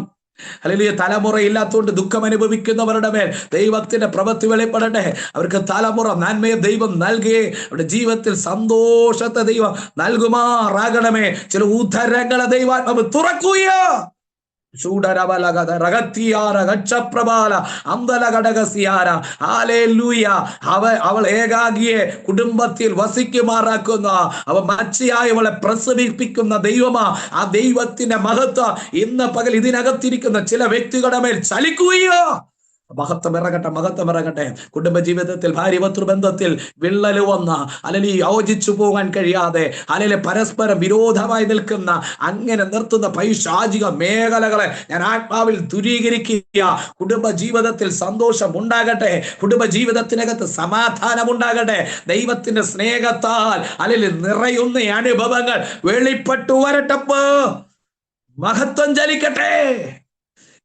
ഹല്ലേലൂയ. തലമുറ ഇല്ലാത്തതുകൊണ്ട് ദുഃഖം അനുഭവിക്കുന്നവരുടെ മേൽ ദൈവത്തിന്റെ പ്രവൃത്തി വെളിപ്പെടട്ടെ. അവർക്ക് തലമുറ നന്മയെ ദൈവം നൽകുകയെ അവരുടെ ജീവിതത്തിൽ സന്തോഷത്തെ ദൈവം നൽകുമാറാകണമേ. ചില ഉദരങ്ങളെ ദൈവാത്മാവ് തുറക്കുക. അവൾ ഏകാഗിയെ കുടുംബത്തിൽ വസിക്കുമാറാക്കുന്ന, അവ മച്ചയായവളെ പ്രസവിപ്പിക്കുന്ന ദൈവമാ. ആ ദൈവത്തിന്റെ മഹത്വം ഇന്ന് പകൽ ഇതിനകത്തിരിക്കുന്ന ചില വ്യക്തികളുടെ മേൽ ചലിക്കുകയോ. മഹത്വം ഇറങ്ങട്ടെ, മഹത്വം ഇറങ്ങട്ടെ. കുടുംബജീവിതത്തിൽ ഭാര്യ ഭർതൃബന്ധത്തിൽ വിള്ളല് വന്ന, അല്ലെങ്കിൽ യോജിച്ചു പോകാൻ കഴിയാതെ, അല്ലെങ്കിൽ പരസ്പരം വിരോധമായി നിൽക്കുന്ന, അങ്ങനെ നിർത്തുന്ന പൈശാചിക മേഖലകളെ ഞാൻ ആത്മാവിൽ ദൂരീകരിക്കുക. കുടുംബജീവിതത്തിൽ സന്തോഷം ഉണ്ടാകട്ടെ, കുടുംബജീവിതത്തിനകത്ത് സമാധാനം ഉണ്ടാകട്ടെ. ദൈവത്തിന്റെ സ്നേഹത്താൽ അല്ലെങ്കിൽ നിറയുന്ന അനുഭവങ്ങൾ വെളിപ്പെട്ടു വരട്ടപ്പോ. മഹത്വം ചലിക്കട്ടെ.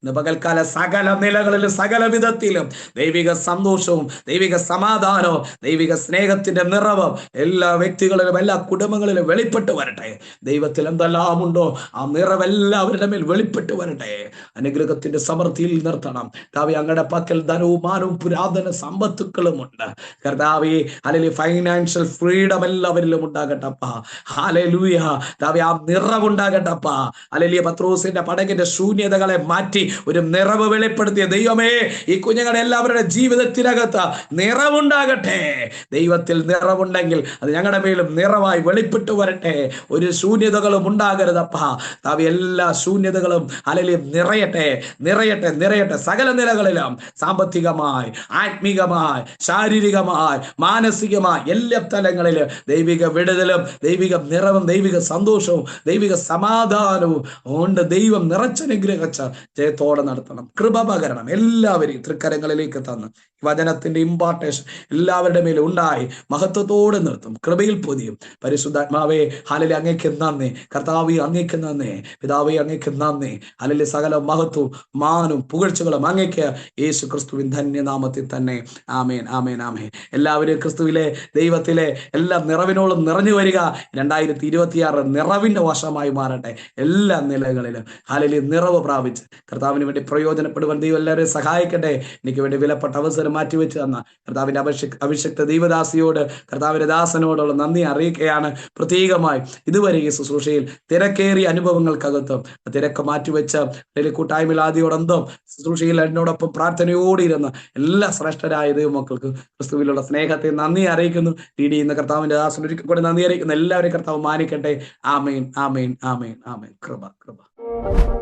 ഇന്ന് പകൽക്കാല സകല നിലകളിലും സകല വിധത്തിലും ദൈവിക സന്തോഷവും ദൈവിക സമാധാനവും ദൈവിക സ്നേഹത്തിന്റെ നിറവും എല്ലാ വ്യക്തികളിലും എല്ലാ കുടുംബങ്ങളിലും വെളിപ്പെട്ട് വരട്ടെ. ദൈവത്തിൽ എന്തെല്ലാം ഉണ്ടോ ആ നിറവെല്ലാവരുടെ മേൽ വെളിപ്പെട്ട് വരട്ടെ. അനുഗ്രഹത്തിന്റെ സമൃദ്ധിയിൽ നിർത്തണം കർത്താവേ. അങ്ങയുടെ പക്കൽ ധനവും മാനവും പുരാതന സമ്പത്തുക്കളും ഉണ്ട് കർത്താവേ. അല്ലെങ്കിൽ ഫൈനാൻഷ്യൽ ഫ്രീഡം എല്ലാവരിലും ഉണ്ടാകട്ടപ്പാ. ഹല്ലേലൂയ. കർത്താവേ, ആ നിറവുണ്ടാകട്ടപ്പാ. അല്ലെങ്കിൽ പത്രോസിന്റെ പടകിന്റെ ശൂന്യതകളെ മാറ്റി ഒരു നിറവ് വെളിപ്പെടുത്തിയ ദൈവമേ, ഈ കുഞ്ഞുങ്ങളുടെ എല്ലാവരുടെ ജീവിതത്തിനകത്ത് നിറവുണ്ടാകട്ടെ. ദൈവത്തിൽ നിറവുണ്ടെങ്കിൽ അത് ഞങ്ങളുടെ മേലും നിറവായി വെളിപ്പെട്ടു വരട്ടെ. ഒരു ശൂന്യതകളും ഉണ്ടാകരുതപ്പാ. താവി എല്ലാ ശൂന്യതകളും അല്ലെങ്കിൽ നിറയട്ടെ, നിറയട്ടെ, നിറയട്ടെ. സകല നിലകളിലും സാമ്പത്തികമായി, ആത്മീകമായി, ശാരീരികമായി, മാനസികമായി എല്ലാ തലങ്ങളിലും ദൈവിക വിടുതലും ദൈവിക നിറവും ദൈവിക സന്തോഷവും ദൈവിക സമാധാനവും കൊണ്ട് ദൈവം നിറച്ചനുഗ്രഹിച്ച ജയത്തോടെ നടത്തണം. കൃപ പകരണം. എല്ലാവരെയും തൃക്കരങ്ങളിലേക്ക് തന്ന് വചനത്തിന്റെ ഇമ്പാർട്ടേഷൻ എല്ലാവരുടെ മേലും ഉണ്ടായി മഹത്വത്തോടെ നിർത്തും. കൃപയിൽ പൊതിയും. പരിശുദ്ധാത്മാവേ, ഹല്ലേലൂയ, അങ്ങേക്ക് നന്ദി. കർത്താവേ, അങ്ങേക്ക് നന്ദി. പിതാവേ, അങ്ങേക്ക് നന്ദി. ഹല്ലേലൂയ, സകല മഹത്വവും മാനും പുകഴ്ചകളും അങ്ങേക്ക് യേശു ക്രിസ്തുവിൻ ധന്യനാമത്തിൽ തന്നെ. ആമേൻ, ആമേൻ, ആമേൻ. എല്ലാവരും ക്രിസ്തുവിലെ ദൈവത്തിലെ എല്ലാ നിറവിനോളം നിറഞ്ഞു വരിക. 2026 നിറവിന്റെ വർഷമായി മാറട്ടെ. എല്ലാ നിലകളിലും ഹല്ലേലൂയ നിറവ് പ്രാപിച്ച് കർത്താവിന് വേണ്ടി പ്രയോജനപ്പെടുവാൻ ദൈവം എല്ലാവരെയും സഹായിക്കട്ടെ. എനിക്ക് വേണ്ടി വിലപ്പെട്ട അവസരം മാറ്റിവെച്ച് തന്ന കർത്താവിന്റെ അഭിഷിക്ത ദൈവദാസിയോട്, കർത്താവിന്റെ ദാസനോടുള്ള നന്ദി അറിയിക്കുകയാണ്. പ്രത്യേകമായി ഇതുവരെ ഈ ശുശ്രൂഷയിൽ തിരക്കേറിയ അനുഭവങ്ങൾക്കകത്തും തിരക്ക് മാറ്റിവെച്ച് കൂട്ടായ്മയിൽ ആദ്യോടന്തം ശുശ്രൂഷയിൽ എന്നോടൊപ്പം പ്രാർത്ഥനയോടിരുന്ന എല്ലാ ശ്രേഷ്ഠരായ ദൈവമക്കൾക്ക് ക്രിസ്തുവിലുള്ള സ്നേഹത്തെ നന്ദി അറിയിക്കുന്നു. ലീഡ് ചെയ്യുന്ന കർത്താവിന്റെ ദാസൻ ഒരിക്കൽ കൂടെ നന്ദി അറിയിക്കുന്ന എല്ലാവരെയും കർത്താവ് മാനിക്കട്ടെ. ആമേൻ, ആമേൻ, ആമേൻ, ആമേൻ. കൃപ, കൃപ.